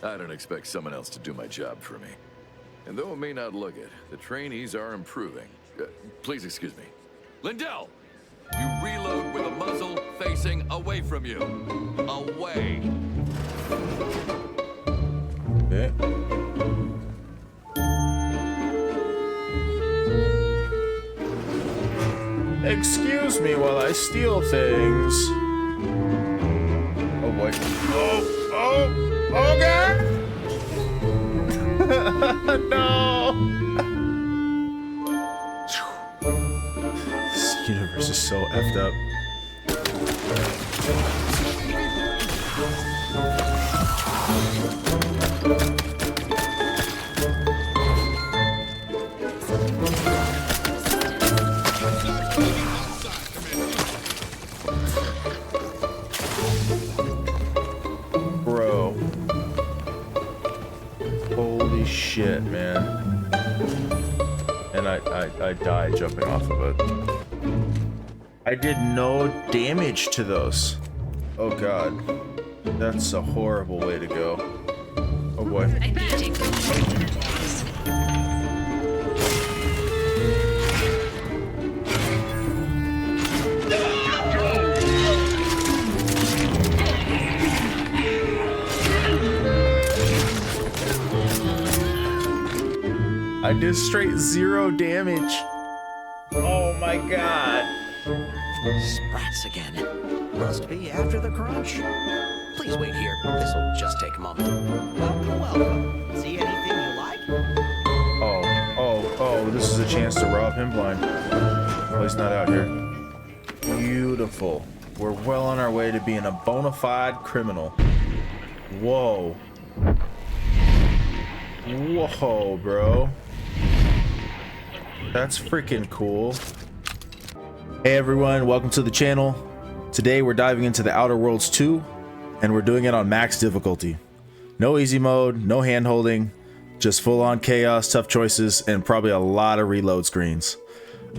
I don't expect someone else to do my job for me. And though it may not look it, the trainees are improving. Please excuse me. Lindell! You reload with a muzzle facing away from you. Away. Okay. Excuse me while I steal things. Oh boy. Oh god! No! This universe is so effed up. Bro. Holy shit, man. And I died jumping off of it. I did no damage to those. Oh god. That's a horrible way to go. Oh boy. I did straight 0 damage. Oh my god. Sprats again. Must be after the crunch. Please wait here. This'll just take a moment. Welcome. See anything you like? Oh, this is a chance to rob him blind. Well, he's not out here. Beautiful. We're well on our way to being a bona fide criminal. Whoa. Whoa, bro. That's freaking cool. Hey everyone, welcome to the channel. Today we're diving into the Outer Worlds 2, and we're doing it on max difficulty. No easy mode, no hand holding, just full on chaos, tough choices, and probably a lot of reload screens.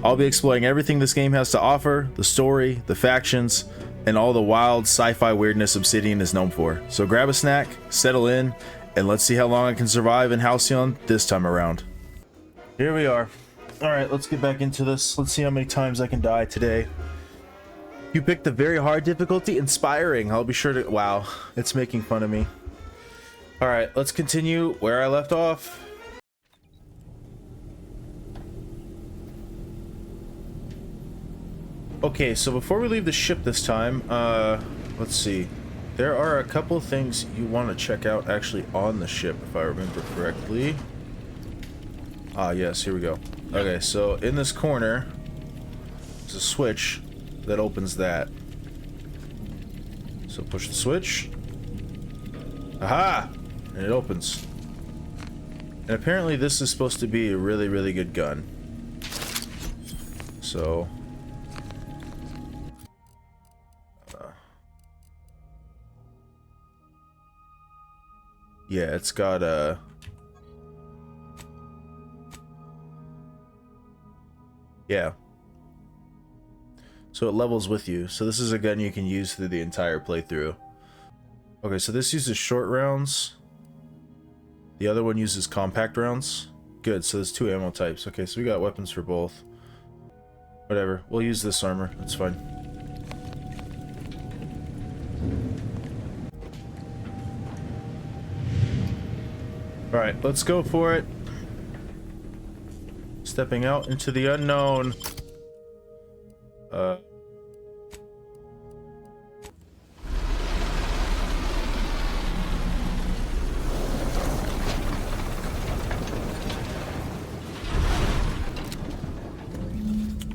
I'll be exploring everything this game has to offer, the story, the factions, and all the wild sci-fi weirdness Obsidian is known for. So grab a snack, settle in, and let's see how long I can survive in Halcyon this time around. Here we are. Alright, let's get back into this. Let's see how many times I can die today. You picked the very hard difficulty, inspiring. I'll be sure to... Wow, it's making fun of me. Alright, let's continue where I left off. Okay, so before we leave the ship this time, let's see. There are a couple things you want to check out actually on the ship, if I remember correctly. Ah, yes, here we go. Okay, so in this corner, there's a switch that opens that. So push the switch. Aha! And it opens. And apparently this is supposed to be a really, really good gun. So... yeah, it's got a... yeah. So it levels with you. So this is a gun you can use through the entire playthrough. Okay, so this uses short rounds. The other one uses compact rounds. Good, so there's 2 ammo types. Okay, so we got weapons for both. Whatever, we'll use this armor. That's fine. Alright, let's go for it. Stepping out into the unknown.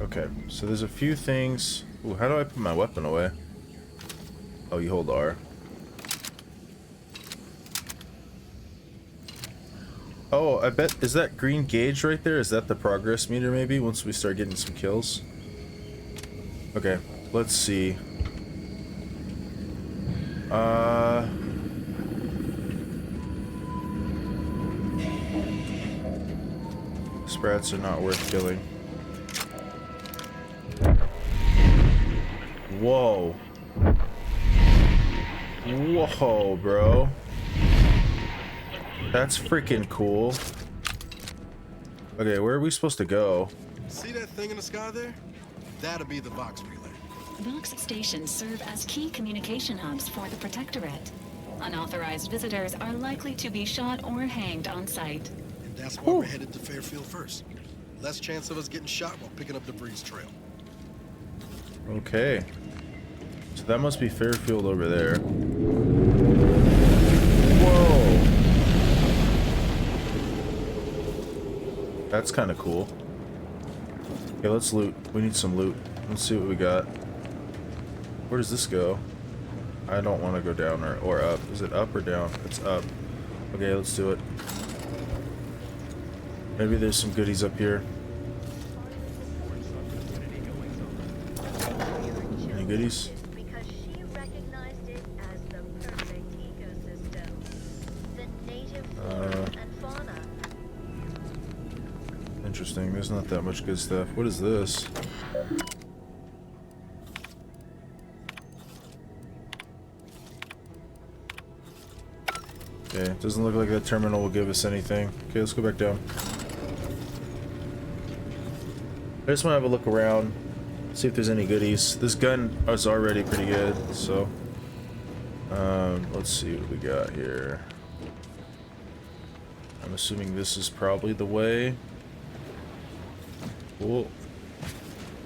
Okay, so there's a few things. Ooh, how do I put my weapon away? Oh, you hold R. Oh, I bet, is that green gauge right there? Is that the progress meter maybe, once we start getting some kills? Okay, let's see. Sprats are not worth killing. Whoa. Whoa, bro. That's freaking cool. Okay, where are we supposed to go? See that thing in the sky there? That'll be the Vox relay. Vox stations serve as key communication hubs for the Protectorate. Unauthorized visitors are likely to be shot or hanged on sight. And that's why we're headed to Fairfield first. Less chance of us getting shot while picking up the Breeze Trail. Okay. So that must be Fairfield over there. Whoa. That's kind of cool. Okay, let's loot. We need some loot. Let's see what we got. Where does this go? I don't want to go down or up. Is it up or down? It's up. Okay, let's do it. Maybe there's some goodies up here. Any goodies? Because she recognized it as the perfect ecosystem. The native flora and fauna. Interesting. There's not that much good stuff. What is this? Okay, it doesn't look like that terminal will give us anything. Okay, let's go back down. I just want to have a look around, see if there's any goodies. This gun is already pretty good, so let's see what we got here. I'm assuming this is probably the way. Cool.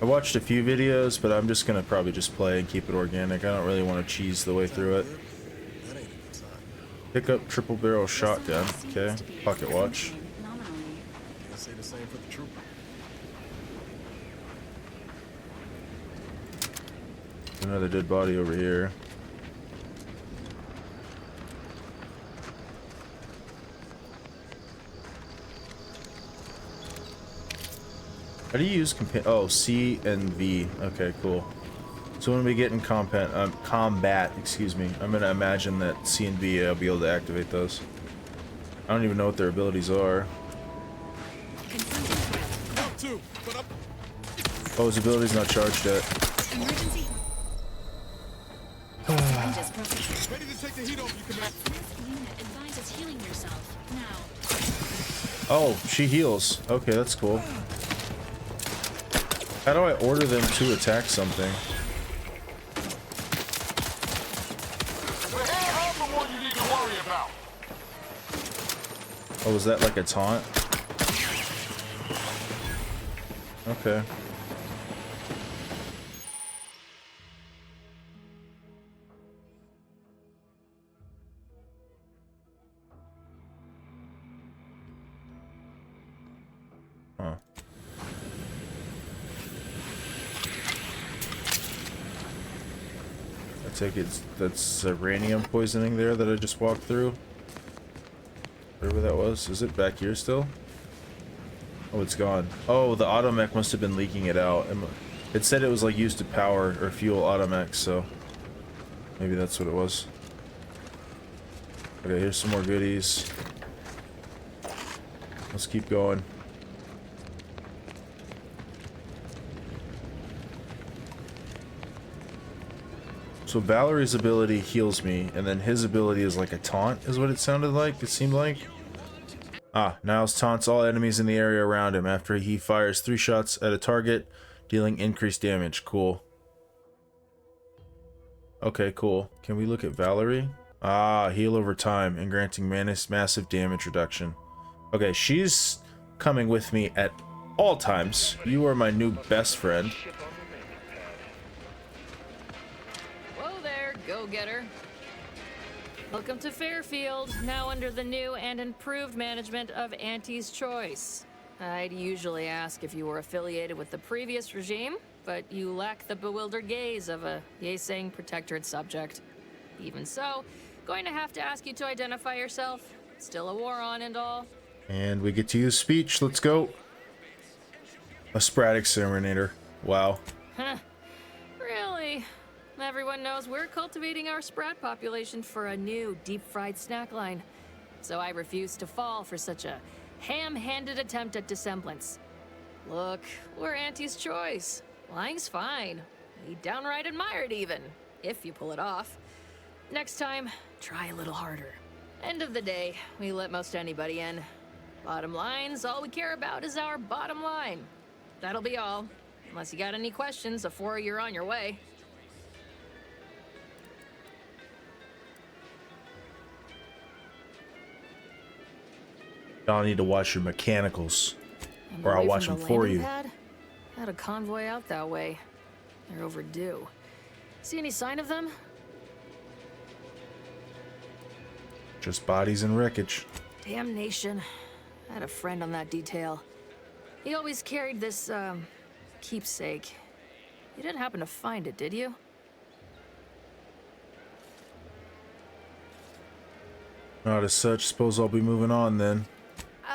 I watched a few videos, but I'm just gonna probably just play and keep it organic. I don't really want to cheese the way through it. That ain't a good sign. Pick up triple barrel shotgun. Okay, pocket watch. Can't say the same for the trooper. Another dead body over here. How do you use oh, C and V. Okay, cool. So when we get in combat, excuse me, I'm gonna imagine that C and V, I'll be able to activate those. I don't even know what their abilities are. Oh, his ability's not charged yet. Emergency. Ready to take the heat off, you command. This unit advises healing yourself now. Oh, she heals. Okay, that's cool. How do I order them to attack something? Oh, was that like a taunt? Okay. Huh. I take it that's uranium poisoning there that I just walked through. Whatever that was. Is it back here still? Oh, it's gone. Oh, the automech must have been leaking it out. It said it was like used to power or fuel automech, so maybe that's what it was. Okay, here's some more goodies. Let's keep going. So Valerie's ability heals me, and then his ability is like a taunt, is what it sounded like, it seemed like. Ah, Niles taunts all enemies in the area around him after he fires 3 shots at a target, dealing increased damage. Cool. Okay, cool. Can we look at Valerie? Ah, heal over time and granting menace massive damage reduction. Okay, she's coming with me at all times. You are my new best friend. Whoa there, go-getter. Welcome to Fairfield, now under the new and improved management of Auntie's Choice. I'd usually ask if you were affiliated with the previous regime, but you lack the bewildered gaze of a yay-saying Protectorate subject. Even so, going to have to ask you to identify yourself. Still a war on and all. And we get to use speech. Let's go. A sprat exterminator. Wow. Huh. Really? Everyone knows we're cultivating our sprat population for a new deep-fried snack line. So I refuse to fall for such a ham-handed attempt at dissemblance. Look, we're Auntie's Choice. Lying's fine. We downright admire it even, if you pull it off. Next time, try a little harder. End of the day, we let most anybody in. Bottom line's all we care about is our bottom line. That'll be all. Unless you got any questions before you're on your way. Y'all need to watch your mechanicals, And or I'll away watch from them the for landing you. pad? Had a convoy out that way. They're overdue. See any sign of them? Just bodies and wreckage. Damnation. I had a friend on that detail. He always carried this, keepsake. You didn't happen to find it, did you? Not as such. Suppose I'll be moving on then.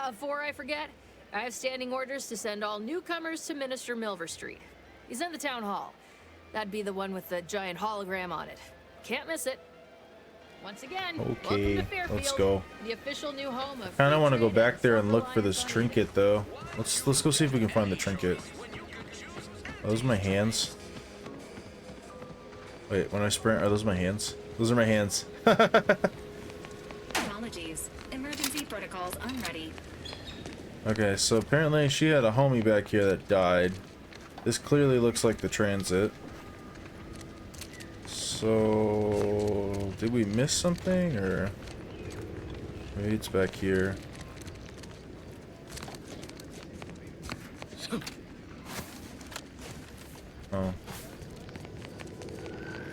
Before I forget, I have standing orders to send all newcomers to Minister Milver Street. He's in the town hall. That'd be the one with the giant hologram on it. Can't miss it. Once again, welcome Okay, to Fairfield, let's go. the official new home of. Kind of want to go free back trade there and and look for this self-reliance. trinket though. Let's go see if we can find the trinket. Are those my hands? Wait, when I sprint, are those my hands? Those are my hands. Apologies. Emergency protocols unready. Okay, so apparently she had a homie back here that died. This clearly looks like the transit. So, did we miss something, or maybe it's back here? Oh,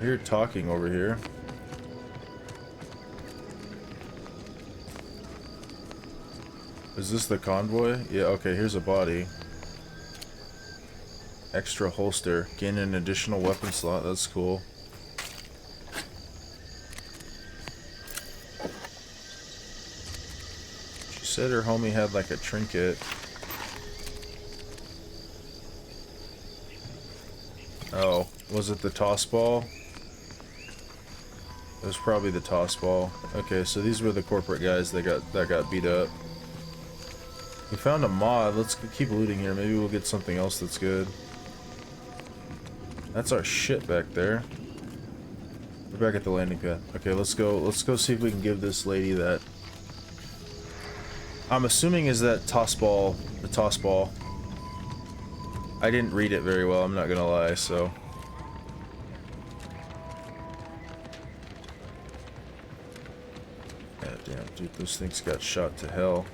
you're talking over here. Is this the convoy? Yeah, okay, here's a body. Extra holster. Gain an additional weapon slot. That's cool. She said her homie had like a trinket. Oh, was it the toss ball? It was probably the toss ball. Okay, so these were the corporate guys that got beat up. We found a mod. Let's keep looting here. Maybe we'll get something else that's good. That's our shit back there. We're back at the landing pad. Okay, let's go see if we can give this lady that. I'm assuming is that toss ball, the toss ball. I didn't read it very well, I'm not gonna lie, so. God damn, dude, those things got shot to hell.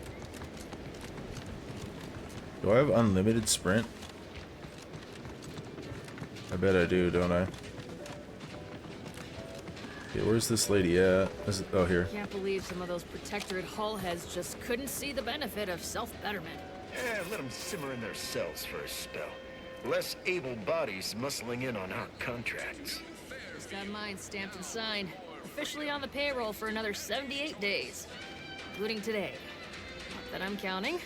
Do I have unlimited sprint? I bet I do, don't I? Okay, where's this lady at? Is it, oh, here. Can't believe some of those protectorate hull heads just couldn't see the benefit of self-betterment. Yeah, let them simmer in their cells for a spell. Less able bodies muscling in on our contracts. Just got mine stamped and signed. Officially on the payroll for another 78 days. Including today. Not that I'm counting.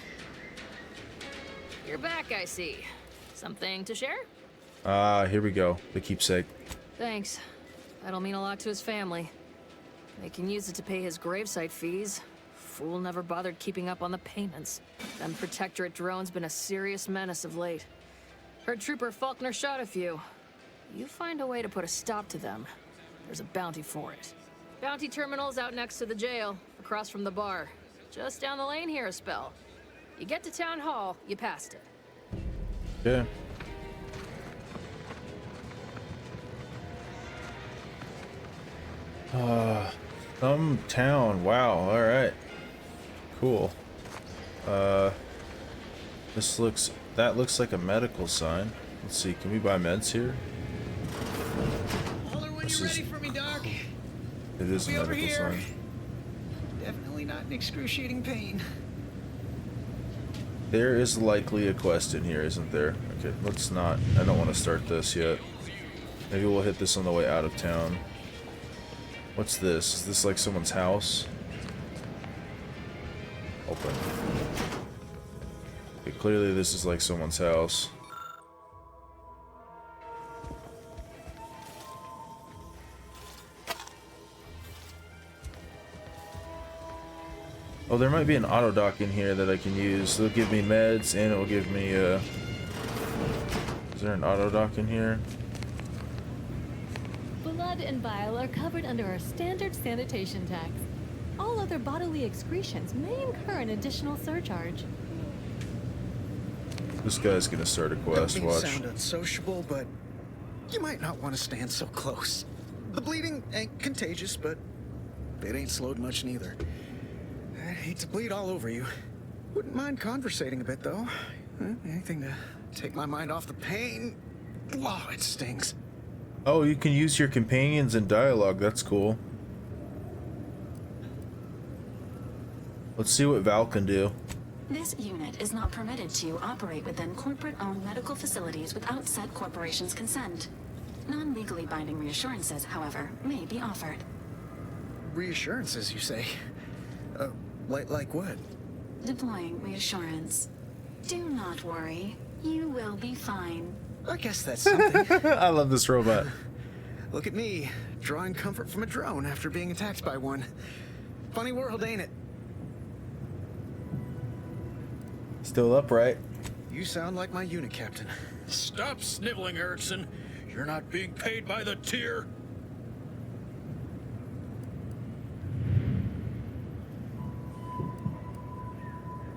You're back, I see. Something to share? Ah, here we go. The keepsake. Thanks. That'll mean a lot to his family. They can use it to pay his gravesite fees. Fool never bothered keeping up on the payments. Them protectorate drones been a serious menace of late. Heard Trooper Faulkner shot a few. You find a way to put a stop to them. There's a bounty for it. Bounty terminal's out next to the jail, across from the bar. Just down the lane here a spell. You get to Town Hall, you passed it. Yeah. Some town. Wow. All right. Cool. That looks like a medical sign. Let's see. Can we buy meds here? Holler when This you're is- ready for me, Doc. It is a Be over medical here. sign. Definitely not in excruciating pain. There is likely a quest in here, isn't there? Okay, let's not. I don't want to start this yet. Maybe we'll hit this on the way out of town. What's this? Is this like someone's house? Open. Okay, clearly this is like someone's house. Oh, there might be an auto dock in here that I can use. It'll give me meds and it will give me is there an auto dock in here? Blood and bile are covered under our standard sanitation tax. All all other bodily excretions may incur an additional surcharge. This guy's gonna start a quest. Don't Watch. sound unsociable, but you might not want to stand so close. The bleeding ain't contagious, but it ain't slowed much neither. I hate to bleed all over you. Wouldn't mind conversating a bit, though. Anything to take my mind off the pain. Oh, it stings. Oh, you can use your companions in dialogue. That's cool. Let's see what Val can do. This unit is not permitted to operate within corporate-owned medical facilities without said corporation's consent. Non-legally binding reassurances, however, may be offered. Reassurances, you say? Like what? Deploying reassurance. Do not worry. You will be fine. I guess that's something. I love this robot. Look at me, drawing comfort from a drone after being attacked by one. Funny world, ain't it? Still upright. You sound like my unit captain. Stop sniveling, Erickson. You're not being paid by the tier.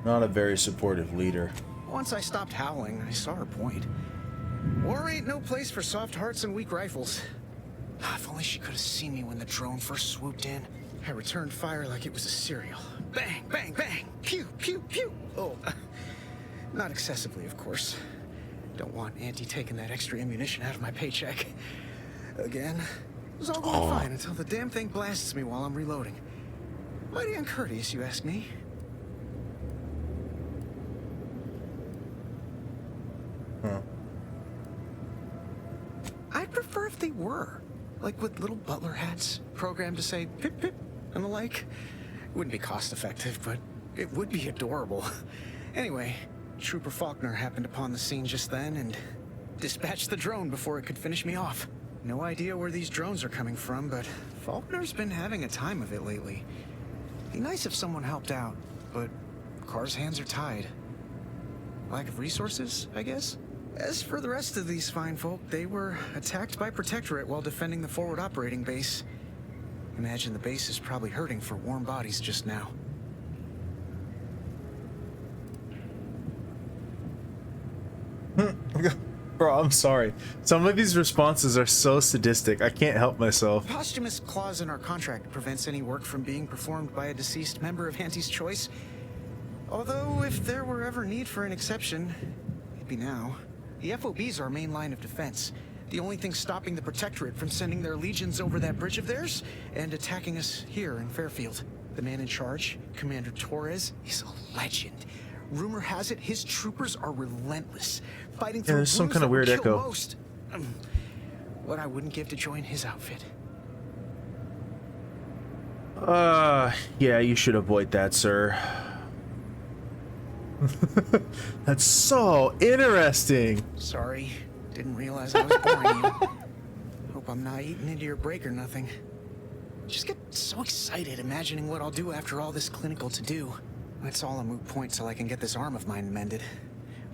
Not a very supportive leader. Once I stopped howling, I saw her point. War ain't no place for soft hearts and weak rifles. If only she could have seen me when the drone first swooped in. I returned fire like it was a cereal. Bang, bang, bang! Pew, pew, pew! Oh, not excessively, of course. Don't want Auntie taking that extra ammunition out of my paycheck. Again. It was all going fine until the damn thing blasts me while I'm reloading. Mighty uncourteous, you ask me. Huh. I'd prefer if they were. Like with little butler hats, programmed to say pip pip and the like. Wouldn't be cost effective, but it would be adorable. Anyway, Trooper Faulkner happened upon the scene just then and dispatched the drone before it could finish me off. No idea where these drones are coming from, but Faulkner's been having a time of it lately. Be nice if someone helped out, but Carr's hands are tied. Lack of resources, I guess? As for the rest of these fine folk, they were attacked by Protectorate while defending the forward operating base. Imagine the base is probably hurting for warm bodies just now. Bro, I'm sorry. Some of these responses are so sadistic. I can't help myself. Posthumous clause in our contract prevents any work from being performed by a deceased member of Auntie's choice. Although, if there were ever need for an exception, it'd be now. The FOB's our main line of defense. The only thing stopping the Protectorate from sending their legions over that bridge of theirs and attacking us here in Fairfield. The man in charge, Commander Torres, is a legend. Rumor has it his troopers are relentless, fighting through there's some wounds kind of that would weird kill echo. most. What I wouldn't give to join his outfit. Yeah, you should avoid that, sir. That's so interesting. Sorry, didn't realize I was boring you. Hope I'm not eating into your break or nothing. Just get so excited imagining what I'll do after all this clinical to-do. It's all a moot point till I can get this arm of mine mended.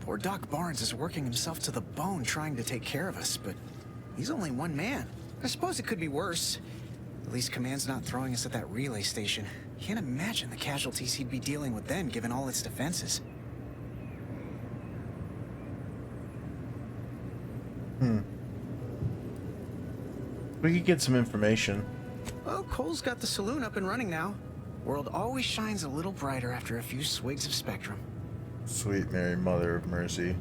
Poor Doc Barnes is working himself to the bone trying to take care of us, but he's only one man. I suppose it could be worse. At least Command's not throwing us at that relay station. Can't imagine the casualties he'd be dealing with then, given all its defenses. We could get some information. Well, Cole's got the saloon up and running now. World always shines a little brighter after a few swigs of Spectrum. Sweet Mary, Mother of Mercy.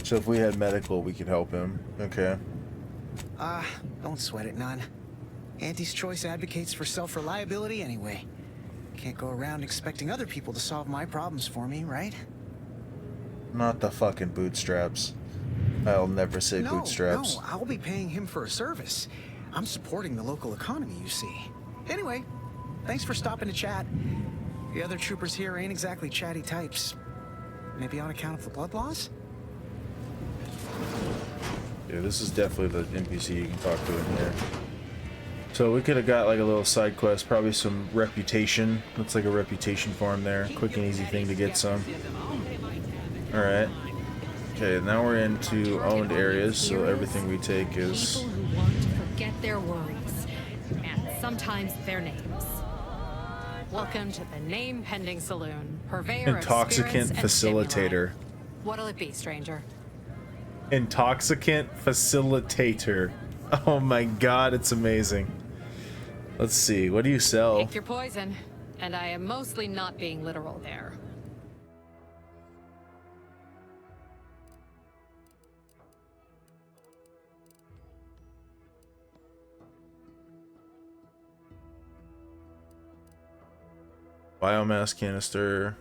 So if we had medical, we could help him. Okay. Don't sweat it none. Auntie's choice advocates for self-reliability anyway. Can't go around expecting other people to solve my problems for me, right? Not the fucking bootstraps. I'll never say bootstraps. No, I'll be paying him for a service. I'm supporting the local economy, you see. Anyway, thanks for stopping to chat. The other troopers here ain't exactly chatty types. Maybe on account of the blood loss? Yeah, this is definitely the NPC you can talk to in here. So we could have got like a little side quest, probably some reputation. Looks like a reputation farm there. Quick and easy thing to get some. Alright. Okay, now we're into owned areas, so everything we take is... People who want to forget their worries, and sometimes their names. Welcome to the name pending saloon, purveyor Intoxicant of spirits and facilitator. stimuli. What'll it be, stranger? Intoxicant facilitator. Oh my god, it's amazing. Let's see, what do you sell? Pick your poison, and I am mostly not being literal there. Biomass canister.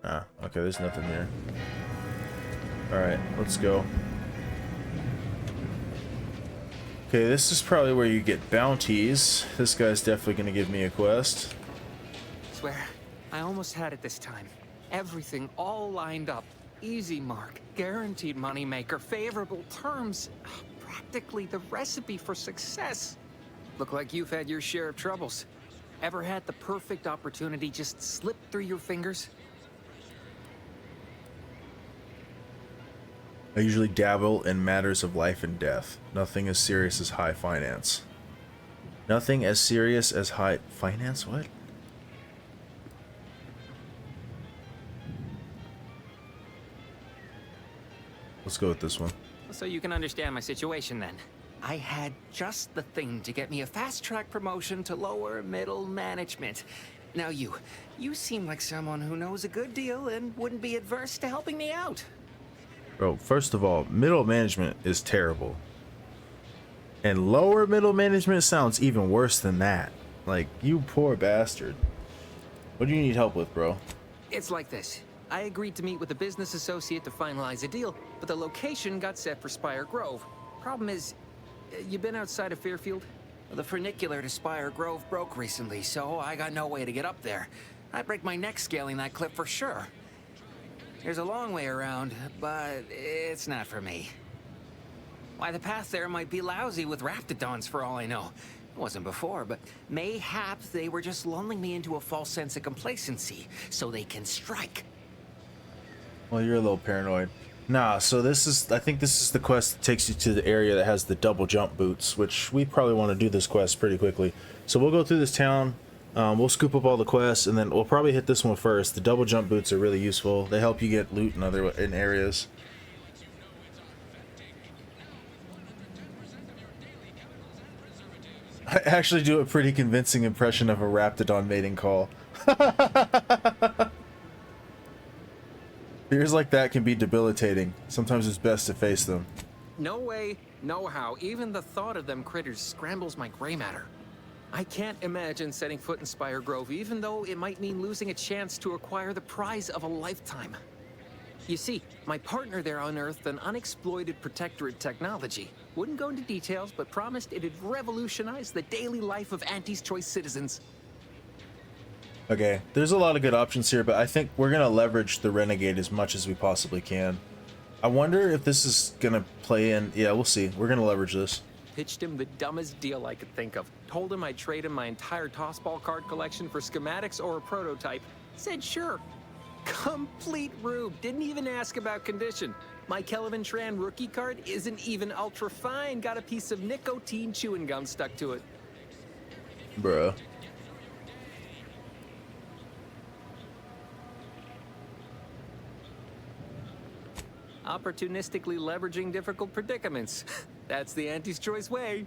Ah, okay, there's nothing here. Alright, let's go. Okay, this is probably where you get bounties. This guy's definitely gonna give me a quest. Swear, I almost had it this time. Everything all lined up. Easy mark, guaranteed moneymaker, favorable terms. Practically the recipe for success. Look like you've had your share of troubles. Ever had the perfect opportunity just slip through your fingers? I usually dabble in matters of life and death. Nothing as serious as high finance. Nothing as serious as high finance? What? Let's go with this one. So you can understand my situation then. I had just the thing to get me a fast-track promotion to lower middle management. Now you seem like someone who knows a good deal and wouldn't be adverse to helping me out. Bro, first of all, middle management is terrible. And lower middle management sounds even worse than that. Like, you poor bastard. What do you need help with, bro? It's like this. I agreed to meet with a business associate to finalize a deal, but the location got set for Spire Grove. Problem is, you been outside of Fairfield? The funicular to Spire Grove broke recently, so I got no way to get up there. I'd break my neck scaling that cliff for sure. There's a long way around, but it's not for me. Why, the path there might be lousy with raptidons for all I know. It wasn't before, but mayhaps they were just lulling me into a false sense of complacency so they can strike. Well, you're a little paranoid. Nah, so this is, I think this is the quest that takes you to the area that has the double jump boots, which we probably want to do this quest pretty quickly. So we'll go through this town, we'll scoop up all the quests, and then we'll probably hit this one first. The double jump boots are really useful. They help you get loot in areas. I actually do a pretty convincing impression of a raptidon mating call. Fears like that can be debilitating. Sometimes it's best to face them. No way, no how. Even the thought of them critters scrambles my gray matter. I can't imagine setting foot in Spire Grove, even though it might mean losing a chance to acquire the prize of a lifetime. You see, my partner there unearthed an unexploited protectorate technology. Wouldn't go into details, but promised it'd revolutionize the daily life of Auntie's Choice citizens. Okay, there's a lot of good options here, but I think we're gonna leverage the Renegade as much as we possibly can. I wonder if this is gonna play in. Yeah, we'll see. We're gonna leverage this. Pitched him the dumbest deal I could think of. Told him I'd trade him my entire tossball card collection for schematics or a prototype. Said sure. Complete rube. Didn't even ask about condition. My Kelvin Tran rookie card isn't even ultra fine. Got a piece of nicotine chewing gum stuck to it. Bruh. Opportunistically leveraging difficult predicaments. That's the Auntie's Choice way.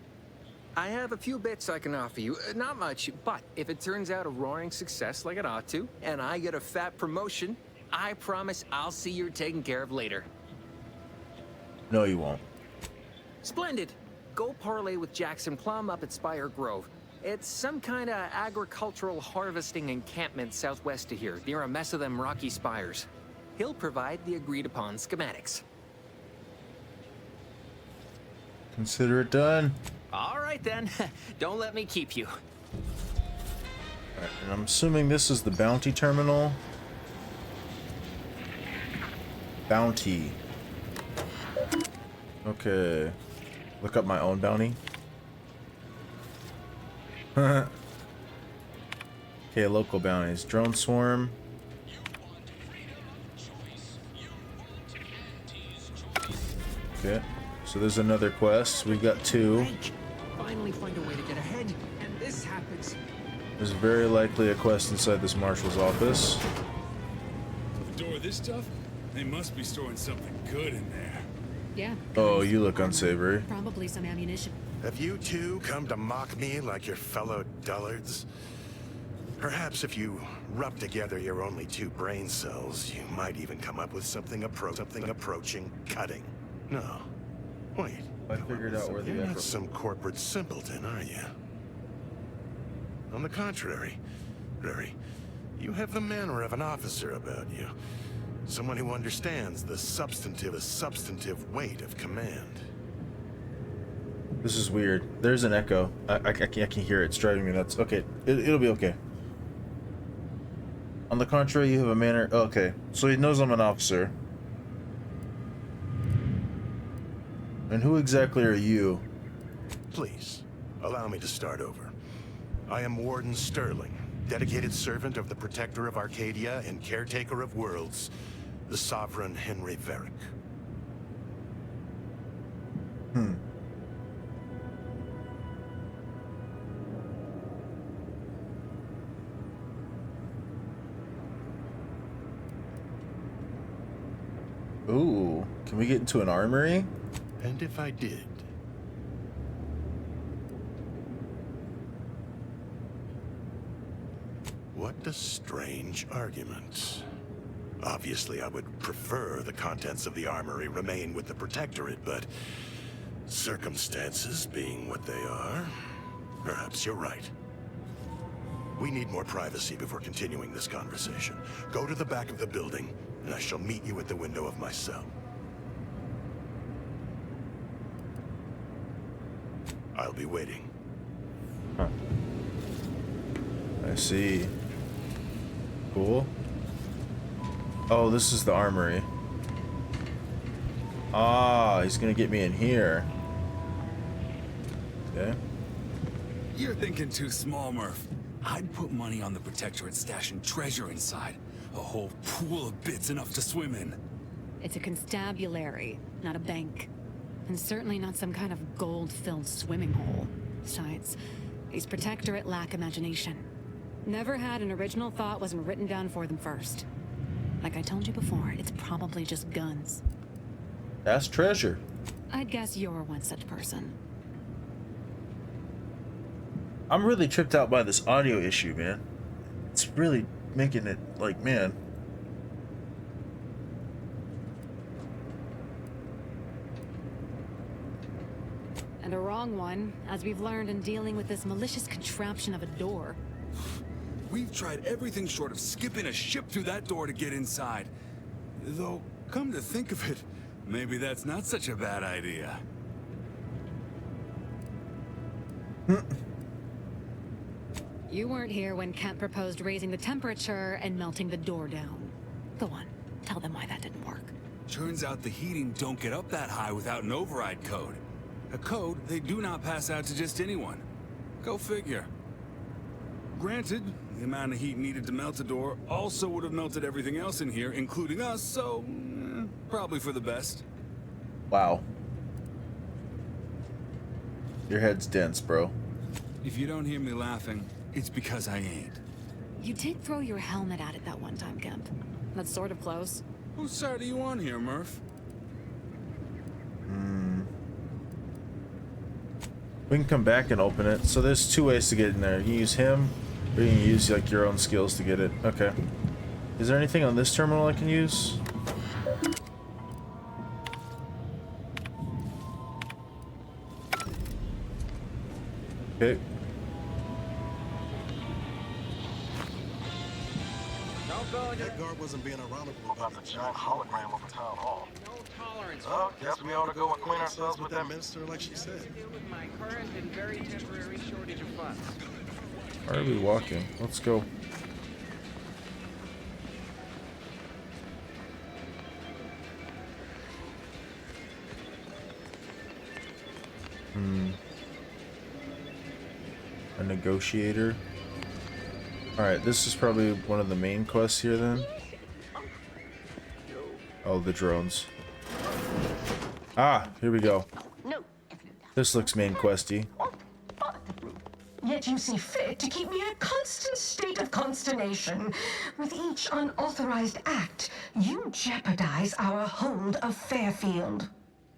I have a few bits I can offer you. Not much, but if it turns out a roaring success like it ought to, and I get a fat promotion, I promise I'll see you're taken care of later. No, you won't. Splendid. Go parlay with Jackson Plum up at Spire Grove. It's some kind of agricultural harvesting encampment southwest of here, near a mess of them rocky spires. He'll provide the agreed-upon schematics. Consider it done. All right, then. Don't let me keep you. Alright, and I'm assuming this is the bounty terminal. Bounty. Okay. Look up my own bounty. Okay, local bounties. Drone swarm. Okay, so there's another quest. We've got two. Finally find a way to get ahead, and this happens. There's very likely a quest inside this marshal's office. A door this tough? They must be storing something good in there. Yeah. Oh, you look unsavory. Probably some ammunition. Have you two come to mock me like your fellow dullards? Perhaps if you rub together your only 2 brain cells, you might even come up with something approaching cutting. No. Wait. I figured out where the You're not some corporate simpleton, are you? On the contrary, you have the manner of an officer about you. Someone who understands the substantive weight of command. This is weird. There's an echo. I can hear it. It's driving me nuts. Okay, it'll be okay. On the contrary, you have a manner... Oh, okay, so he knows I'm an officer. And who exactly are you? Please, allow me to start over. I am Warden Sterling, dedicated servant of the Protector of Arcadia and Caretaker of Worlds, the Sovereign Henry Varick. Ooh, can we get into an armory? And if I did... What a strange argument. Obviously, I would prefer the contents of the armory remain with the Protectorate, but circumstances being what they are, perhaps you're right. We need more privacy before continuing this conversation. Go to the back of the building, and I shall meet you at the window of my cell. I'll be waiting. Huh. I see. Cool. Oh, this is the armory. Ah, he's gonna get me in here. Okay. You're thinking too small, Murph. I'd put money on the Protectorate stashing treasure inside. A whole pool of bits enough to swim in. It's a constabulary, not a bank. And certainly not some kind of gold-filled swimming hole. Besides, these Protectorate lack imagination. Never had an original thought wasn't written down for them first. Like I told you before, it's probably just guns. That's treasure. I'd guess you're one such person. I'm really tripped out by this audio issue, man. It's really making it like, man. And a wrong one, as we've learned in dealing with this malicious contraption of a door. We've tried everything short of skipping a ship through that door to get inside. Though, come to think of it, maybe that's not such a bad idea. You weren't here when Kemp proposed raising the temperature and melting the door down. Go on, tell them why that didn't work. Turns out the heating don't get up that high without an override code. A code they do not pass out to just anyone. Go figure. Granted, the amount of heat needed to melt the door also would have melted everything else in here, including us, so probably for the best. Wow. Your head's dense, bro. If you don't hear me laughing, it's because I ain't. You did throw your helmet at it that one time, Kemp. That's sort of close. Whose side are you on here, Murph? We can come back and open it. So there's 2 ways to get in there. You can use him, or you can use like your own skills to get it. Okay. Is there anything on this terminal I can use? Okay. That guard wasn't being ironical about the giant hologram over town hall. No tolerance. Well, guess we ought to go acquaint ourselves with that minister like she said. Deal with my current and very temporary shortage of funds. Why are we walking? Let's go. A negotiator. Alright, this is probably one of the main quests here then. Oh, the drones. Ah, here we go. This looks main questy. Yet you see fit to keep me in a constant state of consternation. With each unauthorized act, you jeopardize our hold of Fairfield.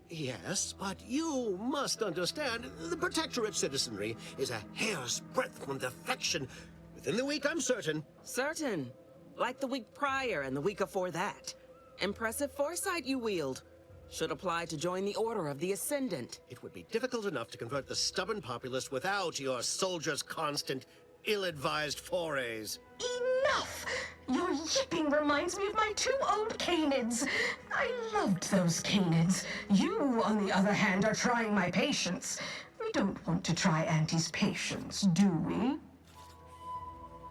Yes, but you must understand, the Protectorate citizenry is a hair's breadth from defection. Within the week, I'm certain. Certain? Like the week prior and the week before that. Impressive foresight you wield. Should apply to join the Order of the Ascendant. It would be difficult enough to convert the stubborn populace without your soldiers' constant, ill-advised forays. Enough! Your yipping reminds me of my 2 old canids. I loved those canids. You, on the other hand, are trying my patience. We don't want to try Auntie's patience, do we?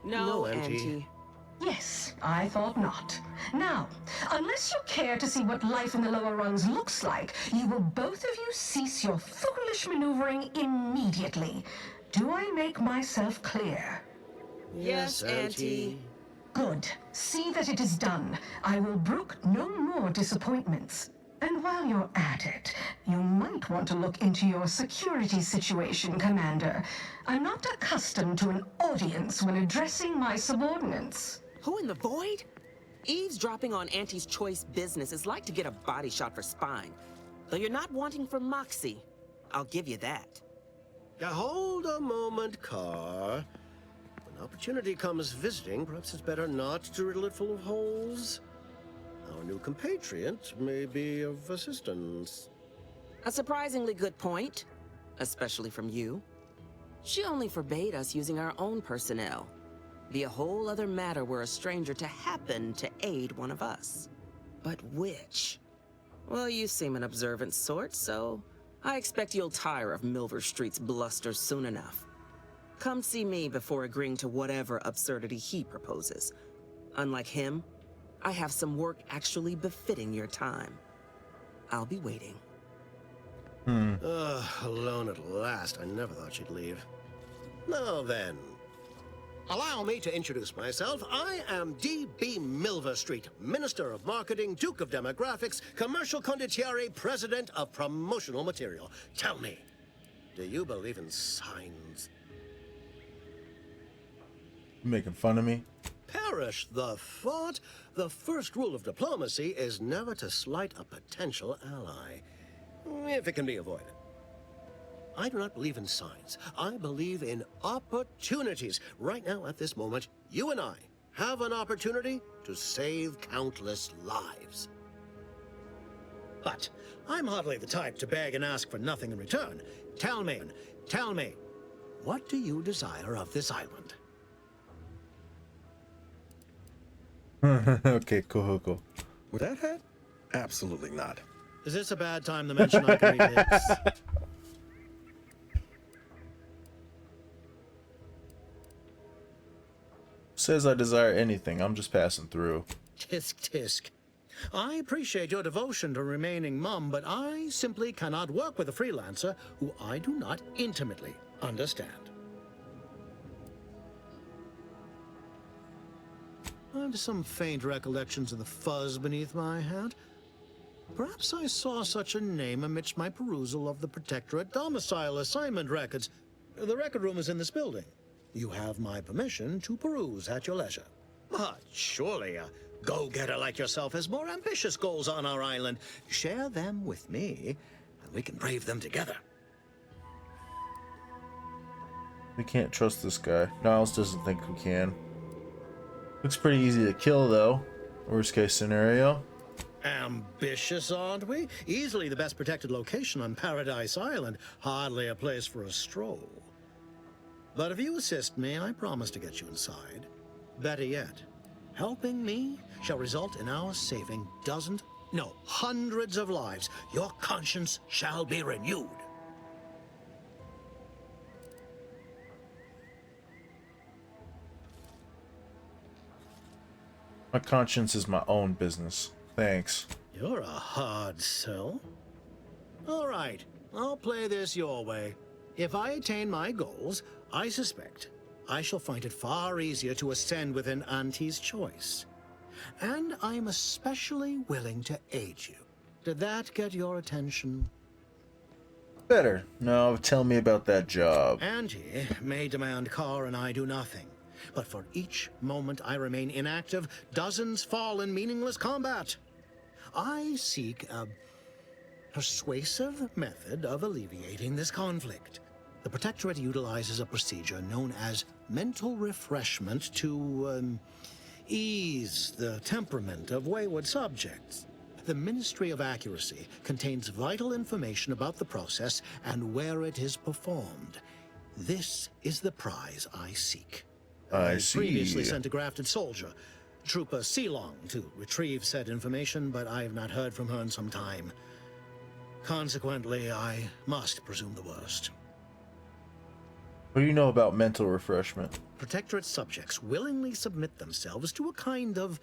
No, Auntie. Yes, I thought not. Now, unless you care to see what life in the lower rungs looks like, you will both of you cease your foolish maneuvering immediately. Do I make myself clear? Yes, Auntie. Good. See that it is done. I will brook no more disappointments. And while you're at it, you might want to look into your security situation, Commander. I'm not accustomed to an audience when addressing my subordinates. Who in the void? Eavesdropping on Auntie's choice business is like to get a body shot for spine. Though you're not wanting for moxie. I'll give you that. Now hold a moment, Carr. When opportunity comes visiting, perhaps it's better not to riddle it full of holes. Our new compatriot may be of assistance. A surprisingly good point, especially from you. She only forbade us using our own personnel. Be a whole other matter were a stranger to happen to aid one of us. But which? Well, you seem an observant sort, so I expect you'll tire of Milver Street's bluster soon enough. Come see me before agreeing to whatever absurdity he proposes. Unlike him, I have some work actually befitting your time. I'll be waiting. Alone at last. I never thought she'd leave. Now then, allow me to introduce myself. I am D.B. Milver Street, Minister of Marketing, Duke of Demographics, Commercial Condottiere, President of Promotional Material. Tell me, do you believe in signs? You making fun of me? Perish the thought. The first rule of diplomacy is never to slight a potential ally, if it can be avoided. I do not believe in signs. I believe in opportunities. Right now, at this moment, you and I have an opportunity to save countless lives. But I'm hardly the type to beg and ask for nothing in return. Tell me, what do you desire of this island? Okay, cool. With that hat? Absolutely not. Is this a bad time to mention I can read lips? Says I desire anything. I'm just passing through. Tisk tisk. I appreciate your devotion to remaining mum, but I simply cannot work with a freelancer who I do not intimately understand. I have some faint recollections of the fuzz beneath my hat. Perhaps I saw such a name amidst my perusal of the Protectorate domicile assignment records. The record room is in this building. You have my permission to peruse at your leisure. But surely a go-getter like yourself has more ambitious goals on our island. Share them with me, and we can brave them together. We can't trust this guy. Niles doesn't think we can. Looks pretty easy to kill, though. Worst case scenario. Ambitious, aren't we? Easily the best protected location on Paradise Island. Hardly a place for a stroll. But if you assist me, I promise to get you inside. Better yet, helping me shall result in our saving hundreds of lives. Your conscience shall be renewed. My conscience is my own business. Thanks. You're a hard sell. All right, I'll play this your way. If I attain my goals, I suspect I shall find it far easier to ascend within Auntie's choice. And I'm especially willing to aid you. Did that get your attention? Better. Now tell me about that job. Angie may demand car and I do nothing. But for each moment I remain inactive, dozens fall in meaningless combat. I seek a persuasive method of alleviating this conflict. The Protectorate utilizes a procedure known as mental refreshment to ease the temperament of wayward subjects. The Ministry of Accuracy contains vital information about the process and where it is performed. This is the prize I seek. I see. Previously sent a grafted soldier, Trooper Ceylon, to retrieve said information, but I have not heard from her in some time. Consequently, I must presume the worst. What do you know about mental refreshment? Protectorate subjects willingly submit themselves to a kind of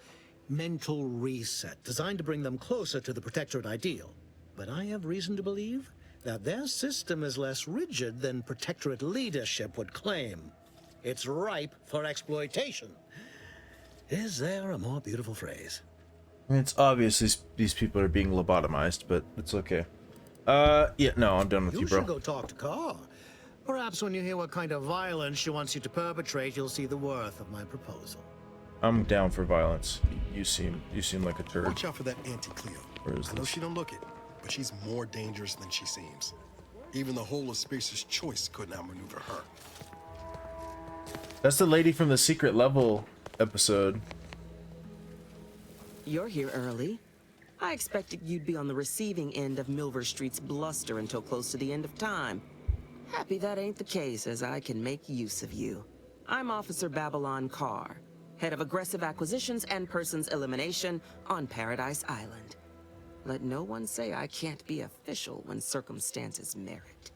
mental reset designed to bring them closer to the Protectorate ideal. But I have reason to believe that their system is less rigid than Protectorate leadership would claim. It's ripe for exploitation. Is there a more beautiful phrase? I mean, it's obvious these people are being lobotomized, but it's okay. Yeah, no, I'm done with you, bro. You should go talk to Carr. Perhaps when you hear what kind of violence she wants you to perpetrate, you'll see the worth of my proposal. I'm down for violence. You seem like a turd. Watch out for that Auntie Cleo. Where is I know this? she don't look it, but she's more dangerous than she seems. Even the whole of Spacer's Choice couldn't outmaneuver her. That's the lady from the secret level episode. You're here early. I expected you'd be on the receiving end of Milver Street's bluster until close to the end of time. Happy that ain't the case, as I can make use of you. I'm Officer Babylon Carr, head of aggressive acquisitions and persons elimination on Paradise Island. Let no one say I can't be official when circumstances merit.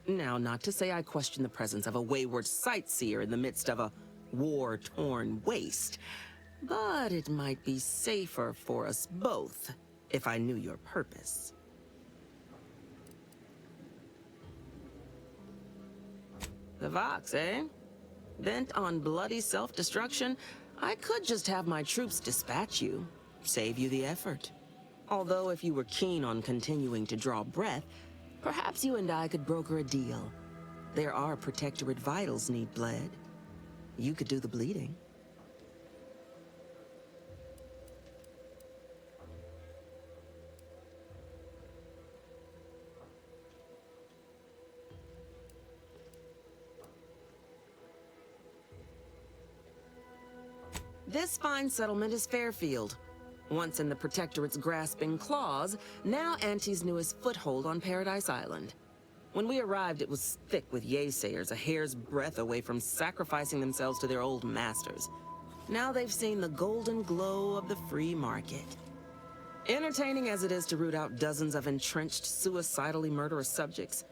Now, not to say I question the presence of a wayward sightseer in the midst of a war-torn waste, but it might be safer for us both if I knew your purpose. The Vox, eh? Bent on bloody self-destruction, I could just have my troops dispatch you, save you the effort. Although if you were keen on continuing to draw breath, perhaps you and I could broker a deal. There are Protectorate vitals need bled. You could do the bleeding. This fine settlement is Fairfield. Once in the Protectorate's grasping claws, now Auntie's newest foothold on Paradise Island. When we arrived, it was thick with yaysayers, a hair's breadth away from sacrificing themselves to their old masters. Now they've seen the golden glow of the free market. Entertaining as it is to root out dozens of entrenched, suicidally murderous subjects,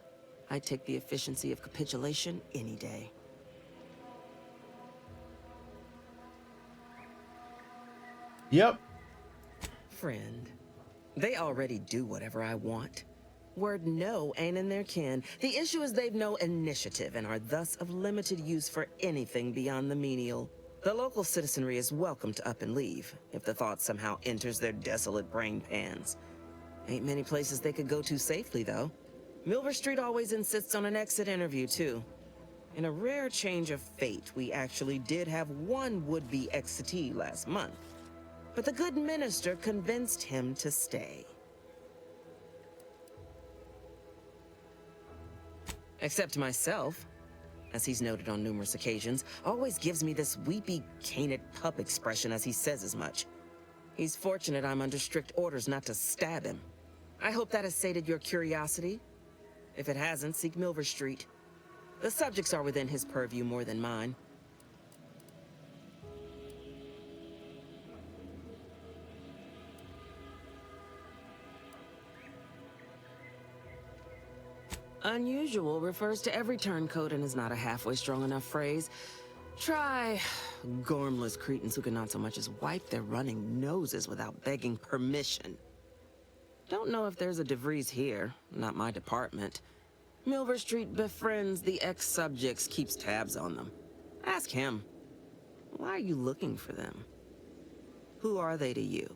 I'd take the efficiency of capitulation any day. Yep. Friend, they already do whatever I want. Word no ain't in their kin. The issue is they've no initiative and are thus of limited use for anything beyond the menial. The local citizenry is welcome to up and leave, if the thought somehow enters their desolate brain pans. Ain't many places they could go to safely, though. Milver Street always insists on an exit interview, too. In a rare change of fate, we actually did have one would-be exitee last month. But the good minister convinced him to stay. Except myself, as he's noted on numerous occasions, always gives me this weepy, canid pup expression as he says as much. He's fortunate I'm under strict orders not to stab him. I hope that has sated your curiosity. If it hasn't, seek Milver Street. The subjects are within his purview more than mine. Unusual refers to every turncoat and is not a halfway strong enough phrase. Try gormless cretins who can not so much as wipe their running noses without begging permission. Don't know if there's a de Vries here, not my department. Milver Street befriends the ex-subjects, keeps tabs on them. Ask him. Why are you looking for them? Who are they to you?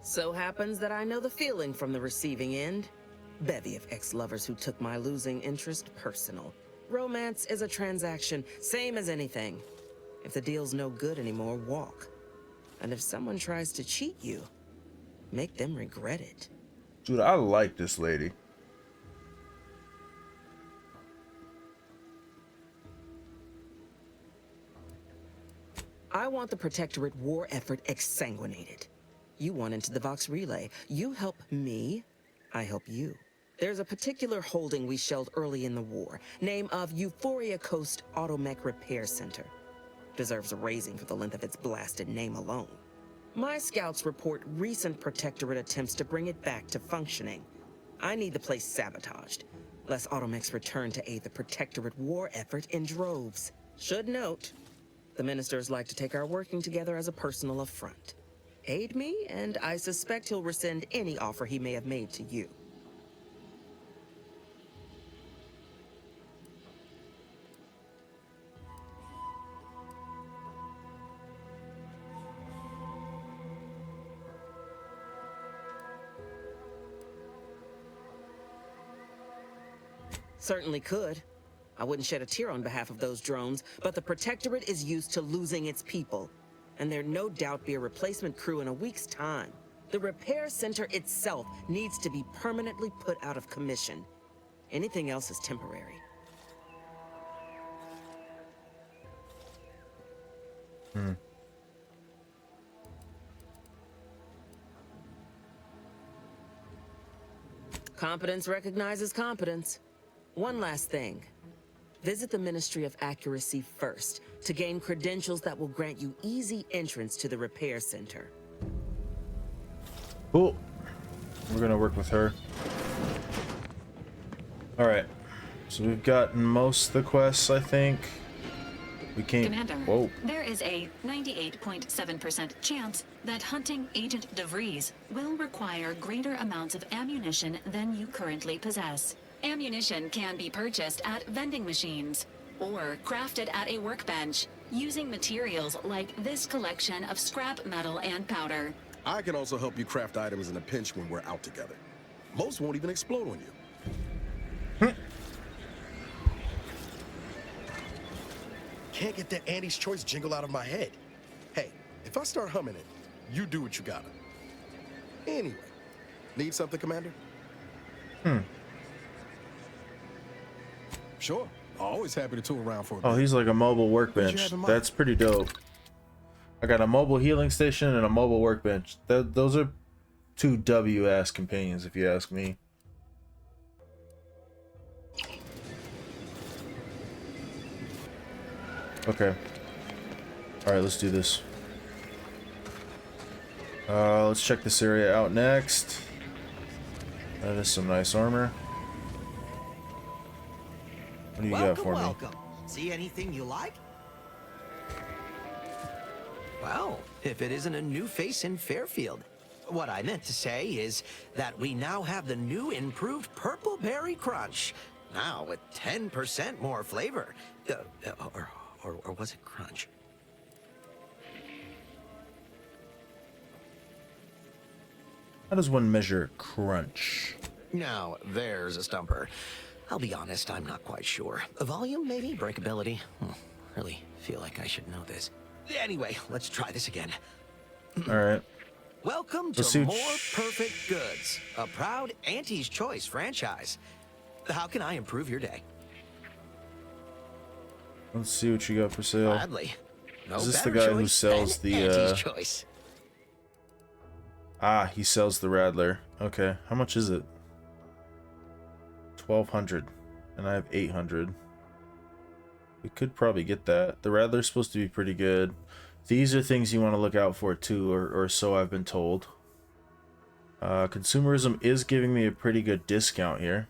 So happens that I know the feeling from the receiving end. Bevy of ex-lovers who took my losing interest personal. Romance is a transaction, same as anything. If the deal's no good anymore, walk. And if someone tries to cheat you, make them regret it. Dude, I like this lady. I want the Protectorate war effort exsanguinated. You want into the Vox Relay. You help me, I help you. There's a particular holding we shelled early in the war, name of Euphoria Coast Automech Repair Center. Deserves a raising for the length of its blasted name alone. My scouts report recent Protectorate attempts to bring it back to functioning. I need the place sabotaged, lest Automechs return to aid the Protectorate war effort in droves. Should note, the ministers like to take our working together as a personal affront. Aid me, and I suspect he'll rescind any offer he may have made to you. Certainly could. I wouldn't shed a tear on behalf of those drones, but the Protectorate is used to losing its people. And there'd no doubt be a replacement crew in a week's time. The repair center itself needs to be permanently put out of commission. Anything else is temporary. Competence recognizes competence. One last thing. Visit the Ministry of Accuracy first to gain credentials that will grant you easy entrance to the repair center. Cool. We're gonna work with her. Alright. So we've gotten most of the quests, I think. We can't... Commander, Whoa. there is a 98.7% chance that hunting Agent de Vries will require greater amounts of ammunition than you currently possess. Ammunition can be purchased at vending machines or crafted at a workbench using materials like this collection of scrap metal and powder. I can also help you craft items in a pinch when we're out together. Most won't even explode on you. Can't get that Andy's Choice jingle out of my head. Hey, if I start humming it, you do what you gotta. Anyway, need something, Commander? Sure. Always happy to tool around for a bit. Oh, he's like a mobile workbench. That's pretty dope. I got a mobile healing station and a mobile workbench. Those are two W-ass companions, if you ask me. Okay. Alright, let's do this. Let's check this area out next. That is some nice armor. What do you got for me? Welcome. See anything you like? Well, if it isn't a new face in Fairfield. What I meant to say is that we now have the new improved Purple Berry Crunch. Now with 10% more flavor. Or was it crunch? How does one measure crunch? Now, there's a stumper. I'll be honest, I'm not quite sure. Volume, maybe? Breakability? Really feel like I should know this. Anyway, let's try this again. Alright. Welcome Let's to see More Perfect Goods, a proud Auntie's Choice franchise. How can I improve your day? Let's see what you got for sale. Gladly. No Is this the better guy who choice sells than the Auntie's Choice. Ah, he sells the Rattler. Okay, how much is it? 1,200, and I have 800. We could probably get that. The Rattler's supposed to be pretty good. These are things you want to look out for too, or so I've been told. Consumerism is giving me a pretty good discount here.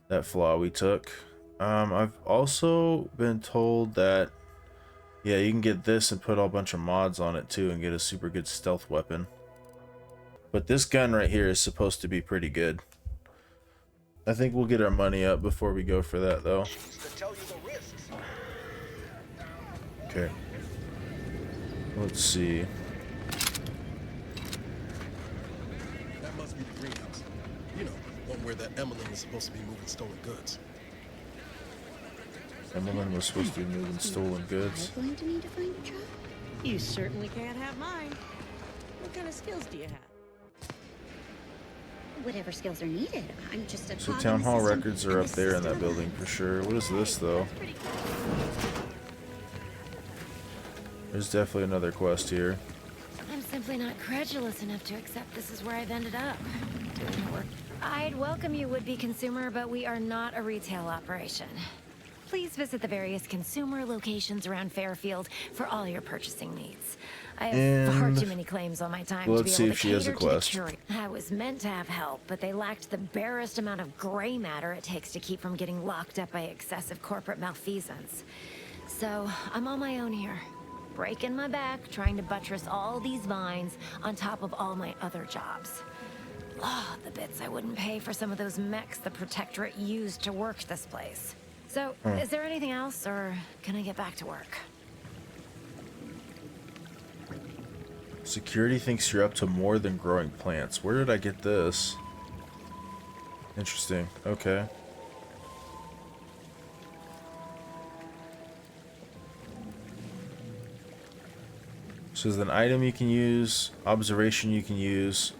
That flaw we took. I've also been told that, yeah, you can get this and put a bunch of mods on it too and get a super good stealth weapon. But this gun right here is supposed to be pretty good. I think we'll get our money up before we go for that though. Okay. Let's see. greenhouse. You know, one where that Emmeline is supposed to be moving stolen goods. Emmeline was supposed to be moving stolen goods. I'm going to need to find a job. You certainly can't have mine. What kind of skills do you have? Whatever skills are needed. I'm just a So cog in town the hall system, records and are the up there in that system building for sure. What is this though? There's definitely another quest here. I'm simply not credulous enough to accept this is where I've ended up. Doing the work. I'd welcome you, would-be consumer, but we are not a retail operation. Please visit the various consumer locations around Fairfield for all your purchasing needs. I have far too many claims on my time to be let's see able if to she has a cater to the quest. curious. I was meant to have help, but they lacked the barest amount of gray matter it takes to keep from getting locked up by excessive corporate malfeasance. So I'm on my own here, breaking my back, trying to buttress all these vines on top of all my other jobs. Oh, the bits I wouldn't pay for some of those mechs the Protectorate used to work this place. So, is there anything else, or can I get back to work? Security thinks you're up to more than growing plants. Where did I get this? Interesting. Okay. So there's an item you can use, observation you can use,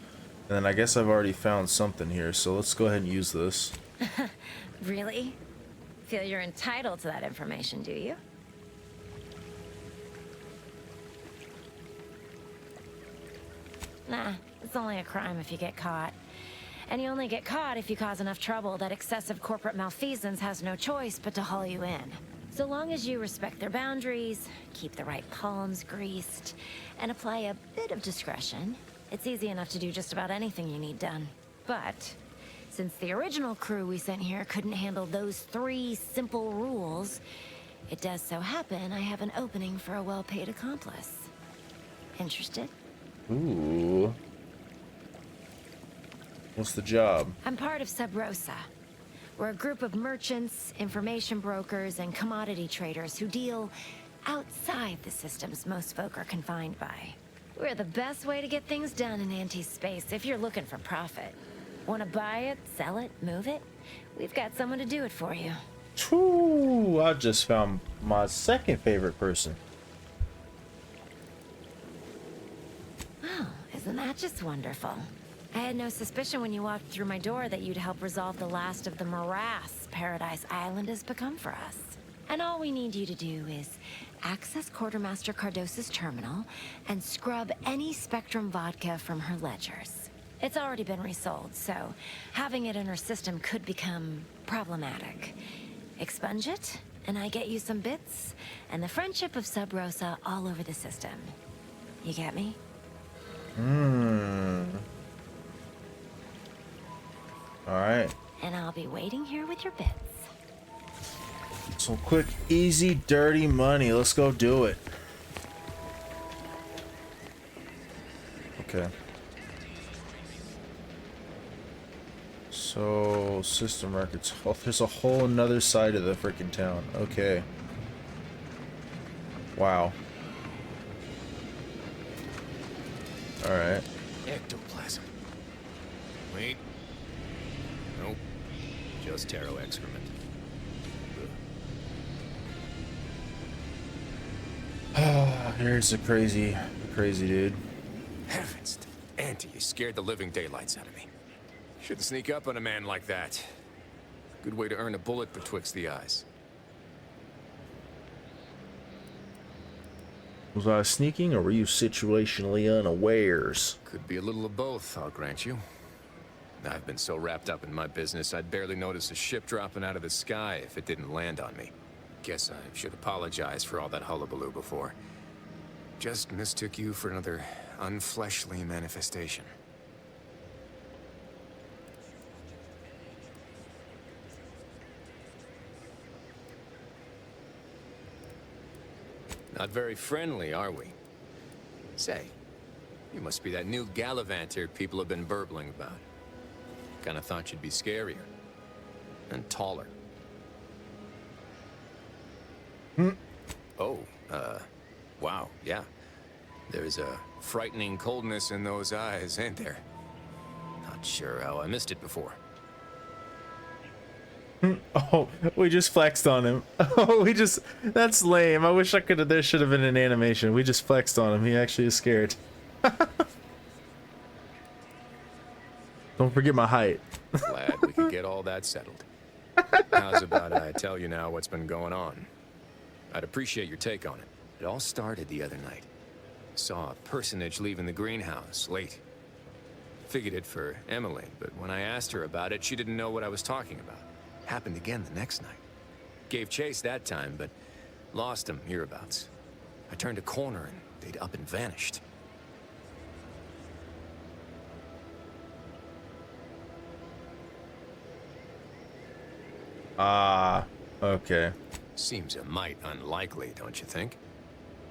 and then I guess I've already found something here, so let's go ahead and use this. Really? Feel you're entitled to that information, do you? Nah, it's only a crime if you get caught. And you only get caught if you cause enough trouble that excessive corporate malfeasance has no choice but to haul you in. So long as you respect their boundaries, keep the right palms greased, and apply a bit of discretion, it's easy enough to do just about anything you need done. But since the original crew we sent here couldn't handle those 3 simple rules, it does so happen I have an opening for a well-paid accomplice. Interested? Ooh. What's the job? I'm part of Sub Rosa. We're a group of merchants, information brokers, and commodity traders who deal outside the systems most folk are confined by. We're the best way to get things done in anti-space if you're looking for profit. Want to buy it, sell it, move it? We've got someone to do it for you. Ooh, I just found my second favorite person. Oh, isn't that just wonderful? I had no suspicion when you walked through my door that you'd help resolve the last of the morass Paradise Island has become for us. And all we need you to do is access Quartermaster Cardos's terminal and scrub any Spectrum vodka from her ledgers. It's already been resold, so having it in her system could become problematic. Expunge it, and I get you some bits, and the friendship of Sub Rosa all over the system. You get me? Alright. And I'll be waiting here with your bits. Some quick, easy, dirty money. Let's go do it. Okay. So, system records. Oh, there's a whole another side of the freaking town. Okay. Wow. Alright. Ectoplasm. Wait. Nope. Just taro excrement. Here's a crazy dude. Heavens, Auntie, you scared the living daylights out of me. Shouldn't sneak up on a man like that. Good way to earn a bullet betwixt the eyes. Was I sneaking or were you situationally unawares? Could be a little of both, I'll grant you. I've been so wrapped up in my business, I'd barely notice a ship dropping out of the sky if it didn't land on me. Guess I should apologize for all that hullabaloo before. Just mistook you for another unfleshly manifestation. Not very friendly, are we? Say, you must be that new gallivanter people have been burbling about. Kinda thought you'd be scarier. And taller. Oh, wow, yeah. There's a frightening coldness in those eyes, ain't there? Not Not sure how I missed it before. Oh, we just flexed on him. Oh, that's lame. I wish I could have, there should have been an animation. We just flexed on him. He actually is scared. Don't forget my height. Glad we could get all that settled. How's about I tell you now what's been going on? I'd appreciate your take on it. It all started the other night. Saw a personage leaving the greenhouse late. Figured it for Emily, but when I asked her about it, she didn't know what I was talking about. Happened again the next night. Gave chase that time, but lost him hereabouts. I turned a corner and they'd up and vanished. Ah, okay. Seems a mite unlikely, don't you think?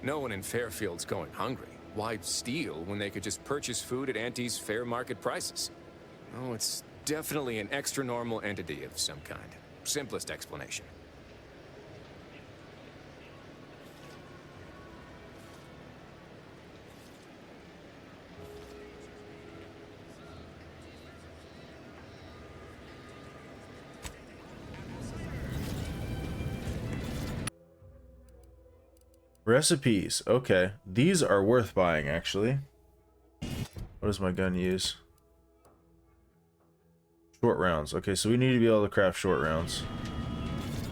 No one in Fairfield's going hungry. Why steal when they could just purchase food at Auntie's fair market prices? Oh, it's definitely an extra-normal entity of some kind. Simplest explanation. Recipes. Okay. These are worth buying, actually. What does my gun use? Short rounds. Okay, so we need to be able to craft short rounds.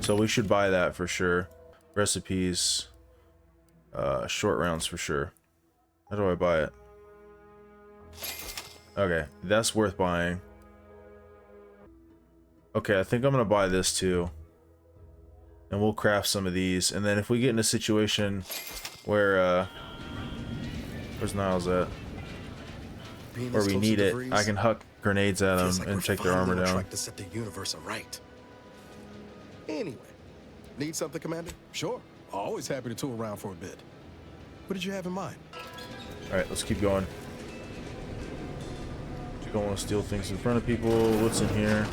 So we should buy that for sure. Recipes. Short rounds for sure. How do I buy it? Okay, that's worth buying. Okay, I think I'm gonna buy this too. And we'll craft some of these. And then if we get in a situation where, where's Niles at? Where we need it, I can huck grenades at them and take their armor down. To set the universe aright. Anyway, need something, Commander? Sure. Always happy to tool around for a bit. What did you have in mind? All right, let's keep going. You don't want to steal things in front of people. What's in here?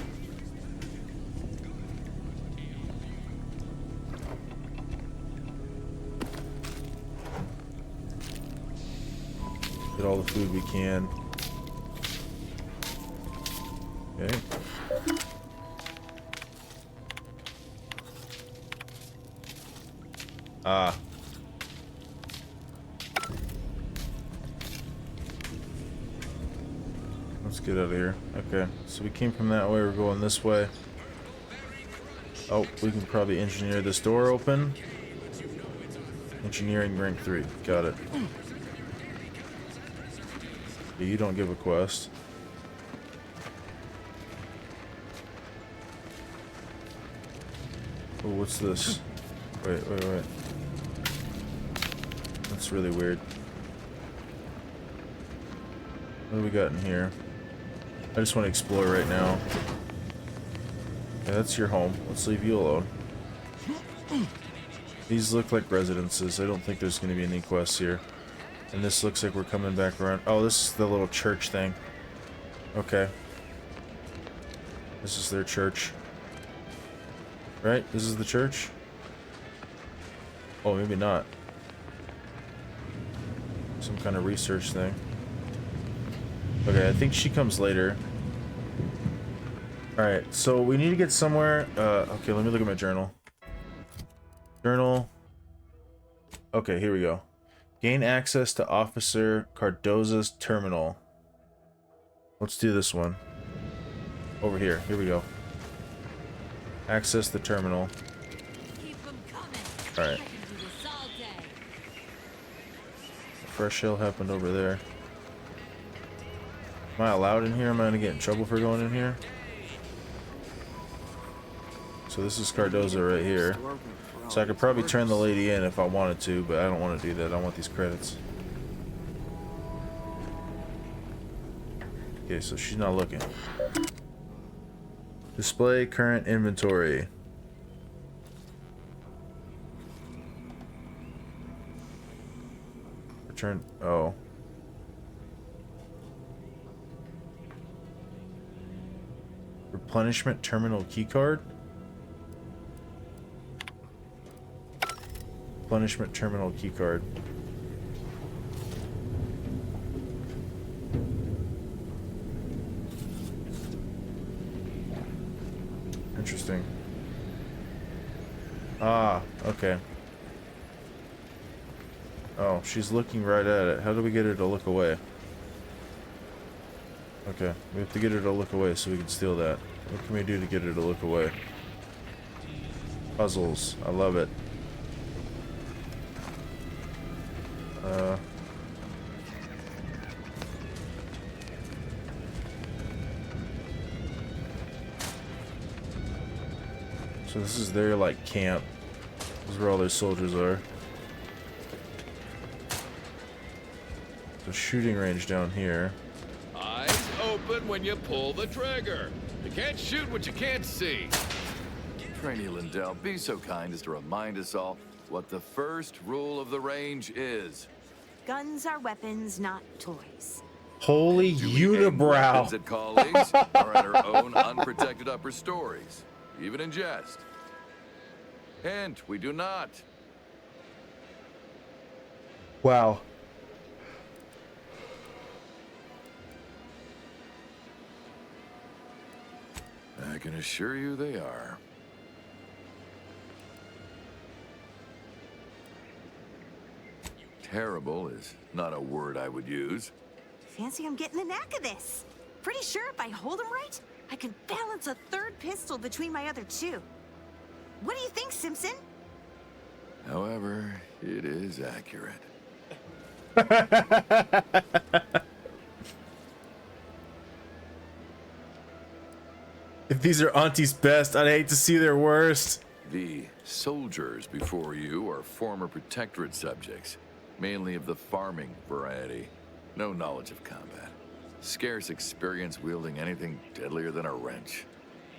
Get all the food we can. Okay. Ah. Let's get out of here. Okay, so we came from that way, we're going this way. Oh, we can probably engineer this door open. Engineering rank 3, got it. Yeah, you don't give a quest. Oh, what's this? Wait. That's really weird. What do we got in here? I just want to explore right now. Yeah, that's your home. Let's leave you alone. These look like residences. I don't think there's going to be any quests here. And this looks like we're coming back around. Oh, this is the little church thing. Okay. This is their church. Right? This is the church? Oh, maybe not. Some kind of research thing. Okay, I think she comes later. Alright, so we need to get somewhere. Okay, let me look at my journal. Journal. Okay, here we go. Gain access to Officer Cardoza's terminal. Let's do this one. Over here. Here we go. Access the terminal. Alright. Fresh hill happened over there. Am I allowed in here? Am I gonna get in trouble for going in here? So this is Cardoza right here. So I could probably turn the lady in if I wanted to, but I don't want to do that. I want these credits. Okay, so she's not looking. Display current inventory. Return. Oh. Replenishment terminal keycard. Replenishment terminal keycard. Interesting. Ah, okay. Oh, she's looking right at it. How do we get her to look away? Okay, we have to get her to look away so we can steal that. What can we do to get her to look away? Puzzles. I love it. So this is their, like, camp. This is where all their soldiers are. The shooting range down here. Eyes open when you pull the trigger. You can't shoot what you can't see. Trainee Lindell, be so kind as to remind us all what the first rule of the range is. Guns are weapons, not toys. Holy unibrow. Weapons at colleagues or at our own unprotected upper stories, even in jest. Hint, we do not. Wow. I can assure you they are. Terrible is not a word I would use. Fancy I'm getting the knack of this. Pretty sure if I hold him right, I can balance a third pistol between my other two. What do you think, Simpson? However, it is accurate. If these are Auntie's best, I'd hate to see their worst. The soldiers before you are former protectorate subjects, mainly of the farming variety. No knowledge of combat. Scarce experience wielding anything deadlier than a wrench.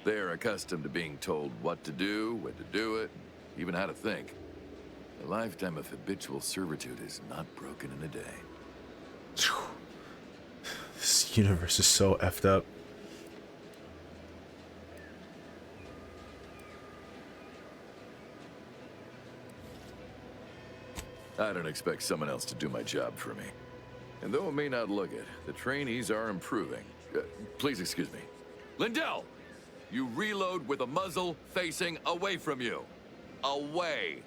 They are accustomed to being told what to do, when to do it, even how to think. A lifetime of habitual servitude is not broken in a day. This universe is so effed up. I don't expect someone else to do my job for me. And though it may not look it, the trainees are improving. Please excuse me. Lindell! You reload with a muzzle facing away from you. Away!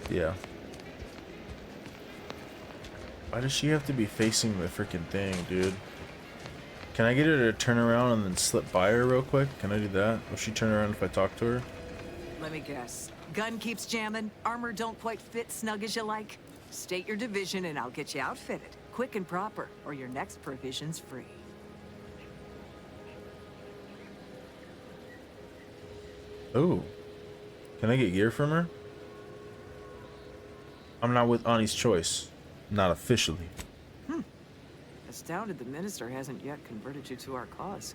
Yeah. Why does she have to be facing the freaking thing, dude? Can I get her to turn around and then slip by her real quick? Can I do that? Will she turn around if I talk to her? Let me guess. Gun keeps jamming, armor don't quite fit snug as you like. State your division and I'll get you outfitted. Quick and proper, or your next provision's free. Ooh. Can I get gear from her? I'm not with Annie's choice. Not officially. Astounded the minister hasn't yet converted you to our cause.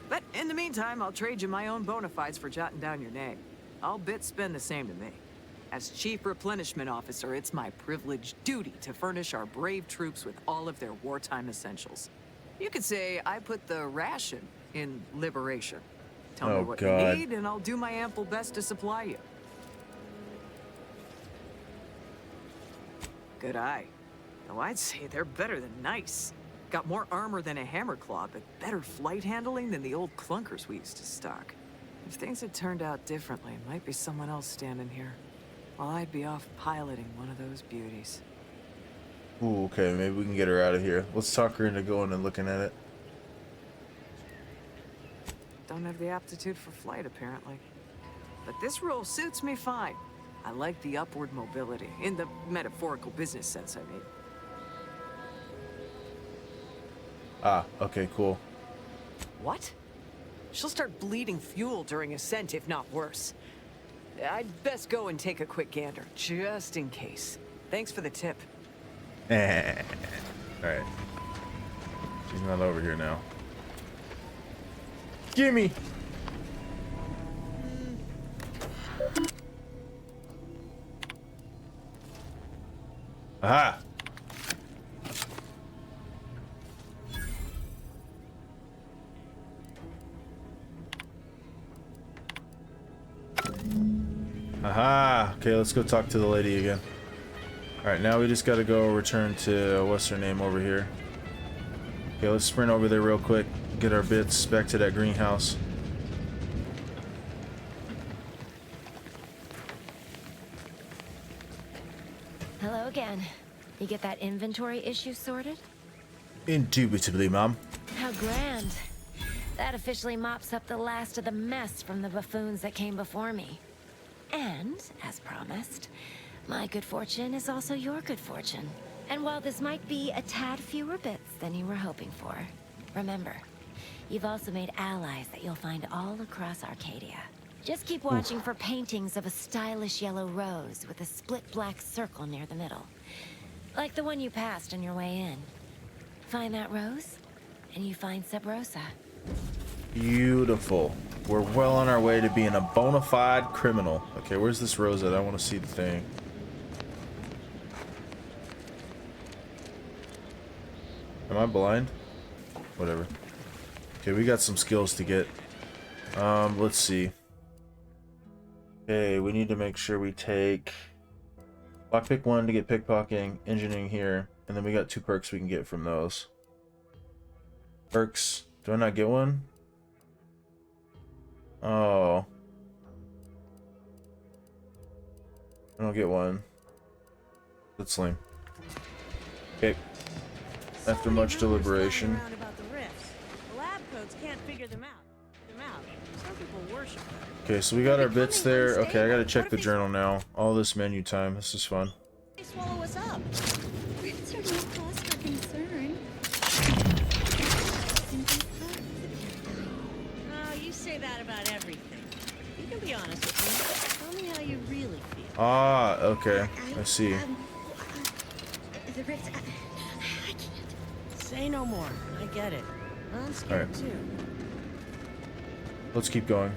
But in the meantime, I'll trade you my own bona fides for jotting down your name. I'll bet spend the same to me. As Chief Replenishment Officer, it's my privileged duty to furnish our brave troops with all of their wartime essentials. You could say I put the ration in liberation. Tell me what you need, and I'll do my ample best to supply you. Good eye. Though I'd say they're better than nice. Got more armor than a hammerclaw, but better flight handling than the old clunkers we used to stock. If things had turned out differently, it might be someone else standing here, while I'd be off piloting one of those beauties. Ooh, okay, maybe we can get her out of here. Let's talk her into going and looking at it. Don't have the aptitude for flight, apparently. But this role suits me fine. I like the upward mobility, in the metaphorical business sense, I mean. Ah, okay, cool. What? She'll start bleeding fuel during ascent, if not worse. I'd best go and take a quick gander, just in case. Thanks for the tip. Alright. She's not over here now. Gimme! Aha! Aha! Okay, let's go talk to the lady again. Alright, now we just gotta go return to, what's her name over here? Okay, let's sprint over there real quick. Get our bits back to that greenhouse. Hello again. You get that inventory issue sorted? Indubitably, Mom. How grand. That officially mops up the last of the mess from the buffoons that came before me. And, as promised, my good fortune is also your good fortune. And while this might be a tad fewer bits than you were hoping for, remember, you've also made allies that you'll find all across Arcadia. Just keep watching for paintings of a stylish yellow rose with a split black circle near the middle. Like the one you passed on your way in. Find that rose, and you find Sub Rosa. Beautiful. We're well on our way to being a bona fide criminal. Okay, where's this rose at? I want to see the thing. Am I blind? Whatever. Okay, we got some skills to get. Let's see. Okay, we need to make sure we take lockpick 1 to get pickpocketing, engineering here, and then we got 2 perks we can get from those. Perks. Do I not get one? Oh. I don't get one. That's lame. Okay. After much deliberation. Okay, so we got our bits there. Okay, I gotta check the journal now. All this menu time. This is fun. Swallow us up. Rents are no cause for concern. Oh, you say that about everything. You can be honest with me. Tell me how you really feel. Ah, okay. I see. The ribs. I can't. Say no more. I get it. I'm scared Alright. too. Let's keep going.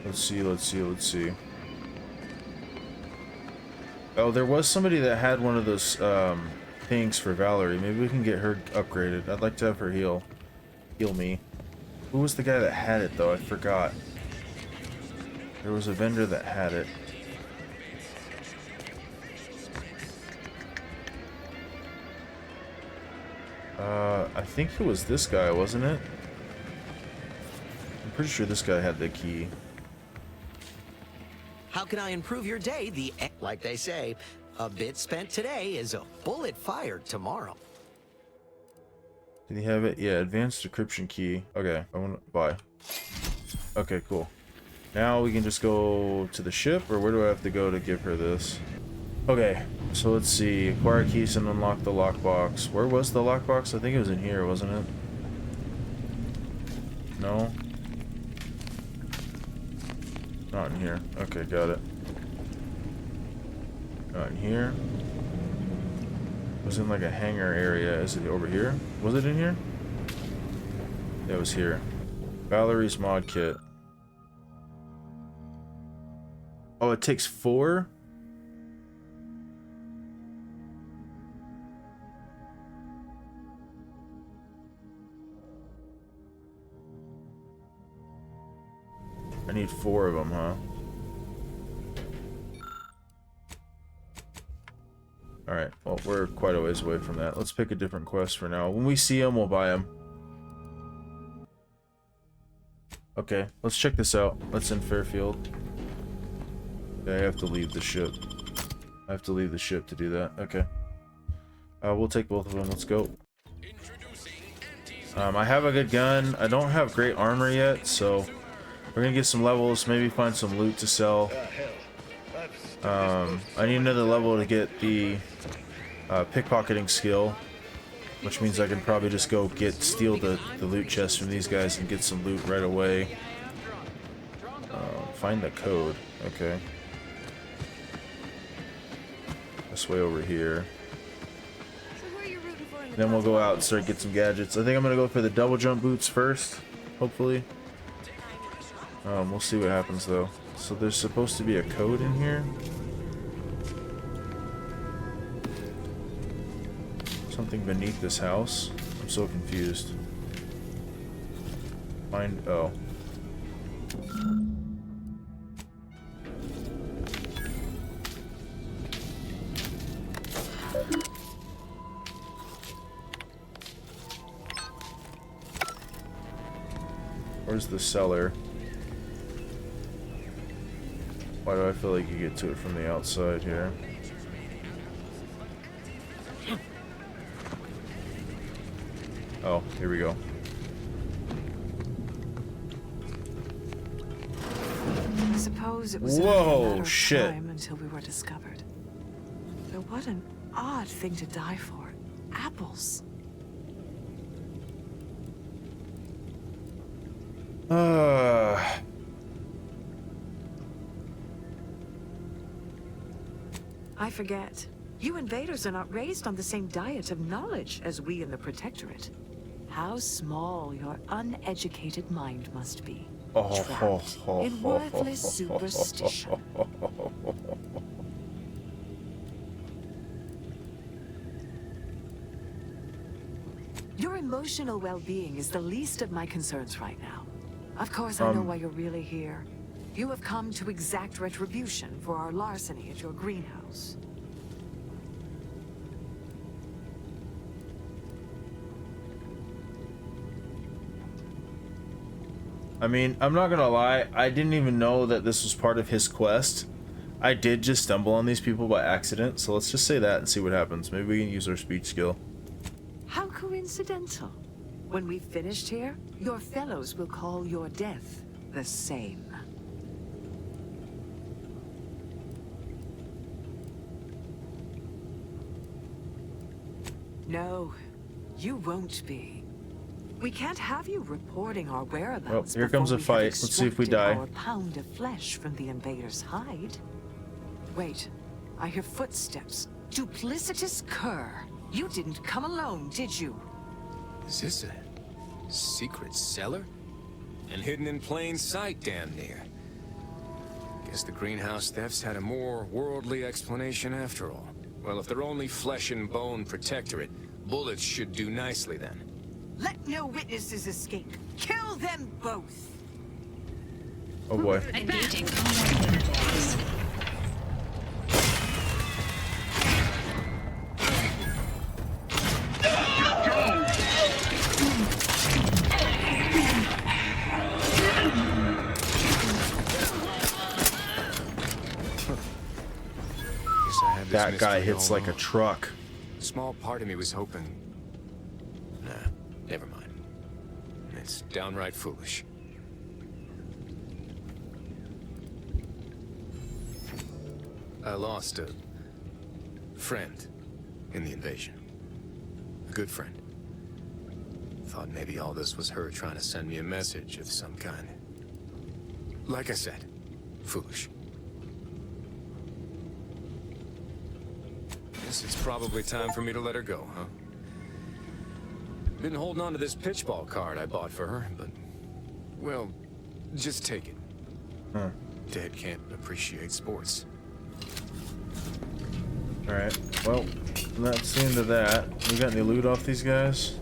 Let's see. Oh, there was somebody that had one of those things for Valerie. Maybe we can get her upgraded. I'd like to have her heal me. Who was the guy that had it though? I forgot. There was a vendor that had it. I think it was this guy, wasn't it? I'm pretty sure this guy had the key. How can I improve your day? Like they say, a bit spent today is a bullet fired tomorrow. Did he have it? Yeah, advanced decryption key. Okay, I want to buy. Okay, cool. Now we can just go to the ship, or where do I have to go to give her this? Okay, so let's see. Acquire keys and unlock the lockbox. Where was the lockbox? I think it was in here, wasn't it? No? Not in here. Okay, got it. Not in here. It was in like a hangar area. Is it over here? Was it in here? Yeah, it was here. Valerie's mod kit. Oh, it takes 4? I need 4 of them, huh? Alright, well, we're quite a ways away from that. Let's pick a different quest for now. When we see them, we'll buy them. Okay, let's check this out. Let's in Fairfield. Okay, I have to leave the ship. I have to leave the ship to do that. Okay. We'll take both of them. Let's go. I have a good gun. I don't have great armor yet, so we're gonna get some levels, maybe find some loot to sell. I need another level to get the pickpocketing skill, which means I can probably just go steal the loot chest from these guys and get some loot right away. Find the code. Okay. This way over here. Then we'll go out and start get some gadgets. I think I'm gonna go for the double jump boots first, hopefully. We'll see what happens though. So there's supposed to be a code in here. Something beneath this house. I'm so confused. Oh. Where's the cellar? Why do I feel like you get to it from the outside here? Oh, here we go. I suppose it was only a matter of shit. time until we were discovered. But what an odd thing to die for. Apples. I forget. You invaders are not raised on the same diet of knowledge as we in the Protectorate. How small your uneducated mind must be. Trapped in worthless superstition. Your emotional well-being is the least of my concerns right now. Of course, I know why you're really here. You have come to exact retribution for our larceny at your greenhouse. I mean, I'm not gonna lie, I didn't even know that this was part of his quest. I did just stumble on these people by accident, so let's just say that and see what happens. Maybe we can use our speech skill. How coincidental. When we've finished here, your fellows will call your death the same. No, you won't be. We can't have you reporting our whereabouts. Oh, here comes a fight. Let's see if we die. Our pound of flesh from the invader's hide. Wait, I hear footsteps. Duplicitous cur. You didn't come alone, did you? Is this a secret cellar? And hidden in plain sight, damn near. Guess the greenhouse thefts had a more worldly explanation after all. Well, if they're only flesh and bone protectorate, bullets should do nicely then. Let no witnesses escape. Kill them both. Oh boy. Engaging. That guy hits like a truck. Small part of me was hoping... Nah, never mind. It's downright foolish. I lost a friend in the invasion. A good friend. Thought maybe all this was her trying to send me a message of some kind. Like I said, foolish. Guess it's probably time for me to let her go, huh? Been holding on to this pitchball card I bought for her, but... well, just take it. Huh. Dead can't appreciate sports. Alright, well, that's the end of that. We got any loot off these guys?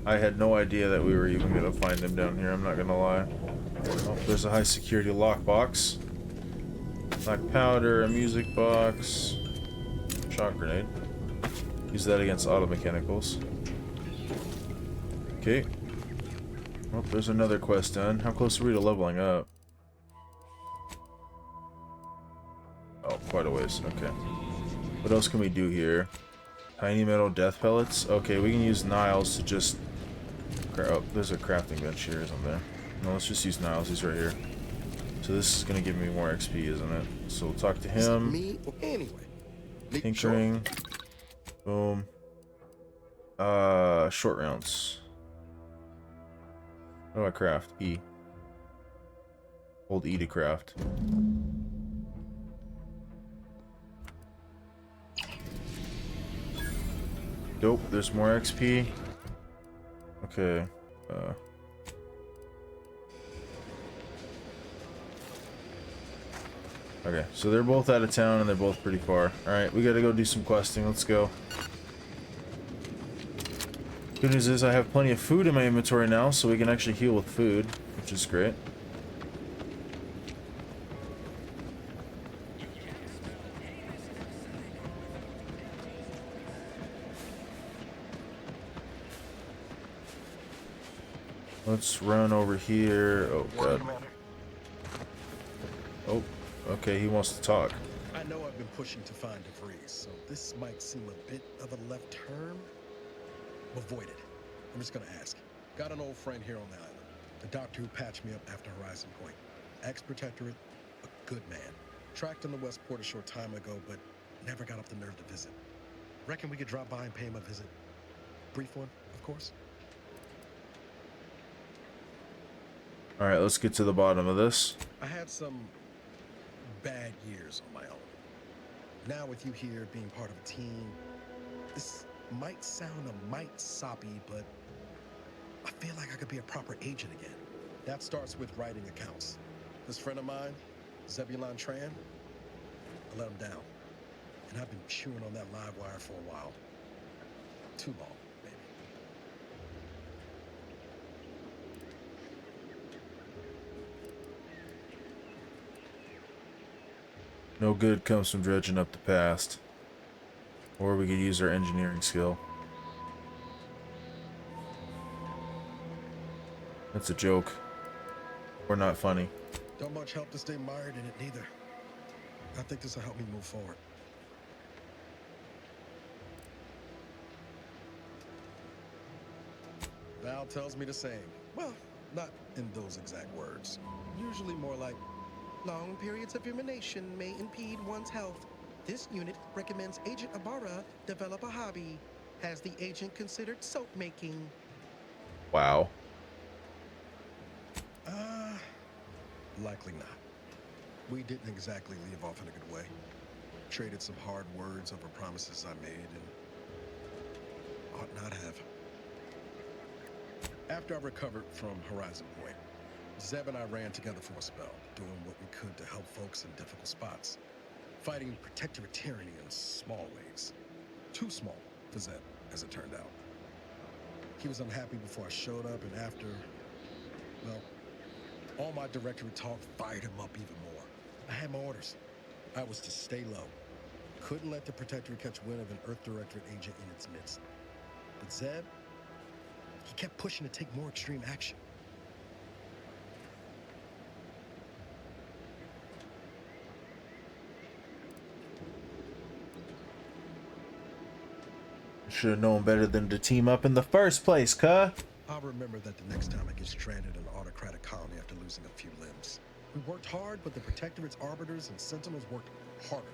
I had no idea that we were even gonna find him down here, I'm not gonna lie. Oh, there's a high security lockbox. Black powder, a music box. Shock grenade. Use that against auto mechanicals. Okay. Oh, there's another quest done. How close are we to leveling up? Oh, quite a ways. Okay. What else can we do here? Tiny metal death pellets. Okay, we can use Niles to just... Oh, there's a crafting bench here, isn't there? No, let's just use Niles. He's right here. So this is gonna give me more XP, isn't it? So we'll talk to him. Me anyway. Tinkering. Boom. Short rounds. What do I craft? E. Hold E to craft. Dope, there's more XP. Okay. Okay, so they're both out of town and they're both pretty far. Alright, we gotta go do some questing. Let's go. Good news is I have plenty of food in my inventory now, so we can actually heal with food, which is great. Let's run over here. Oh, God. Oh, okay, he wants to talk. I know I've been pushing to find debris, so this might seem a bit of a left turn. Avoid it. I'm just gonna ask. Got an old friend here on the island. The doctor who patched me up after Horizon Point. Ex-protectorate, a good man. Tracked in the Westport a short time ago, but never got up the nerve to visit. Reckon we could drop by and pay him a visit. Brief one, of course. All right, let's get to the bottom of this. I had some bad years on my own. Now with you here being part of a team, this might sound a mite soppy, but I feel like I could be a proper agent again. That starts with writing accounts. This friend of mine, Zebulon, I let him down. And I've been chewing on that live wire for a while. Too long, maybe. No good comes from dredging up the past. Or we could use our engineering skill. That's a joke. Or not funny. Don't much help to stay mired in it neither. I think this will help me move forward. Val tells me the same. Well, not in those exact words. Usually more like, long periods of urination may impede one's health. This unit recommends Agent Ibarra develop a hobby. Has the agent considered soap making? Wow. Likely not. We didn't exactly leave off in a good way. Traded some hard words over promises I made and ought not have. After I recovered from Horizon Point, Zeb and I ran together for a spell, doing what we could to help folks in difficult spots. Fighting protectorate tyranny in small ways. Too small for Zeb, as it turned out. He was unhappy before I showed up, and after, well, all my directorate talk fired him up even more. I had my orders. I was to stay low. Couldn't let the protectorate catch wind of an Earth Directorate agent in its midst. But Zeb, he kept pushing to take more extreme action. Should have known better than to team up in the first place, cuh. I'll remember that the next time I get stranded in an autocratic colony after losing a few limbs. We worked hard, but the Protectorate's arbiters and sentinels worked harder.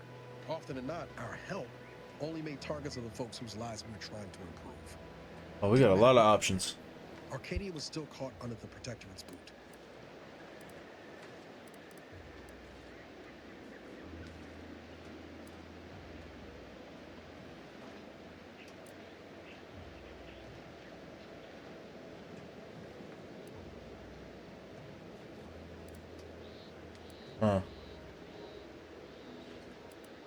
Often than not, our help only made targets of the folks whose lives we were trying to improve. Oh, we got a lot of options. Arcadia was still caught under the Protectorate's boot. Huh.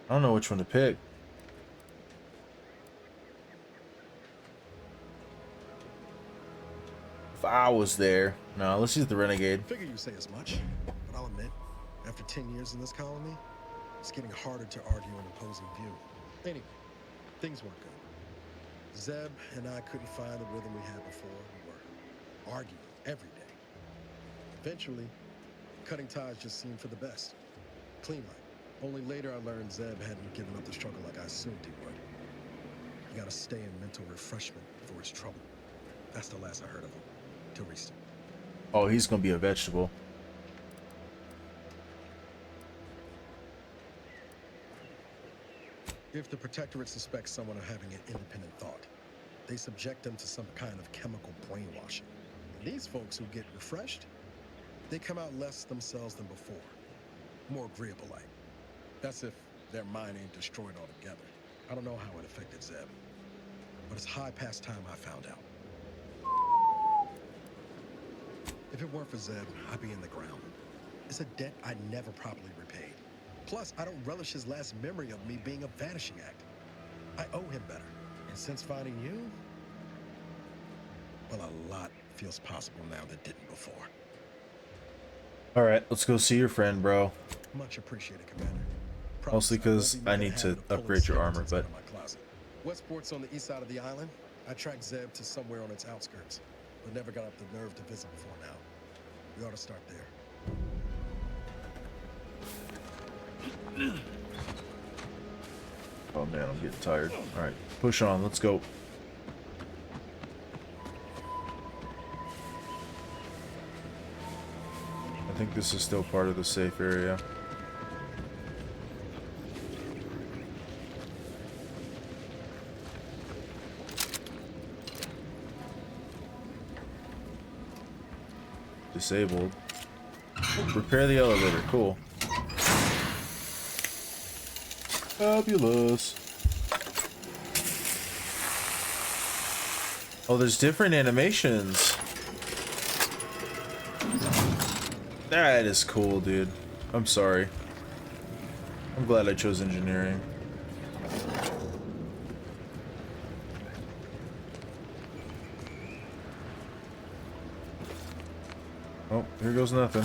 I don't know which one to pick. If I was there. No, let's use the Renegade. Figure you say as much, but I'll admit, after 10 years in this colony, it's getting harder to argue an opposing view. Anyway, things weren't good. Zeb and I couldn't find the rhythm we had before. We were arguing every day. Eventually, cutting ties just seemed for the best. Clean life. Only later I learned Zeb hadn't given up the struggle like I assumed he would. He gotta stay in mental refreshment for his trouble. That's the last I heard of him. Till recently. Oh, he's gonna be a vegetable. If the Protectorate suspects someone of having an independent thought, they subject them to some kind of chemical brainwashing. And these folks who get refreshed, they come out less themselves than before. More agreeable-like. That's if their mind ain't destroyed altogether. I don't know how it affected Zeb, but it's high past time I found out. If it weren't for Zeb, I'd be in the ground. It's a debt I never properly repaid. Plus, I don't relish his last memory of me being a vanishing act. I owe him better. And since finding you, well, a lot feels possible now that didn't before. All right, let's go see your friend, bro. Much appreciated, Commander. Mostly because I need to upgrade your armor, but Westport's on the east side of the island. I tracked Zeb to somewhere on its outskirts. but never got up the nerve to visit before now. We ought to start there. Oh man, I'm getting tired. Alright, push on, let's go. I think this is still part of the safe area. Disabled. Repair the elevator, cool. Fabulous. Oh, there's different animations. That is cool, dude. I'm sorry. I'm glad I chose engineering. Oh, here goes nothing.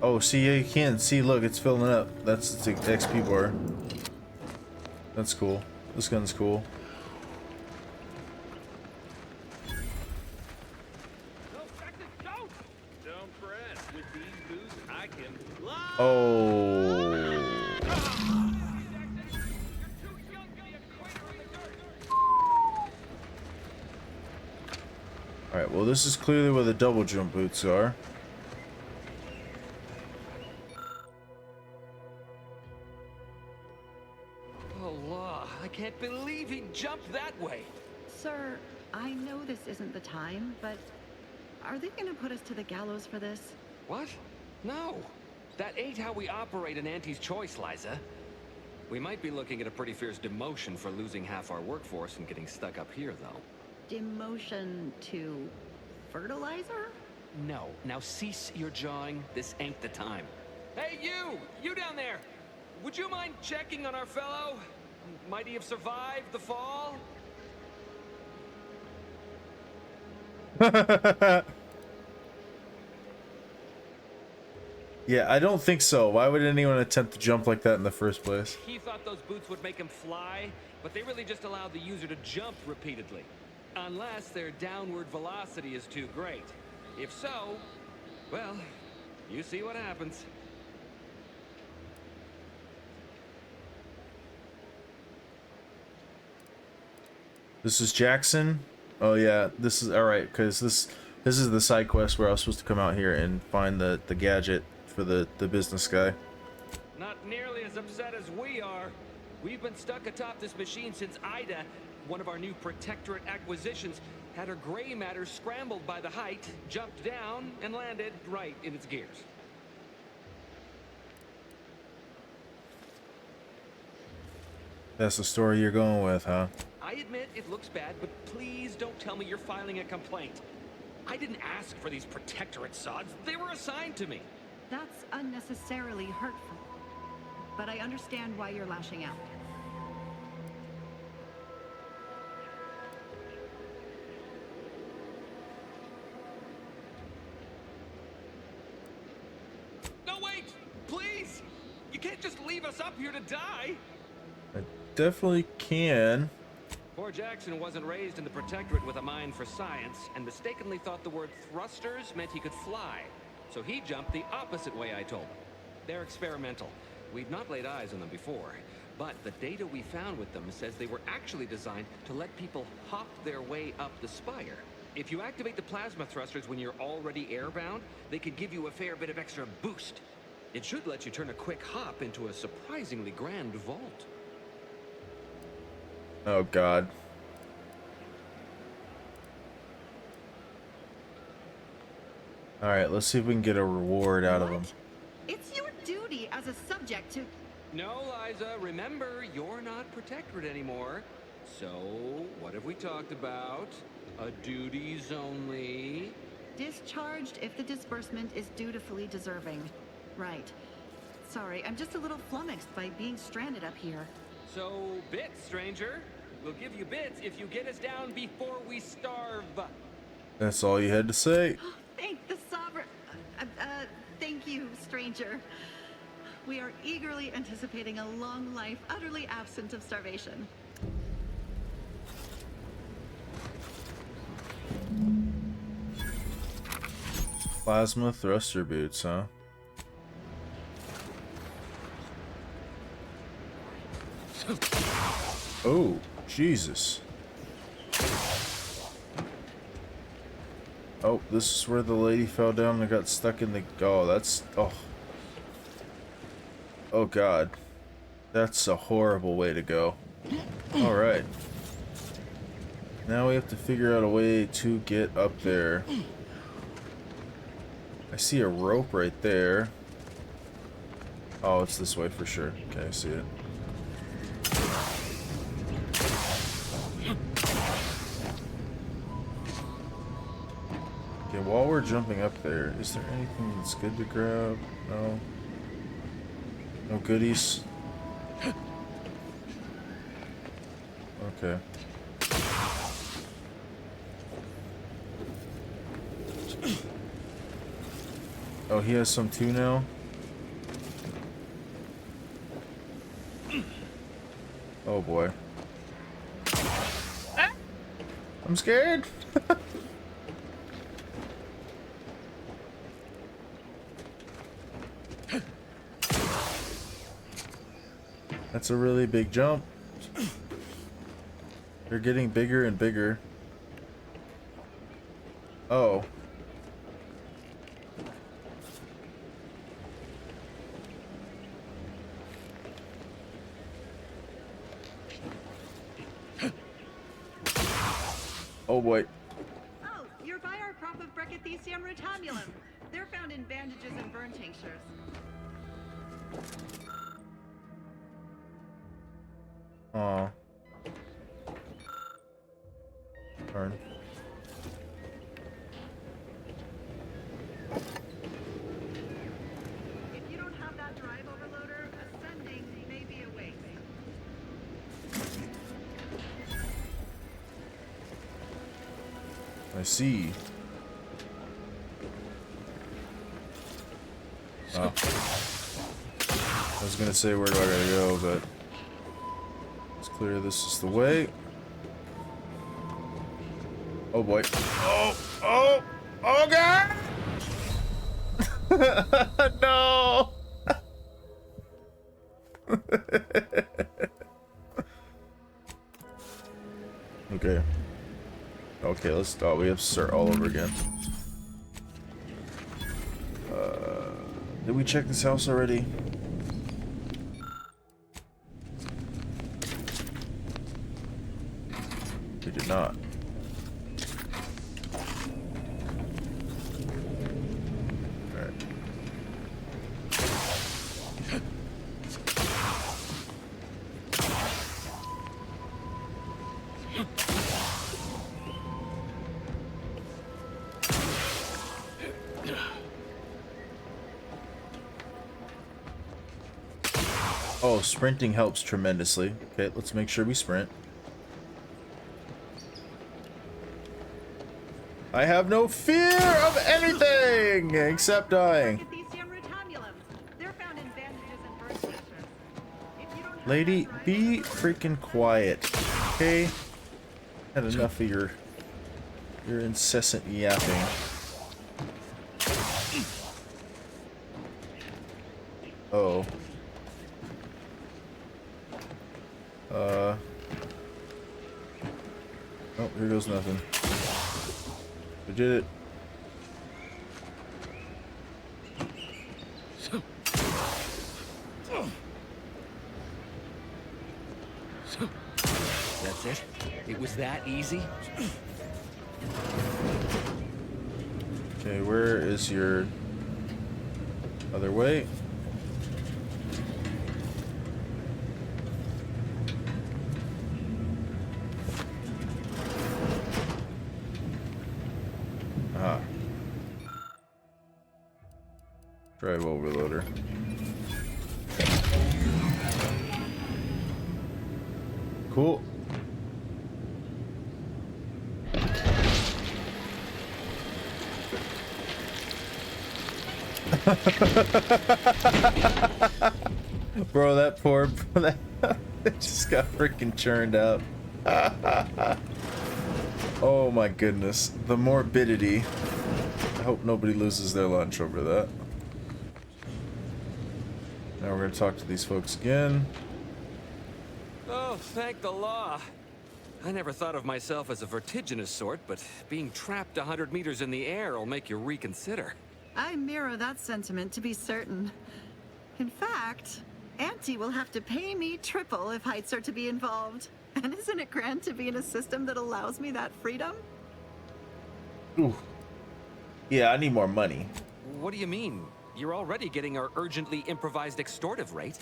Oh, see, yeah, you can see. Look, it's filling up. That's the XP bar. That's cool. This gun's cool. Oh. Alright, well, this is clearly where the double jump boots are. I can't believe he jumped that way. Sir, I know this isn't the time, but are they gonna put us to the gallows for this? What? No. That ain't how we operate in Auntie's Choice, Liza. We might be looking at a pretty fierce demotion for losing half our workforce and getting stuck up here, though. Demotion to fertilizer? No. Now cease your jawing. This ain't the time. Hey, you! You down there! Would you mind checking on our fellow? Might he have survived the fall? Yeah, I don't think so. Why would anyone attempt to jump like that in the first place? He thought those boots would make him fly, but they really just allowed the user to jump repeatedly. Unless their downward velocity is too great. If so, well, you see what happens. This is Jackson. Oh yeah, this is alright, because this is the side quest where I was supposed to come out here and find the gadget for the business guy. Not nearly as upset as we are. We've been stuck atop this machine since Ida, one of our new Protectorate acquisitions, had her gray matter scrambled by the height, jumped down, and landed right in its gears. That's the story you're going with, huh? I admit it looks bad, but please don't tell me you're filing a complaint. I didn't ask for these Protectorate sods. They were assigned to me. That's unnecessarily hurtful. But I understand why you're lashing out. No, wait! Please! You can't just leave us up here to die! I definitely can. Poor Jackson wasn't raised in the Protectorate with a mind for science, and mistakenly thought the word thrusters meant he could fly. So he jumped the opposite way I told him. They're experimental. We've not laid eyes on them before, but the data we found with them says they were actually designed to let people hop their way up the spire. If you activate the plasma thrusters when you're already airbound, they could give you a fair bit of extra boost. It should let you turn a quick hop into a surprisingly grand vault. Oh god. Alright, let's see if we can get a reward out of him. It's your duty as a subject to... No, Liza, remember, you're not Protectorate anymore. So, what have we talked about? A duties only. Discharged if the disbursement is dutifully deserving. Right. Sorry, I'm just a little flummoxed by being stranded up here. So, bits, stranger. We'll give you bits if you get us down before we starve. That's all you had to say. Thank the sovereign... thank you, stranger. We are eagerly anticipating a long life, utterly absent of starvation. Plasma thruster boots, huh? Oh, Jesus. Oh, this is where the lady fell down and got stuck in the... Oh, that's... Oh. Oh, God. That's a horrible way to go. Alright. Now we have to figure out a way to get up there. I see a rope right there. Oh, it's this way for sure. Okay, I see it. Okay, while we're jumping up there, is there anything that's good to grab? No. No goodies? Okay. Oh, he has some too now? Oh boy. I'm scared! That's a really big jump. They're getting bigger and bigger. Oh. Oh boy. Oh, you're by our crop of Brachythecium rotabulum. They're found in bandages and burn tinctures. Aw. Darn. If you don't have that drive overloader, ascending may be a waste. I see. Oh. I was gonna say where do I gotta go, but it's clear this is the way. Oh boy. Oh! Oh! Oh god! No! Okay. Okay, let's start. We have to start all over again. Did we check this house already? We did not. Alright. Oh, sprinting helps tremendously. Okay, let's make sure we sprint. I have no fear of anything except dying. Lady, be freaking quiet, okay? Had enough of your incessant yapping. Oh. Oh, here goes nothing. We did it. That's it? It was that easy? Okay, where is your other way? Ah. Drive overloader. Cool. Bro, that poor that it just got freaking churned up. Oh my goodness, the morbidity. I hope nobody loses their lunch over that. Now we're gonna talk to these folks again. Oh, thank the law. I never thought of myself as a vertiginous sort, but being trapped 100 meters in the air will make you reconsider. I mirror that sentiment, to be certain. In fact, Auntie will have to pay me triple if heights are to be involved. And isn't it grand to be in a system that allows me that freedom? Ooh. Yeah, I need more money. What do you mean? You're already getting our urgently improvised extortive rate.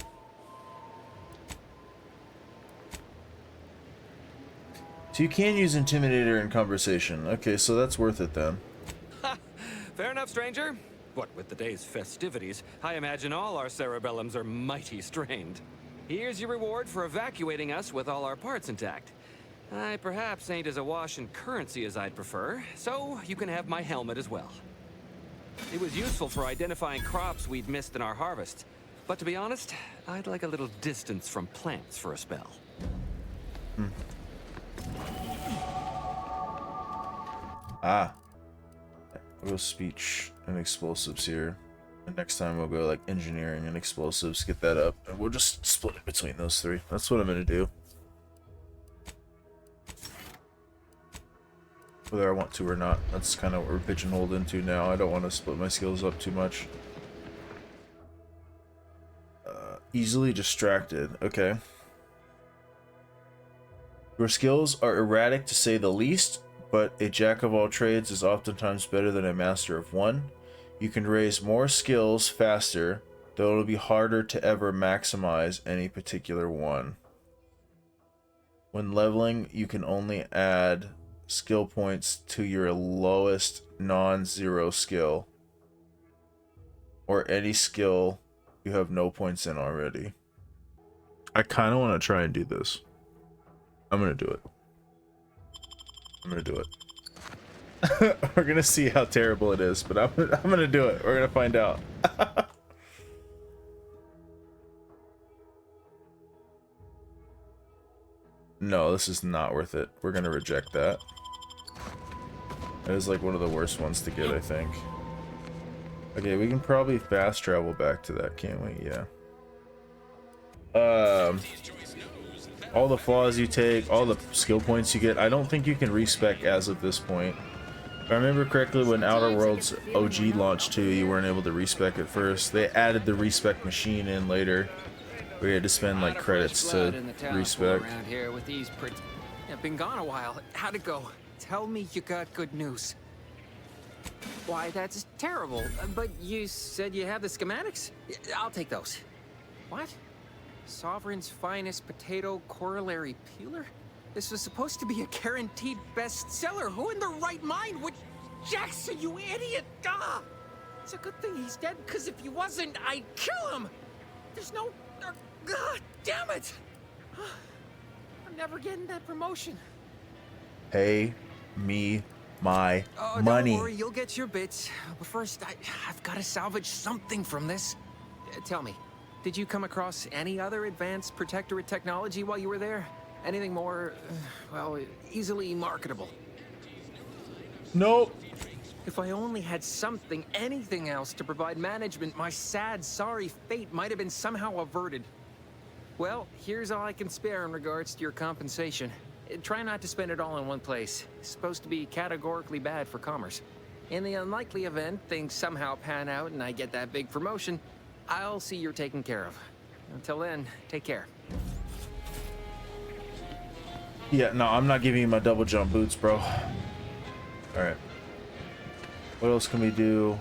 So you can use Intimidator in conversation. Okay, so that's worth it then. Fair enough, stranger. What with the day's festivities, I imagine all our cerebellums are mighty strained. Here's your reward for evacuating us with all our parts intact. I perhaps ain't as awash in currency as I'd prefer, so you can have my helmet as well. It was useful for identifying crops we'd missed in our harvest, but to be honest, I'd like a little distance from plants for a spell. Ah. We'll go speech and explosives here. And next time we'll go like engineering and explosives, get that up. And we'll just split it between those three. That's what I'm gonna do. Whether I want to or not. That's kind of what we're pigeonholed into now. I don't want to split my skills up too much. Easily distracted. Okay. Your skills are erratic to say the least, but a jack of all trades is oftentimes better than a master of one. You can raise more skills faster, though it'll be harder to ever maximize any particular one. When leveling, you can only add skill points to your lowest non-zero skill, or any skill you have no points in already. I kind of want to try and do this. I'm gonna do it. I'm gonna do it. We're gonna see how terrible it is, but I'm gonna do it. We're gonna find out. No, this is not worth it. We're gonna reject that. That is like one of the worst ones to get, I think. Okay, we can probably fast travel back to that, can't we? Yeah. All the flaws you take, all the skill points you get, I don't think you can respec as of this point. If I remember correctly, when Outer Worlds OG launched too, you weren't able to respec at first. They added the respec machine in later. We had to spend like credits to respec. Around here with these I've been gone a while. How'd it go? Tell me you got good news. Why, that's terrible. But you said you have the schematics? I'll take those. What? Sovereign's finest potato corollary peeler? This was supposed to be a guaranteed bestseller. Who in their right mind would... Jackson, you idiot! Ah! It's a good thing he's dead, because if he wasn't, I'd kill him! There's no... damn it! I'm never getting that promotion. Pay me my money. Don't worry, you'll get your bits. But first, I've got to salvage something from this. Tell me, did you come across any other advanced protectorate technology while you were there? Anything more, well, easily marketable? Nope. If I only had something, anything else to provide management, my sad, sorry fate might have been somehow averted. Well, here's all I can spare in regards to your compensation. Try not to spend it all in one place. It's supposed to be categorically bad for commerce. In the unlikely event things somehow pan out and I get that big promotion, I'll see you're taken care of. Until then, take care. Yeah, no, I'm not giving you my double jump boots, bro. Alright. What else can we do?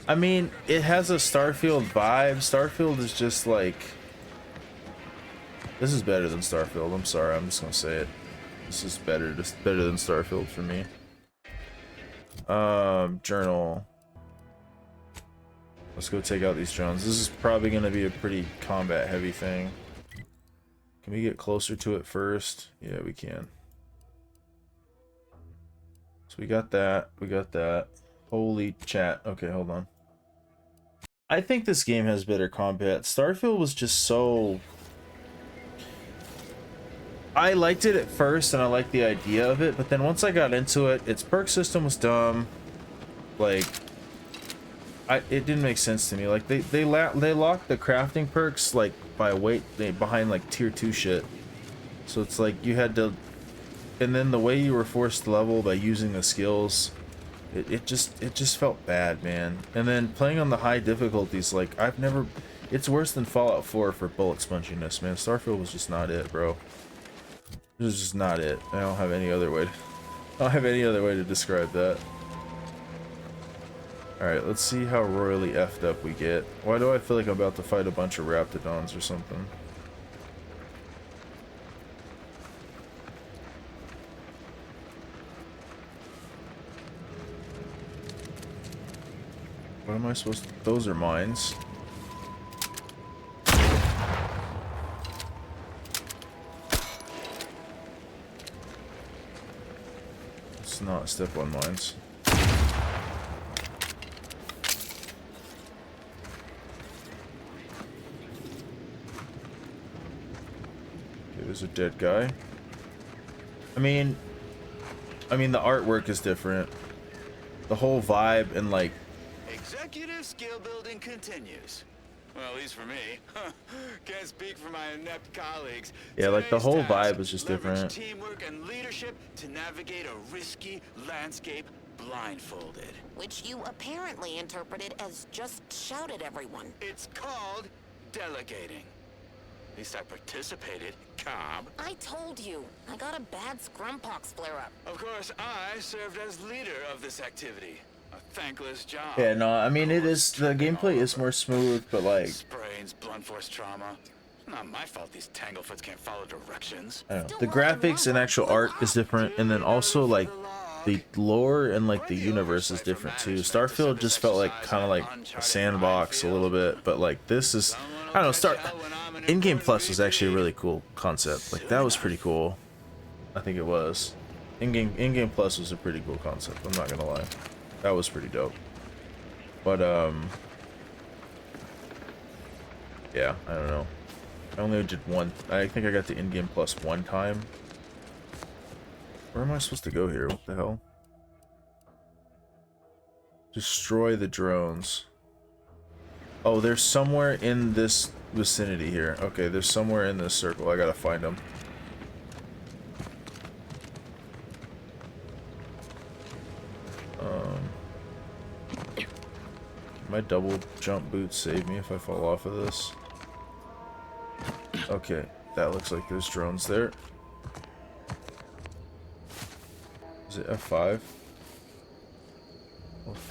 I mean, it has a Starfield vibe. Starfield is just like... This is better than Starfield. I'm sorry, I'm just gonna say it. This is better, just better than Starfield for me. Journal. Let's go take out these drones. This is probably gonna be a pretty combat heavy thing. Can we get closer to it first? Yeah, we can. So we got that. We got that. Holy chat. Okay, hold on. I think this game has better combat. Starfield was just so... I liked it at first, and I liked the idea of it, but then once I got into it, its perk system was dumb. Like, it didn't make sense to me. Like, they locked the crafting perks, like, by weight, behind, like, tier 2 shit. So it's like, you had to... And then the way you were forced to level by using the skills... It just felt bad, man. And then playing on the high difficulties, like, I've never... It's worse than Fallout 4 for bullet sponginess, man. Starfield was just not it, bro. It was just not it. I don't have any other way to describe that. Alright, let's see how royally effed up we get. Why do I feel like I'm about to fight a bunch of raptidons or something? What am I supposed to... Those are mines. Let's not step on mines. Okay, there's a dead guy. I mean the artwork is different. The whole vibe and like... Executive skill building continues. Well, at least for me. Can't speak for my inept colleagues. Yeah, like the whole vibe is just different. Teamwork and leadership to navigate a risky landscape blindfolded. Which you apparently interpreted as just shout at everyone. It's called delegating. At least I participated, Cobb. I told you. I got a bad scrumpox flare-up. Of course, I served as leader of this activity. A thankless job. Yeah, no, I mean, it is... The gameplay is more smooth, but like... Sprains, blunt force trauma. Not my fault these tanglefoots can't follow directions. I don't know. The graphics and actual art is different, and then also, like, the lore and, like, the universe is different, too. Starfield just felt like, kind of like a sandbox a little bit, but, like, this is... I don't know, In-Game Plus was actually a really cool concept. Like, that was pretty cool. I think it was. In-Game Plus was a pretty cool concept, I'm not gonna lie. That was pretty dope. But, yeah, I don't know. I only did one. I think I got the in-game plus one time. Where am I supposed to go here? What the hell? Destroy the drones. Oh, they're somewhere in this vicinity here. Okay, they're somewhere in this circle. I gotta find them. My double jump boots save me if I fall off of this. Okay, that looks like there's drones there. Is it F5?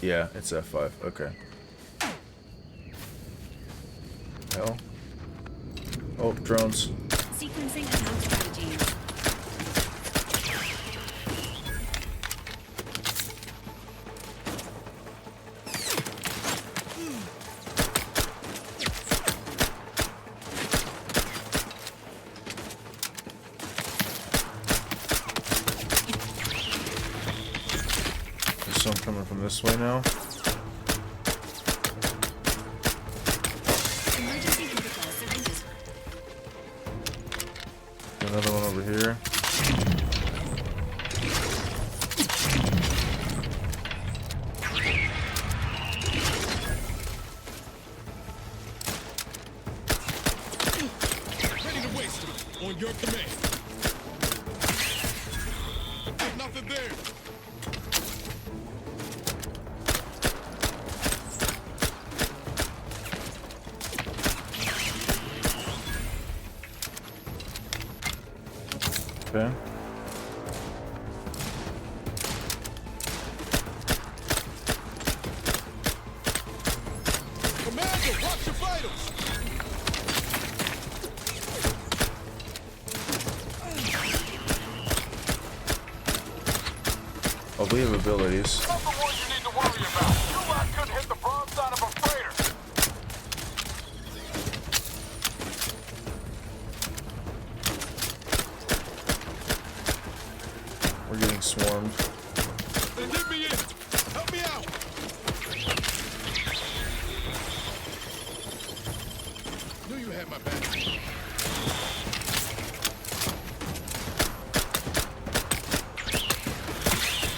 Yeah, it's F5. Okay. Hell. Oh, drones. Sequencing account strategies. Some coming from this way now. Another one over here. Ready to waste it on your command. Nothing there. Okay. Commander, watch your vitals. Oh, we have abilities. Not the one you need to worry about. You lot couldn't hit the broadside of a freighter. We're getting swarmed. Then let me in. Help me out. You have my back.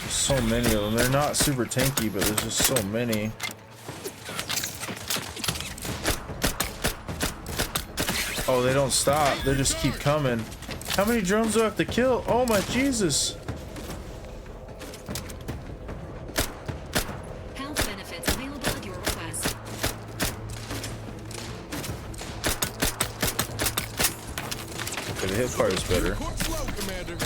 So many of them. They're not super tanky, but there's just so many. Oh, they don't stop. They just keep coming. How many drones do I have to kill? Oh my Jesus. Health benefits available at your request. Okay, the hit part is better. Slow, Commander.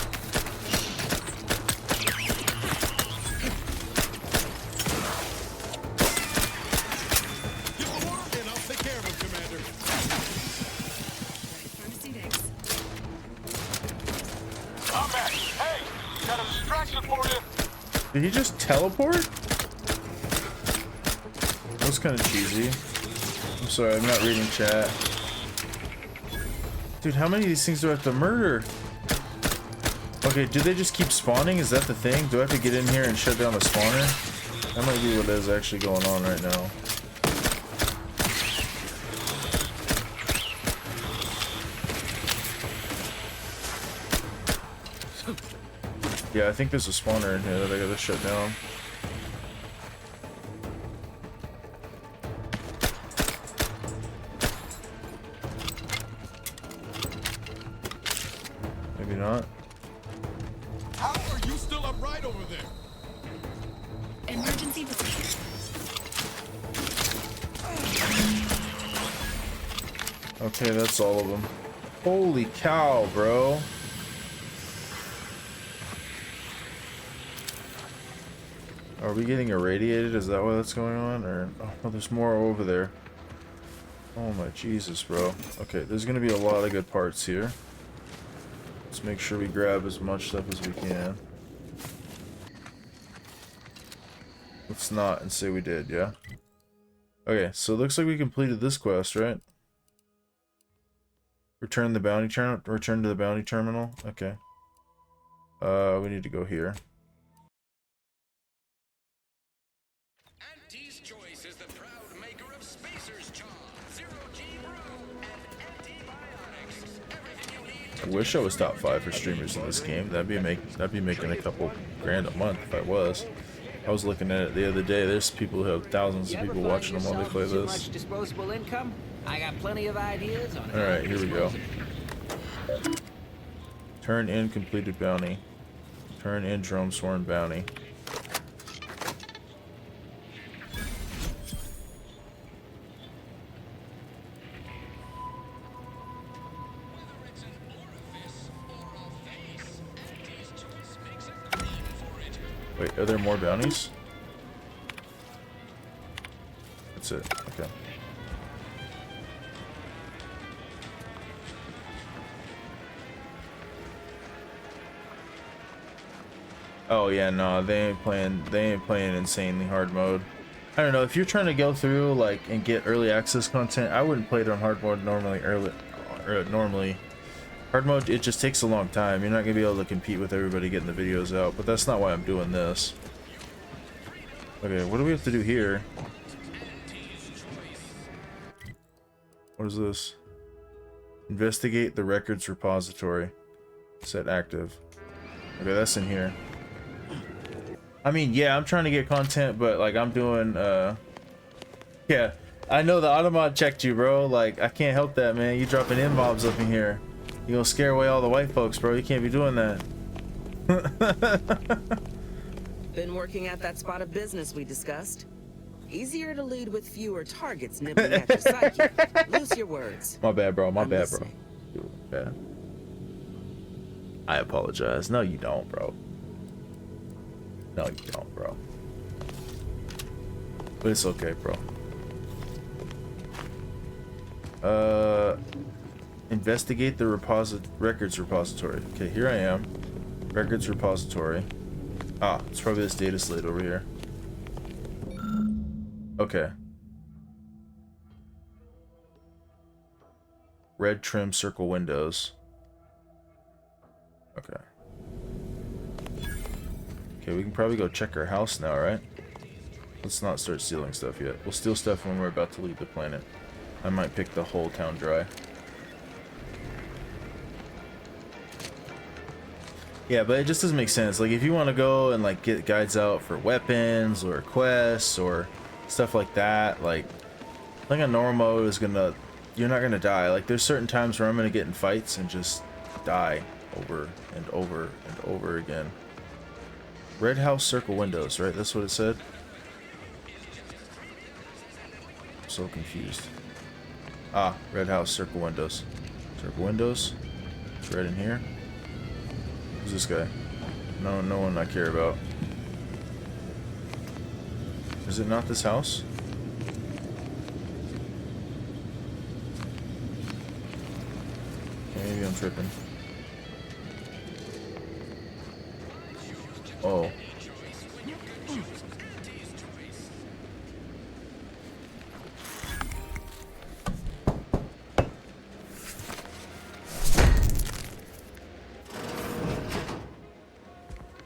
Did he just teleport? That was kind of cheesy. I'm sorry, I'm not reading chat. Dude, how many of these things do I have to murder? Okay, do they just keep spawning? Is that the thing? Do I have to get in here and shut down the spawner? That might be what is actually going on right now. Yeah, I think there's a spawner in here that I gotta shut down. Maybe not. How are you still upright over there? Emergency procedure. Okay, that's all of them. Holy cow, bro. Are we getting irradiated? Is that why that's going on? Or oh, there's more over there. Oh my Jesus, bro. Okay, there's gonna be a lot of good parts here. Let's make sure we grab as much stuff as we can. Let's not and say we did, yeah? Okay, so it looks like we completed this quest, right? Return the bounty return to the bounty terminal. Okay. We need to go here. I wish I was top 5 for streamers in this game. That'd be making a couple grand a month if I was. I was looking at it the other day. There's people who have thousands of people watching them while they play this. Much disposable income? I got plenty of ideas on All right, here we go. Turn in completed bounty. Turn in drone sworn bounty. Wait, are there more bounties? That's it. Okay. Oh yeah, no, they ain't playing insanely hard mode. I don't know, if you're trying to go through like and get early access content, I wouldn't play it on hard mode normally. Hard mode, it just takes a long time. You're not gonna be able to compete with everybody getting the videos out, but that's not why I'm doing this. Okay, what do we have to do here? What is this? Investigate the records repository. Set active. Okay, that's in here. I mean, yeah, I'm trying to get content, but like I'm doing, yeah, I know the Automod checked you, bro. Like, I can't help that, man. You dropping M-bombs up in here. You gonna scare away all the white folks, bro. You can't be doing that. Been working at that spot of business we discussed. Easier to lead with fewer targets nibbling at your psyche. Loose your words. My bad, bro. My bad, bro. Bad. I apologize. No, you don't, bro. No, you don't, bro. But it's okay, bro. Investigate the records repository. Okay, here I am. Records repository. Ah, it's probably this data slate over here. Okay. Red trim circle windows. Okay. Okay, we can probably go check our house now, right? Let's not start stealing stuff yet. We'll steal stuff when we're about to leave the planet. I might pick the whole town dry. Yeah, but it just doesn't make sense. Like, if you want to go and like get guides out for weapons or quests or stuff like that, like a normal mode is gonna, you're not gonna die. Like, there's certain times where I'm gonna get in fights and just die over and over and over again. Red house, circle windows, right? That's what it said. I'm so confused. Ah, red house, circle windows. Circle windows. It's red in here. Who's this guy? No, no one I care about. Is it not this house? Maybe I'm tripping. Oh.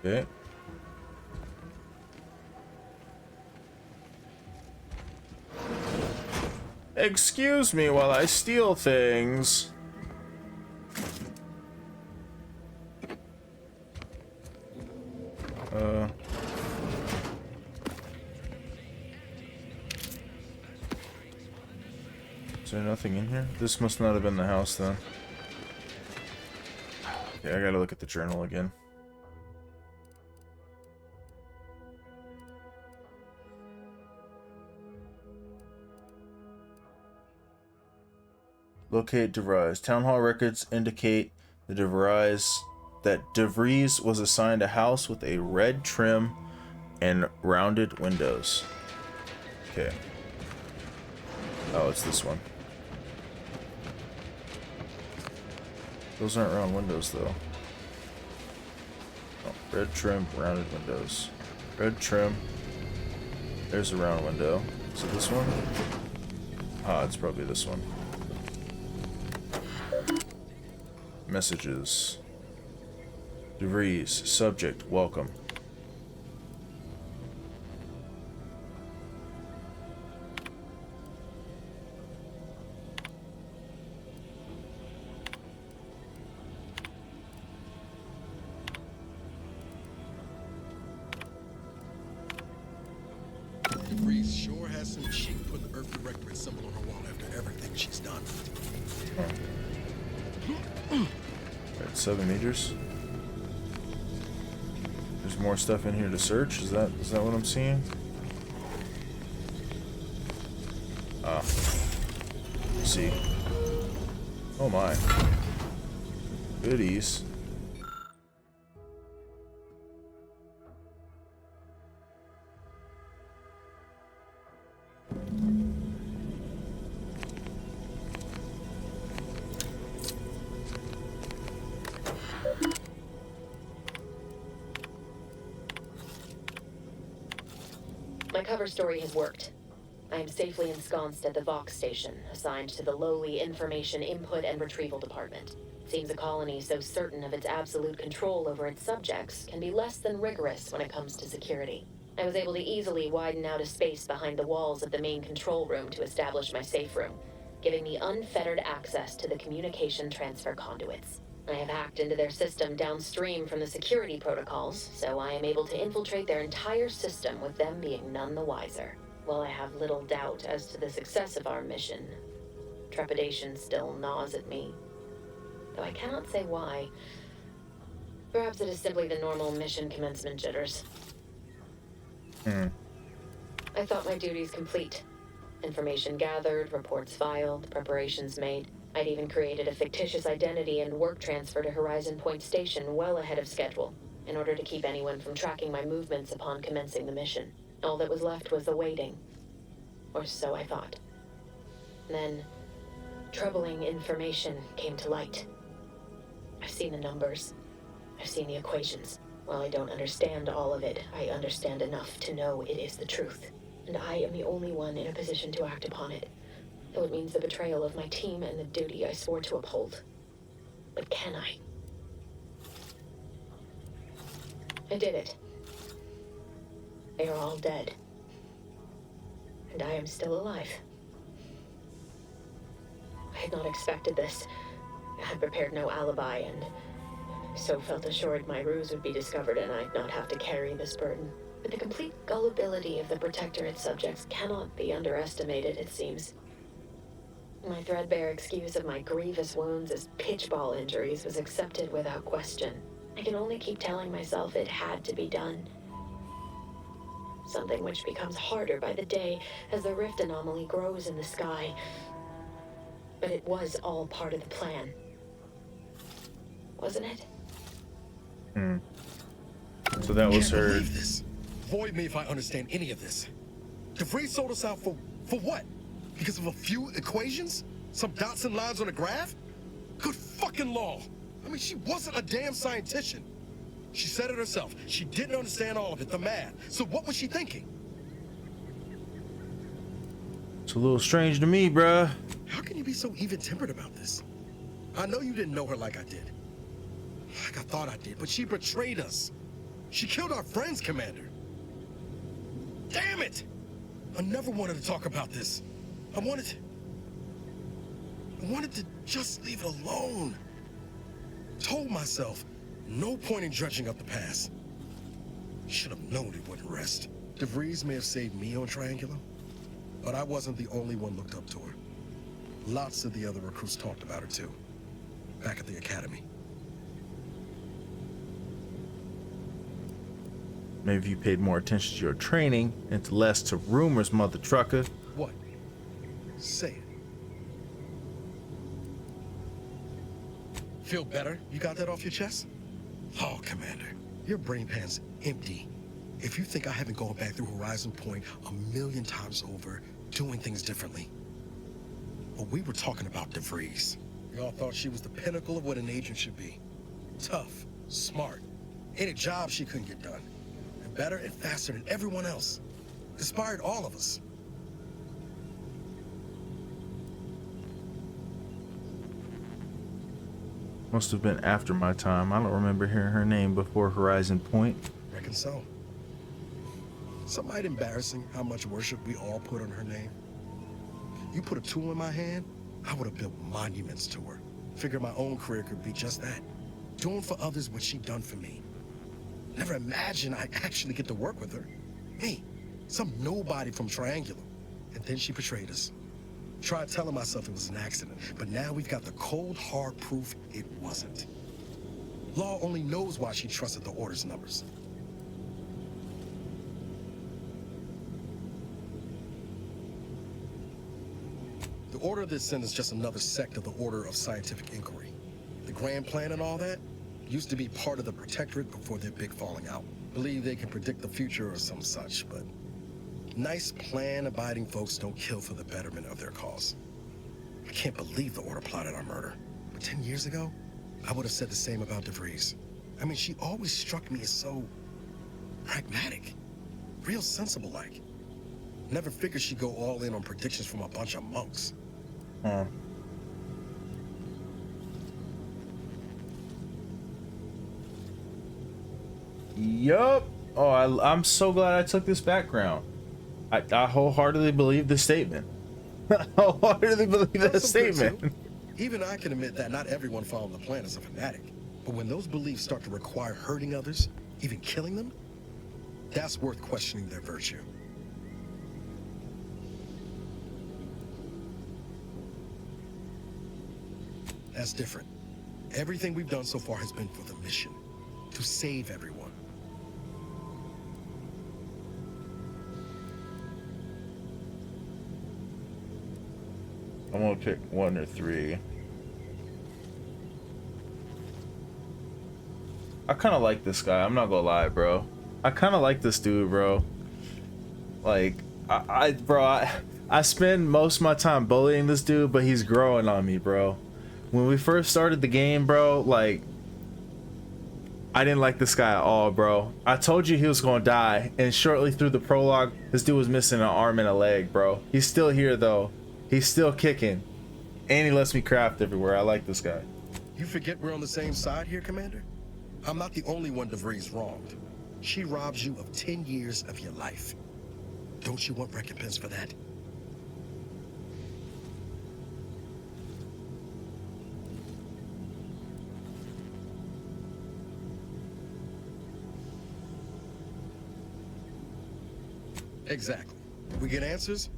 Okay. Excuse me while I steal things. Is there nothing in here? This must not have been the house then. Okay, I gotta look at the journal again. Locate DeVries. Town hall records indicate the DeVries was assigned a house with a red trim and rounded windows. Okay. Oh, it's this one. Those aren't round windows, though. Oh, red trim, rounded windows. Red trim. There's a round window. Is it this one? Ah, it's probably this one. Messages. DeVries. Subject. Welcome. DeVries sure has some chic putting the Earth Directorate symbol on her wall after everything she's done. Alright, 7 meters. There's more stuff in here to search. Is that what I'm seeing? Ah. See. Oh my. Goodies. My cover story has worked. I am safely ensconced at the Vox station, assigned to the lowly Information Input and Retrieval Department. Seems a colony so certain of its absolute control over its subjects can be less than rigorous when it comes to security. I was able to easily widen out a space behind the walls of the main control room to establish my safe room, giving me unfettered access to the communication transfer conduits. I have hacked into their system downstream from the security protocols, so I am able to infiltrate their entire system with them being none the wiser. While I have little doubt as to the success of our mission, trepidation still gnaws at me. Though I cannot say why. Perhaps it is simply the normal mission commencement jitters. I thought my duties complete. Information gathered, reports filed, preparations made. I'd even created a fictitious identity and work transfer to Horizon Point Station well ahead of schedule, in order to keep anyone from tracking my movements upon commencing the mission. All that was left was the waiting. Or so I thought. Then, troubling information came to light. I've seen the numbers. I've seen the equations. While I don't understand all of it, I understand enough to know it is the truth. And I am the only one in a position to act upon it. Though it means the betrayal of my team and the duty I swore to uphold. But can I? I did it. They are all dead. And I am still alive. had not expected this. I had prepared no alibi, and so felt assured my ruse would be discovered and I'd not have to carry this burden. But the complete gullibility of the Protectorate's subjects cannot be underestimated, it seems. My threadbare excuse of my grievous wounds as pitchball injuries was accepted without question. I can only keep telling myself it had to be done. Something which becomes harder by the day as the rift anomaly grows in the sky. But it was all part of the plan. Wasn't it? So that was her. Believe this. Void me if I understand any of this. DeVries sold us out for what? Because of a few equations? Some dots and lines on a graph? Good fucking law. I mean, she wasn't a damn scientist. She said it herself. She didn't understand all of it, the math. So what was she thinking? It's a little strange to me, bruh. How can you be so even-tempered about this? I know you didn't know her like I did. Like I thought I did, but she betrayed us. She killed our friends, Commander. Damn it! I never wanted to talk about this. I wanted to just leave it alone. Told myself, no point in dredging up the past. Should have known it wouldn't rest. DeVries may have saved me on Triangular, but I wasn't the only one looked up to her. Lots of the other recruits talked about her too, back at the academy. Maybe if you paid more attention to your training and less to rumors, mother trucker. What? Say it. Feel better? You got that off your chest? Oh, Commander, your brain pan's empty. If you think I haven't gone back through Horizon Point 1,000,000 times over, doing things differently. But we were talking about DeVries. Y'all thought she was the pinnacle of what an agent should be. Tough, smart, any job she couldn't get done. And better and faster than everyone else. Inspired all of us. Must have been after my time. I don't remember hearing her name before Horizon Point. Reckon so. Somewhat embarrassing how much worship we all put on her name. You put a tool in my hand, I would have built monuments to her. Figured my own career could be just that. Doing for others what she done for me. Never imagined I'd actually get to work with her. Me, some nobody from Triangular. And then she betrayed us. Tried telling myself it was an accident, but now we've got the cold, hard proof it wasn't. Law only knows why she trusted the Order's numbers. The Order that sent is just another sect of the Order of Scientific Inquiry. The Grand Plan and all that used to be part of the Protectorate before their big falling out. Believe they can predict the future or some such, but nice plan-abiding folks don't kill for the betterment of their cause. I can't believe the Order plotted our murder. But 10 years ago, I would have said the same about DeVries. I mean, she always struck me as so pragmatic. Real sensible-like. Never figured she'd go all in on predictions from a bunch of monks. Yup. Oh, I'm so glad I took this background. I wholeheartedly believe this statement. I wholeheartedly believe that statement. Even I can admit that not everyone following the plan is a fanatic. But when those beliefs start to require hurting others, even killing them, that's worth questioning their virtue. That's different. Everything we've done so far has been for the mission, to save everyone. I'm gonna pick 1 or 3. I kind of like this guy. I'm not gonna lie, bro. I kind of like this dude, bro. Like, I spend most of my time bullying this dude, but he's growing on me, bro. When we first started the game, bro, like, I didn't like this guy at all, bro. I told you he was gonna die, and shortly through the prologue, this dude was missing an arm and a leg, bro. He's still here, though. He's still kicking. And he lets me craft everywhere. I like this guy. You forget we're on the same side here, Commander? I'm not the only one DeVries wronged. She robs you of 10 years of your life. Don't you want recompense for that? Exactly. We get answers,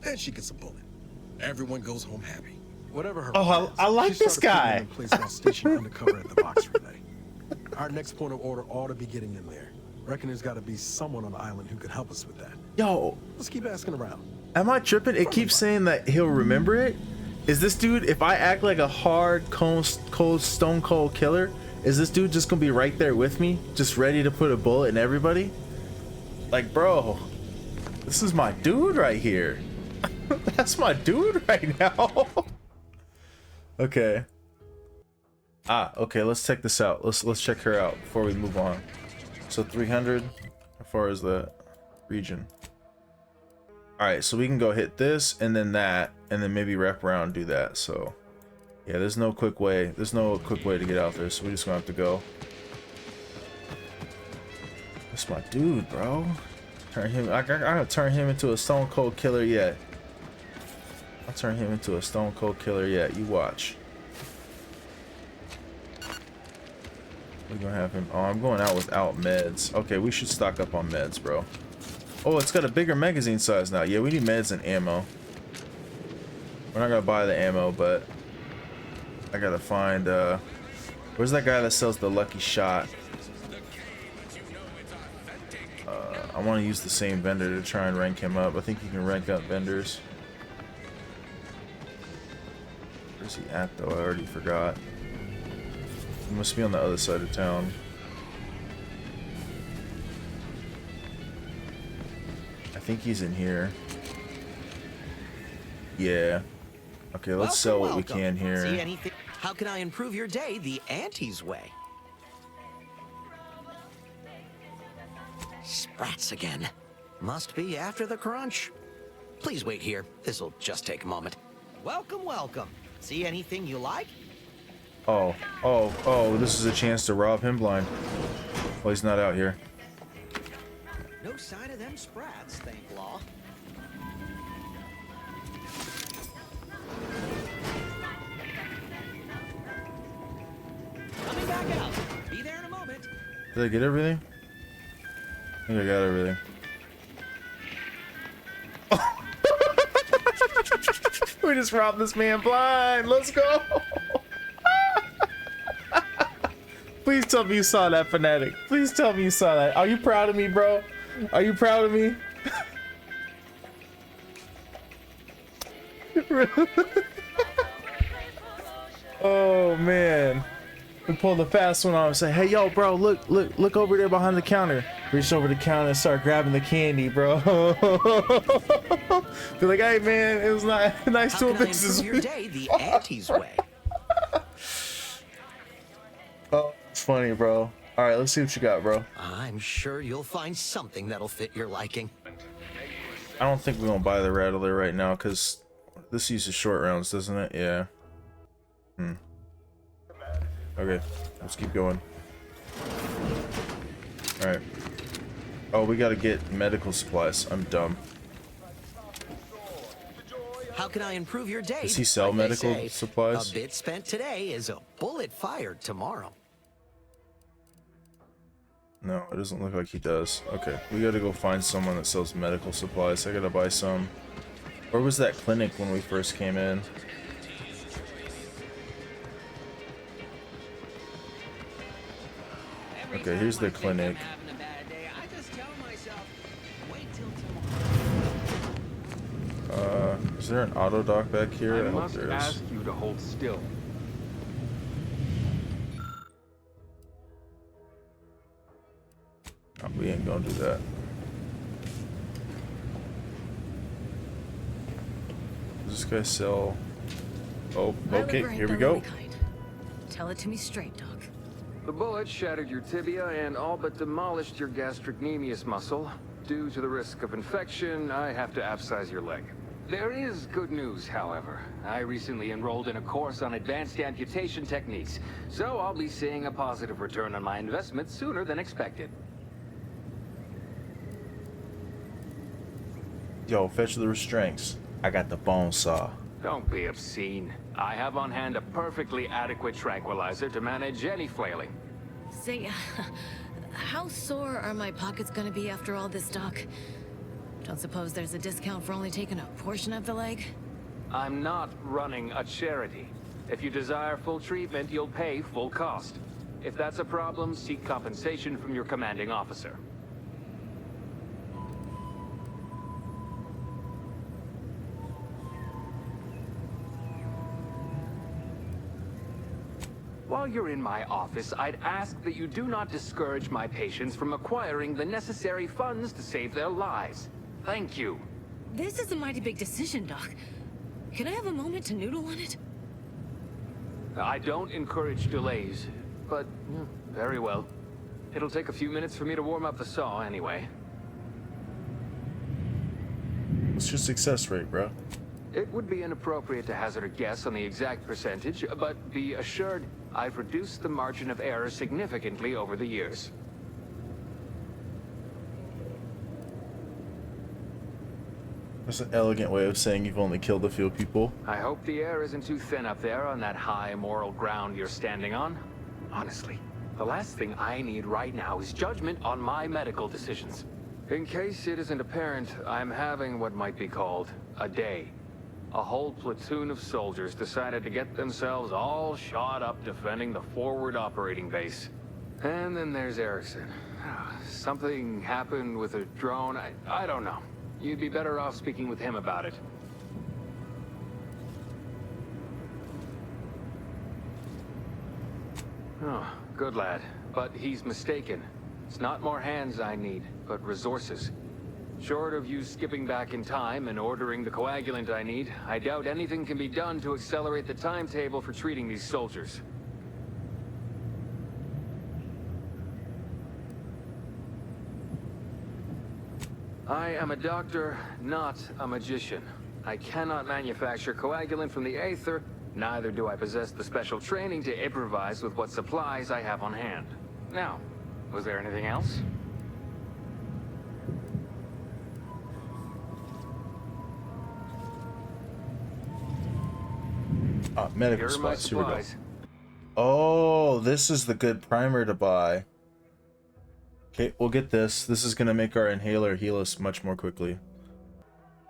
and she gets a bullet. Everyone goes home happy. Whatever her Oh, I like this guy. In place while stationed undercover at the box relay. Our next point of order ought to be getting in there. Reckon there's got to be someone on the island who could help us with that. Yo, let's keep asking around. Am I tripping? It keeps saying that he'll remember it. Is this dude, if I act like a hard, cold, stone cold killer, is this dude just gonna be right there with me, just ready to put a bullet in everybody? Like, bro, this is my dude right here. That's my dude right now. Okay. Okay, let's check this out. Let's check her out before we move on. So 300, how far is that region? All right, so we can go hit this and then that, and then maybe wrap around and do that. So yeah, there's no quick way. There's no quick way to get out there, so we just gonna have to go. That's my dude, bro. Turn him. I gotta turn him into a stone cold killer yet. I'll turn him into a stone cold killer yet. You watch. We're gonna have him. Oh, I'm going out without meds. Okay, we should stock up on meds, bro. Oh, it's got a bigger magazine size now. Yeah, we need meds and ammo. We're not gonna buy the ammo, but I gotta find where's that guy that sells the lucky shot? I want to use the same vendor to try and rank him up. I think you can rank up vendors. Where's he at though? I already forgot. He must be on the other side of town. I think he's in here. Yeah. Okay, let's sell what we can here. See anything? How can I improve your day the Auntie's way? Sprats again. Must be after the crunch. Please wait here. This'll just take a moment. Welcome, welcome. See anything you like? Oh, this is a chance to rob him blind. Well, he's not out here. No sign of them sprats, thank law. Coming back out. Be there in a moment. Did I get everything? I think I got everything. We just robbed this man blind. Let's go. Please tell me you saw that, fanatic. Please tell me you saw that. Are you proud of me, bro? Are you proud of me? Oh man. We pulled the fast one on and say, hey yo bro, look over there behind the counter. Reach over the counter and start grabbing the candy, bro. Be like, hey man, it was not nice to a business. How can I improve your day the Auntie's way? Oh, it's funny, bro. All right, let's see what you got, bro. I'm sure you'll find something that'll fit your liking. I don't think we're gonna buy the Rattler right now because this uses short rounds, doesn't it? Yeah. Okay, let's keep going. All right. Oh, we gotta get medical supplies. I'm dumb. How can I improve your day? Does he sell medical supplies? A bit spent today is a bullet fired tomorrow. No, it doesn't look like he does. Okay, we gotta go find someone that sells medical supplies. I gotta buy some. Where was that clinic when we first came in? Okay, here's the clinic. Is there an auto dock back here? I hope there is. Ask you to hold still. Oh, we ain't gonna do that. Does this guy sell? Oh, okay, here we go. Tell it to me straight, Doc. The bullet shattered your tibia and all but demolished your gastrocnemius muscle. Due to the risk of infection, I have to abscise your leg. There is good news, however. I recently enrolled in a course on advanced amputation techniques, so I'll be seeing a positive return on my investment sooner than expected. Yo, fetch the restraints. I got the bone saw. Don't be obscene. I have on hand a perfectly adequate tranquilizer to manage any flailing. Say, how sore are my pockets gonna be after all this, Doc? Don't suppose there's a discount for only taking a portion of the leg? I'm not running a charity. If you desire full treatment, you'll pay full cost. If that's a problem, seek compensation from your commanding officer. While you're in my office, I'd ask that you do not discourage my patients from acquiring the necessary funds to save their lives. Thank you. This is a mighty big decision, Doc. Can I have a moment to noodle on it? I don't encourage delays, but very well. It'll take a few minutes for me to warm up the saw anyway. What's your success rate, bro? It would be inappropriate to hazard a guess on the exact percentage, but be assured I've reduced the margin of error significantly over the years. That's an elegant way of saying you've only killed a few people. I hope the air isn't too thin up there on that high moral ground you're standing on. Honestly, the last thing I need right now is judgment on my medical decisions. In case it isn't apparent, I'm having what might be called a day. A whole platoon of soldiers decided to get themselves all shot up defending the forward operating base. And then there's Erickson. Something happened with a drone. I don't know. You'd be better off speaking with him about it. Oh, good lad. But he's mistaken. It's not more hands I need, but resources. Short of you skipping back in time and ordering the coagulant I need, I doubt anything can be done to accelerate the timetable for treating these soldiers. I am a doctor, not a magician. I cannot manufacture coagulant from the aether, neither do I possess the special training to improvise with what supplies I have on hand. Now, was there anything else? Medical supplies. Here we go. Oh, this is the good primer to buy. Okay, we'll get this. This is gonna make our inhaler heal us much more quickly.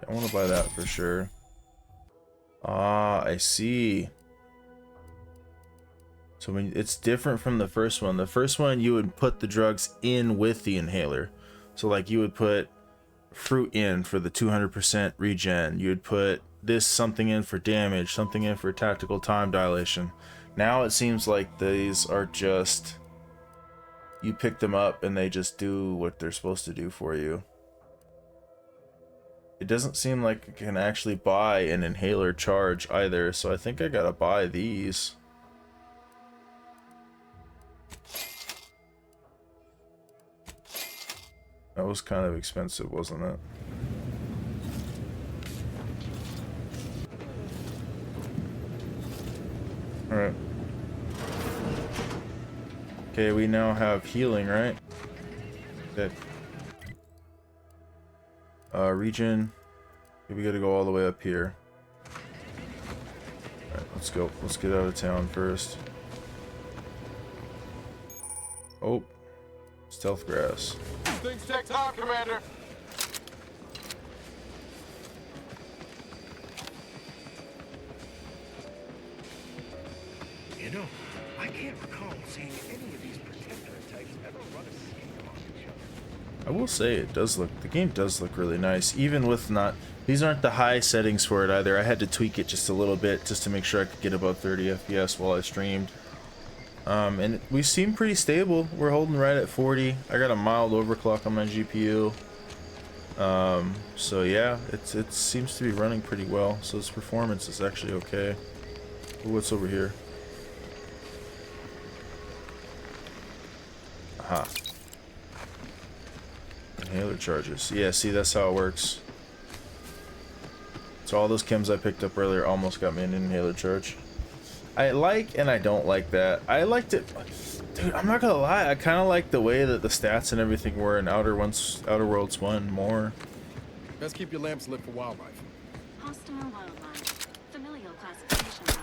I want to buy that for sure. Ah, I see. So when it's different from the first one. The first one you would put the drugs in with the inhaler. So like you would put fruit in for the 200% regen. You would put this something in for damage, something in for tactical time dilation. Now it seems like these are just, you pick them up and they just do what they're supposed to do for you. It doesn't seem like I can actually buy an inhaler charge either, so I think I gotta buy these. That was kind of expensive, wasn't it? Alright. Okay, we now have healing, right? Okay. Region. We gotta go all the way up here. Alright, let's go. Let's get out of town first. Oh. Stealth grass. Things take time, Commander. You know, I can't recall seeing any of these protector types ever run a scheme on each other. I will say it does look, the game does look really nice, even with not, these aren't the high settings for it either. I had to tweak it just a little bit just to make sure I could get above 30 FPS while I streamed. And we seem pretty stable. We're holding right at 40. I got a mild overclock on my GPU. So yeah, it seems to be running pretty well. So its performance is actually okay. Ooh, what's over here? Aha. Inhaler charges. Yeah, see, that's how it works. So all those chems I picked up earlier almost got me an inhaler charge. I like and I don't like that. I liked it, dude. I'm not gonna lie. I kind of like the way that the stats and everything were in Outer Worlds 1 more. Let's keep your lamps lit for wildlife. Hostile wildlife. Familial classification of.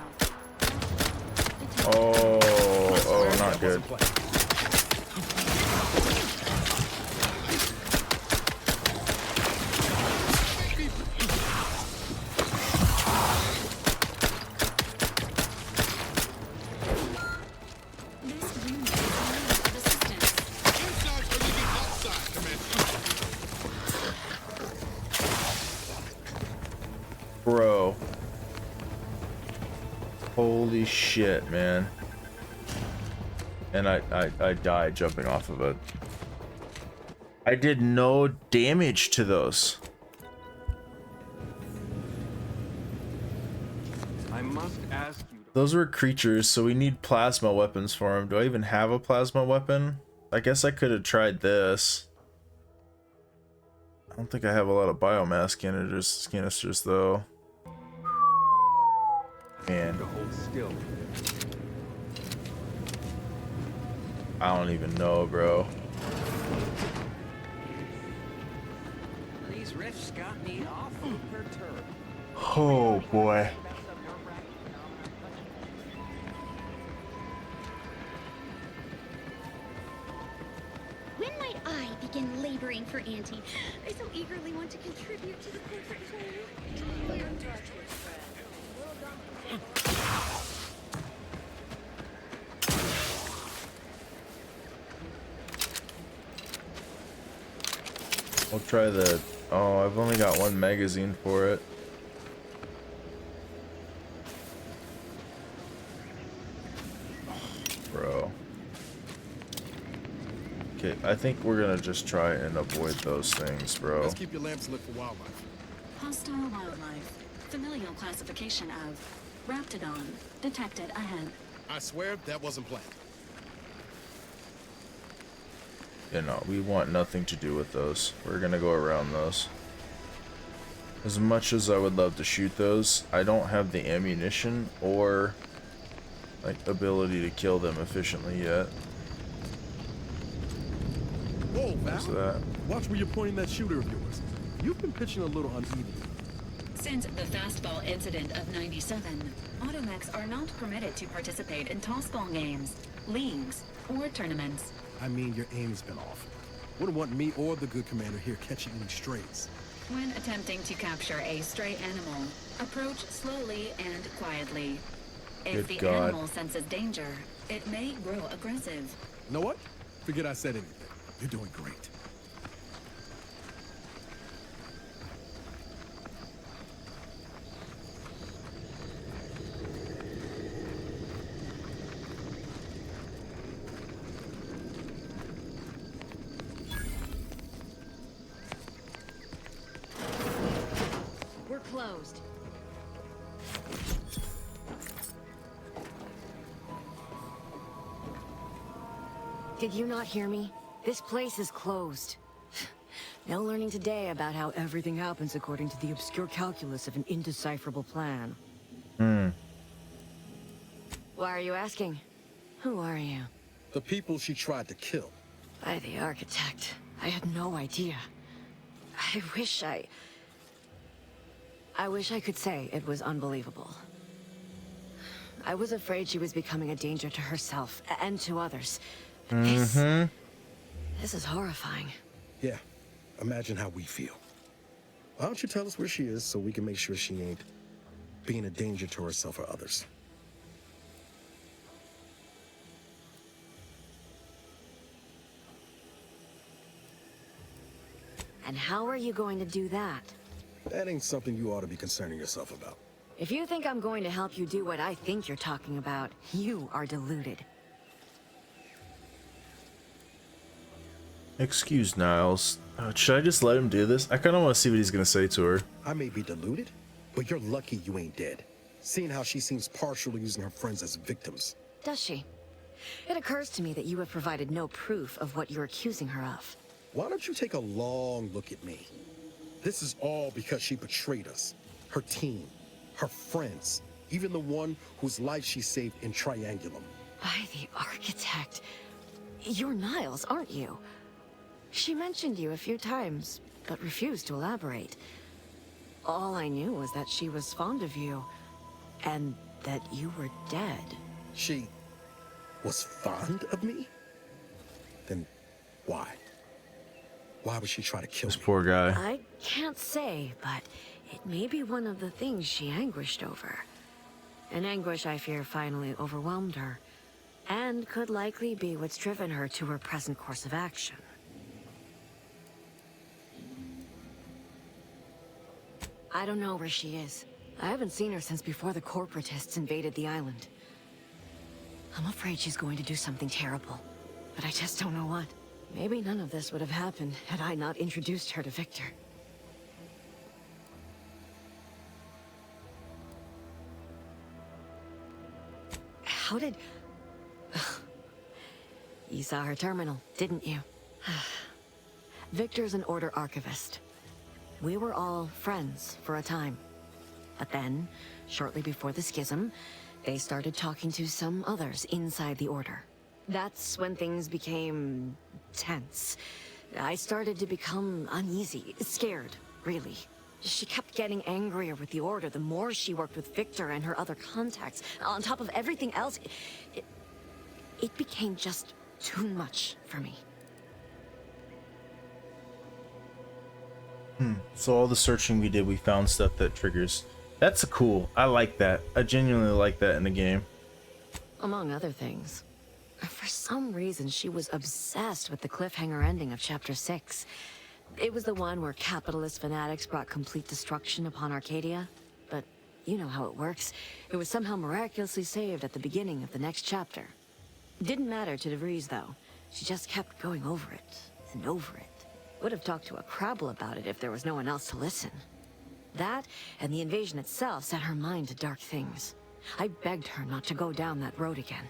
Oh, not good. shit, man. And I died jumping off of it. I did no damage to those. I must ask you. Those were creatures, so we need plasma weapons for them. Do I even have a plasma weapon? I guess I could have tried this. I don't think I have a lot of biomass canisters though. Man. Hold still. I don't even know, bro. These riffs got me awful perturbed. Oh boy. When might I begin laboring for Auntie? I so eagerly want to contribute to the corporate whole. We'll try the... Oh, I've only got one magazine for it. Bro. Okay, I think we're gonna just try and avoid those things, bro. Let's keep your lamps lit for wildlife. Hostile wildlife. Familial classification of Raptidon. Detected ahead. I swear that wasn't planned. You know, we want nothing to do with those. We're gonna go around those. As much as I would love to shoot those, I don't have the ammunition or like ability to kill them efficiently yet. Whoa, What's Val. that? Watch where you're pointing that shooter of yours. You've been pitching a little unevenly. Since the fastball incident of '97, automechs are not permitted to participate in tossball games, leagues, or tournaments. I mean, your aim's been off. Wouldn't want me or the good commander here catching any strays. When attempting to capture a stray animal, approach slowly and quietly. If Good the God. animal senses danger, it may grow aggressive. You know what? Forget I said anything. You're doing great. We're closed. Did you not hear me? This place is closed. No learning today about how everything happens according to the obscure calculus of an indecipherable plan. Why are you asking? Who are you? The people she tried to kill. By the architect. I had no idea. I wish I could say it was unbelievable. I was afraid she was becoming a danger to herself and to others. But this is horrifying. Yeah, imagine how we feel. Why don't you tell us where she is so we can make sure she ain't being a danger to herself or others? And how are you going to do that? That ain't something you ought to be concerning yourself about. If you think I'm going to help you do what I think you're talking about, you are deluded. Excuse Niles. Should I just let him do this? I kind of want to see what he's gonna say to her. I may be deluded, but you're lucky you ain't dead. Seeing how she seems partial to using her friends as victims. Does she? It occurs to me that you have provided no proof of what you're accusing her of. Why don't you take a long look at me? This is all because she betrayed us. Her team, her friends, even the one whose life she saved in Triangulum. By the architect. You're Niles, aren't you? She mentioned you a few times, but refused to elaborate. All I knew was that she was fond of you, and that you were dead. She was fond of me? Then why? Why would she try to kill me? This poor guy. I can't say, but it may be one of the things she anguished over. An anguish I fear finally overwhelmed her, and could likely be what's driven her to her present course of action. I don't know where she is. I haven't seen her since before the corporatists invaded the island. I'm afraid she's going to do something terrible, but I just don't know what. Maybe none of this would have happened had I not introduced her to Victor. How did... You saw her terminal, didn't you? Victor's an Order archivist. We were all friends for a time. But then, shortly before the schism, they started talking to some others inside the Order. That's when things became tense. I started to become uneasy, scared, really. She kept getting angrier with the Order the more she worked with Victor and her other contacts. On top of everything else, it became just too much for me. So all the searching we did, we found stuff that triggers. That's cool. I like that. I genuinely like that in the game. Among other things. For some reason, she was obsessed with the cliffhanger ending of Chapter 6. It was the one where capitalist fanatics brought complete destruction upon Arcadia. But you know how it works. It was somehow miraculously saved at the beginning of the next chapter. Didn't matter to DeVries, though. She just kept going over it and over it. Would have talked to a Crabble about it if there was no one else to listen. That, and the invasion itself, set her mind to dark things. I begged her not to go down that road again.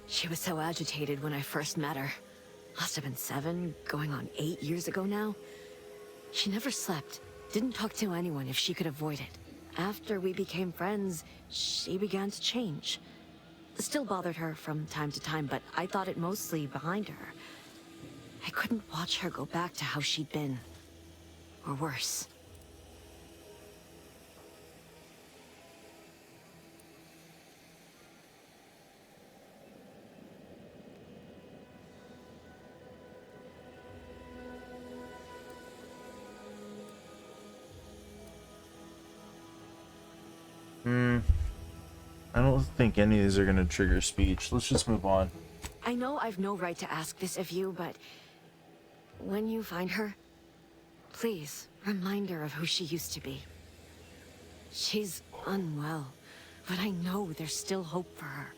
She was so agitated when I first met her. Must have been 7, going on 8 years ago now. She never slept, didn't talk to anyone if she could avoid it. After we became friends, she began to change. Still bothered her from time to time, but I thought it mostly behind her. I couldn't watch her go back to how she'd been. Or worse. I don't think any of these are gonna trigger speech. Let's just move on. I know I've no right to ask this of you, but when you find her, please remind her of who she used to be. She's unwell, but I know there's still hope for her.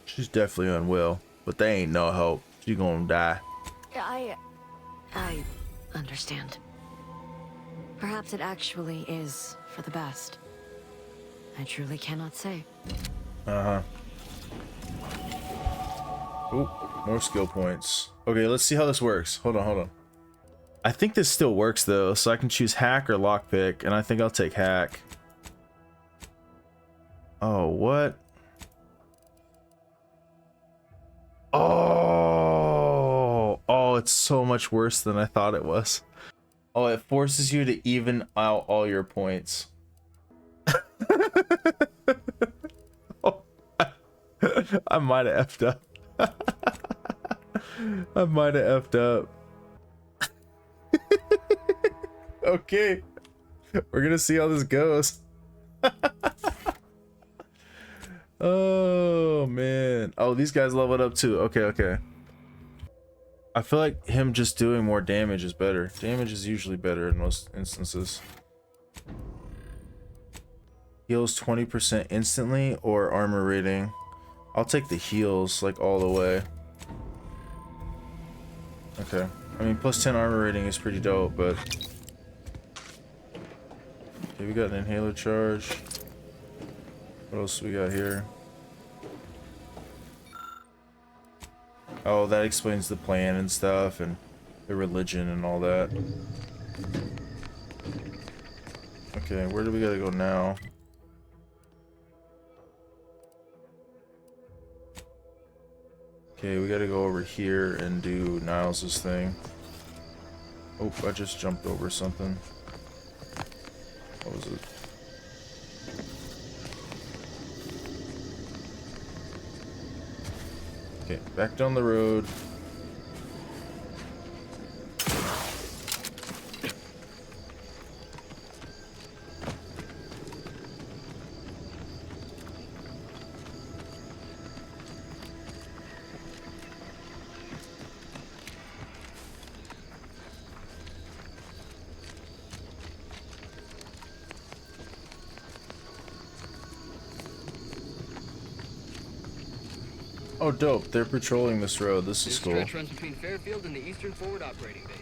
She's definitely unwell, but they ain't no hope. She's gonna die. I understand. Perhaps it actually is for the best. I truly cannot say. Ooh, more skill points. Okay, let's see how this works. Hold on. I think this still works though, so I can choose hack or lockpick, and I think I'll take hack. Oh, what? Oh, it's so much worse than I thought it was. Oh, it forces you to even out all your points. I might have effed up. I might have effed up. Okay. We're gonna see how this goes. Oh, man. Oh, these guys leveled up too. Okay. I feel like him just doing more damage is better. Damage is usually better in most instances. Heals 20% instantly or armor rating. I'll take the heals like all the way. Okay. I mean, plus 10 armor rating is pretty dope, but... Okay, we got an inhaler charge. What else we got here? Oh, that explains the plan and stuff, and the religion and all that. Okay, where do we gotta go now? Okay, we gotta go over here and do Niles' thing. Oh, I just jumped over something. What was it? Okay, back down the road. Oh, dope. They're patrolling this road. This is cool. This stretch runs between Fairfield and the Eastern Forward Operating Base.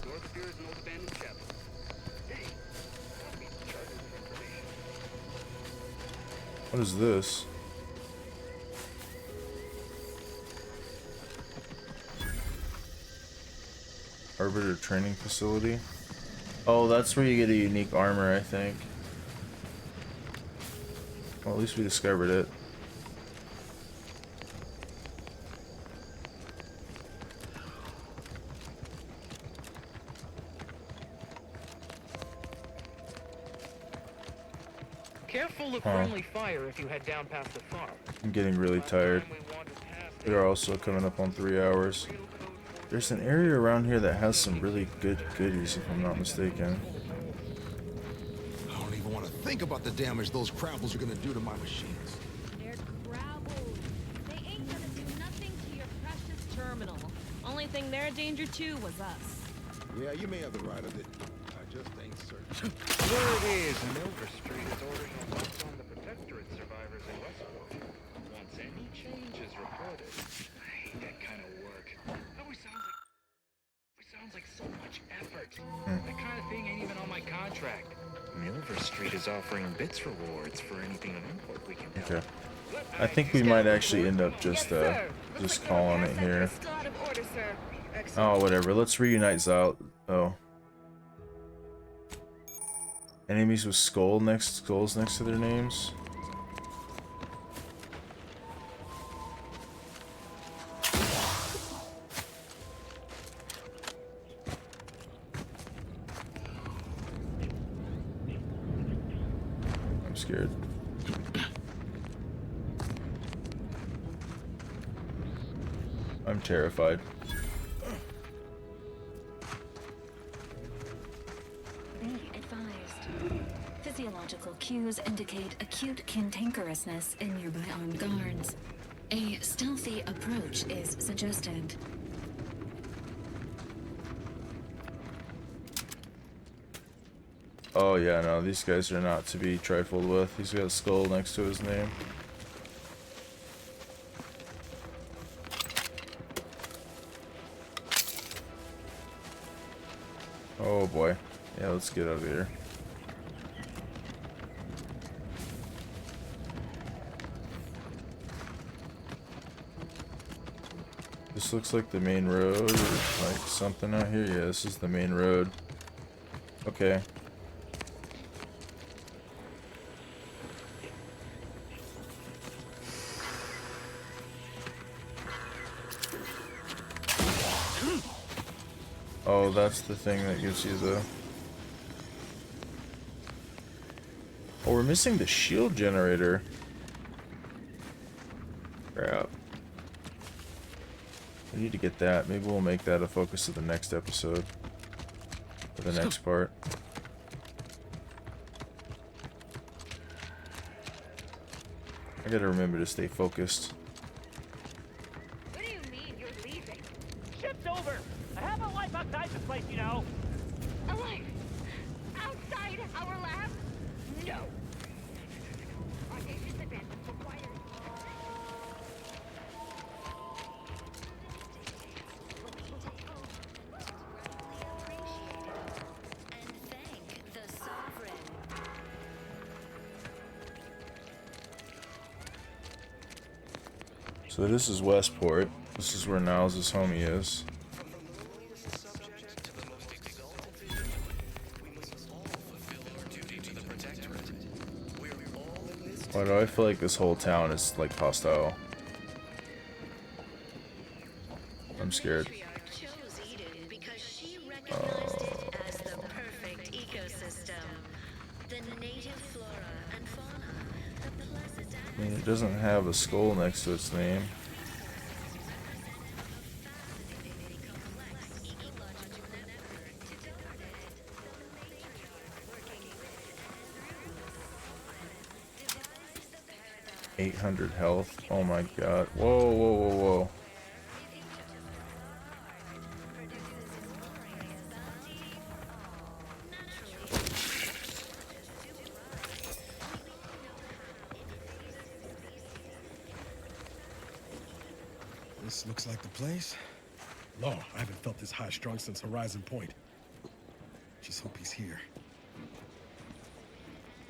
North of here is an old abandoned chapel. Hey, must be charted with information. What is this? Arbiter training facility. Oh, that's where you get a unique armor, I think. Well, at least we discovered it. Careful of friendly fire if you head down past the farm. I'm getting really tired. We are also coming up on 3 hours. There's an area around here that has some really good goodies, if I'm not mistaken. I don't even want to think about the damage those crabbles are gonna do to my machines. They're crabbles. They ain't gonna do nothing to your precious terminal. Only thing they're a danger to was us. Yeah, you may have the right of it. I just ain't certain. Word is, Milver Street is ordering a watch on the Protectorate survivors in Westport. Once any change is reported. I hate that kind of work. It always sounds like so much effort. That kind of thing ain't even on my contract. Milver Street is offering bits rewards for anything of import we can do. Okay. I think we might actually end up just calling it here. Oh, whatever. Let's reunite Zal. Oh. Enemies with skulls next to their names. I'm scared. I'm terrified. Physiological cues indicate acute cantankerousness in nearby armed guards. A stealthy approach is suggested. Oh yeah, no, these guys are not to be trifled with. He's got a skull next to his name. Oh boy. Yeah, let's get out of here. This looks like the main road, or like something out here. Yeah, this is the main road. Okay. Oh, that's the thing that gives you the... Oh, we're missing the shield generator. Crap. We need to get that. Maybe we'll make that a focus of the next episode. For the next part. I gotta remember to stay focused. What do you mean you're leaving? Ship's over. I have a life outside the place, you know. A life? Outside our lab? No. Audacious advances required. So this is Westport. This is where Niles' homie is. Why do I feel like this whole town is like hostile? I'm scared. I mean, it doesn't have a skull next to its name. $800 health. Oh my god. Whoa, whoa, whoa, whoa. This looks like the place. Law, I haven't felt this high-strung since Horizon Point. Just hope he's here.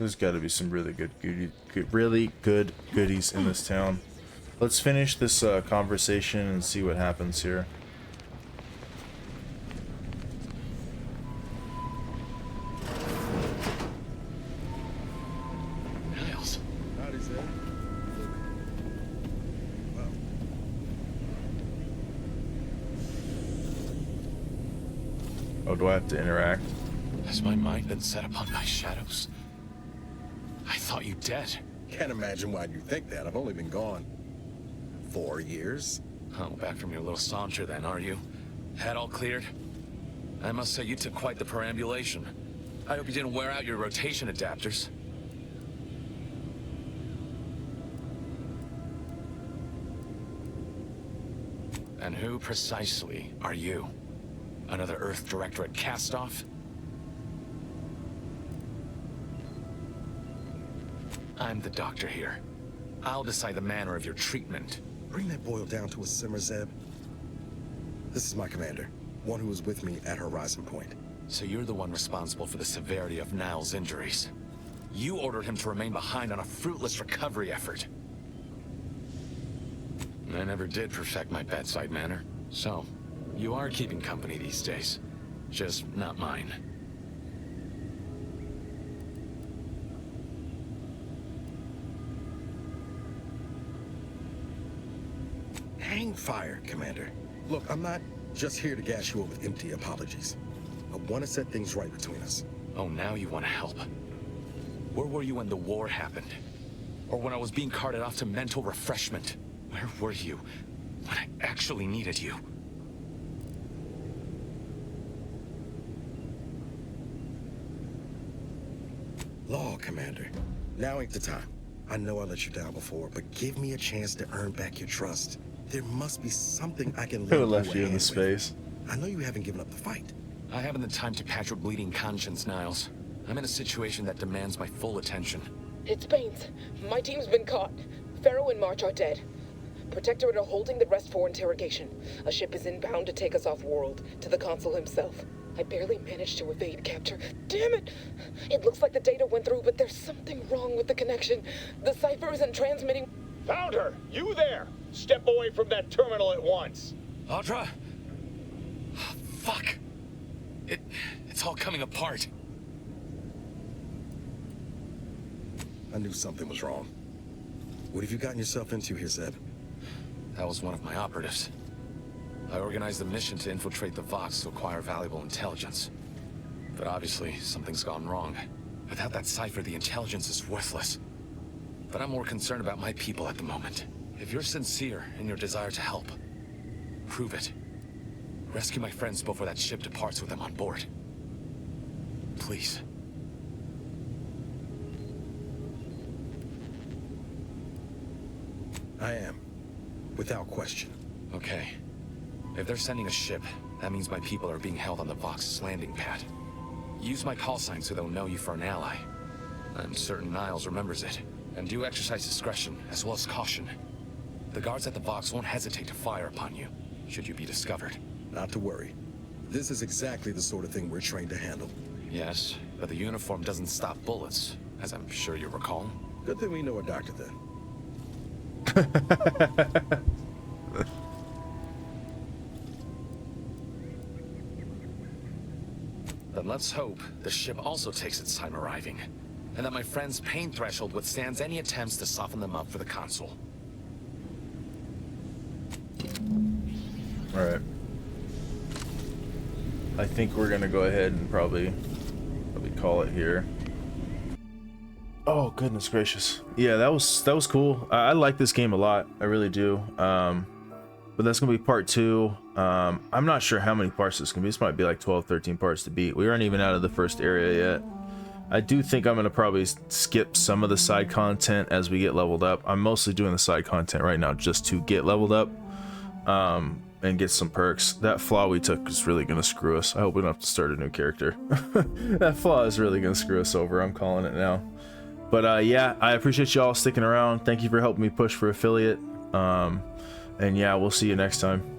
There's got to be some really good goodies in this town. Let's finish this conversation and see what happens here. Niles. Howdy, Zeb. Wow. Oh, do I have to interact? Has my mind been set upon by shadows? I thought you dead. Can't imagine why you think that. I've only been gone 4 years. Oh, back from your little saunter then, are you? Head all cleared? I must say you took quite the perambulation. I hope you didn't wear out your rotation adapters. And who precisely are you? Another Earth Directorate cast-off? I'm the doctor here. I'll decide the manner of your treatment. Bring that boil down to a simmer, Zeb. This is my commander, one who was with me at Horizon Point. So you're the one responsible for the severity of Niles' injuries. You ordered him to remain behind on a fruitless recovery effort. I never did perfect my bedside manner. So, you are keeping company these days. Just not mine. Hang fire, Commander. Look, I'm not just here to gas you up with empty apologies. I want to set things right between us. Oh, now you want to help. Where were you when the war happened? Or when I was being carted off to mental refreshment? Where were you when I actually needed you? Law, Commander. Now ain't the time. I know I let you down before, but give me a chance to earn back your trust. There must be something I can Who leave left you in the with. space? I know you haven't given up the fight. I haven't the time to patch your bleeding conscience, Niles. I'm in a situation that demands my full attention. It's Baines. My team's been caught. Pharaoh and March are dead. Protectorate are holding the rest for interrogation. A ship is inbound to take us off-world, to the consul himself. I barely managed to evade capture. Damn it! It looks like the data went through, but there's something wrong with the connection. The cipher isn't transmitting. Found her! You there! Step away from that terminal at once! Audra? Fuck! It's all coming apart. I knew something was wrong. What have you gotten yourself into here, Zeb? That was one of my operatives. I organized a mission to infiltrate the Vox to acquire valuable intelligence. But obviously, something's gone wrong. Without that cipher, the intelligence is worthless. But I'm more concerned about my people at the moment. If you're sincere in your desire to help, prove it. Rescue my friends before that ship departs with them on board. Please. I am. Without question. Okay. If they're sending a ship, that means my people are being held on the Vox's landing pad. Use my call sign so they'll know you for an ally. I'm certain Niles remembers it. And do exercise discretion, as well as caution. The guards at the Vox won't hesitate to fire upon you, should you be discovered. Not to worry. This is exactly the sort of thing we're trained to handle. Yes, but the uniform doesn't stop bullets, as I'm sure you recall. Good thing we know a doctor then. Then let's hope the ship also takes its time arriving, and that my friend's pain threshold withstands any attempts to soften them up for the consul. Alright. I think we're gonna go ahead and probably call it here. Oh goodness gracious. Yeah, that was cool. I like this game a lot. I really do. But that's gonna be part 2. I'm not sure how many parts this can be. This might be like 12, 13 parts to beat. We aren't even out of the first area yet. I do think I'm gonna probably skip some of the side content as we get leveled up. I'm mostly doing the side content right now just to get leveled up. And get some perks. That flaw we took is really gonna screw us. I hope we don't have to start a new character. That flaw is really gonna screw us over. I'm calling it now. But yeah, I appreciate y'all sticking around. Thank you for helping me push for affiliate. And yeah, we'll see you next time.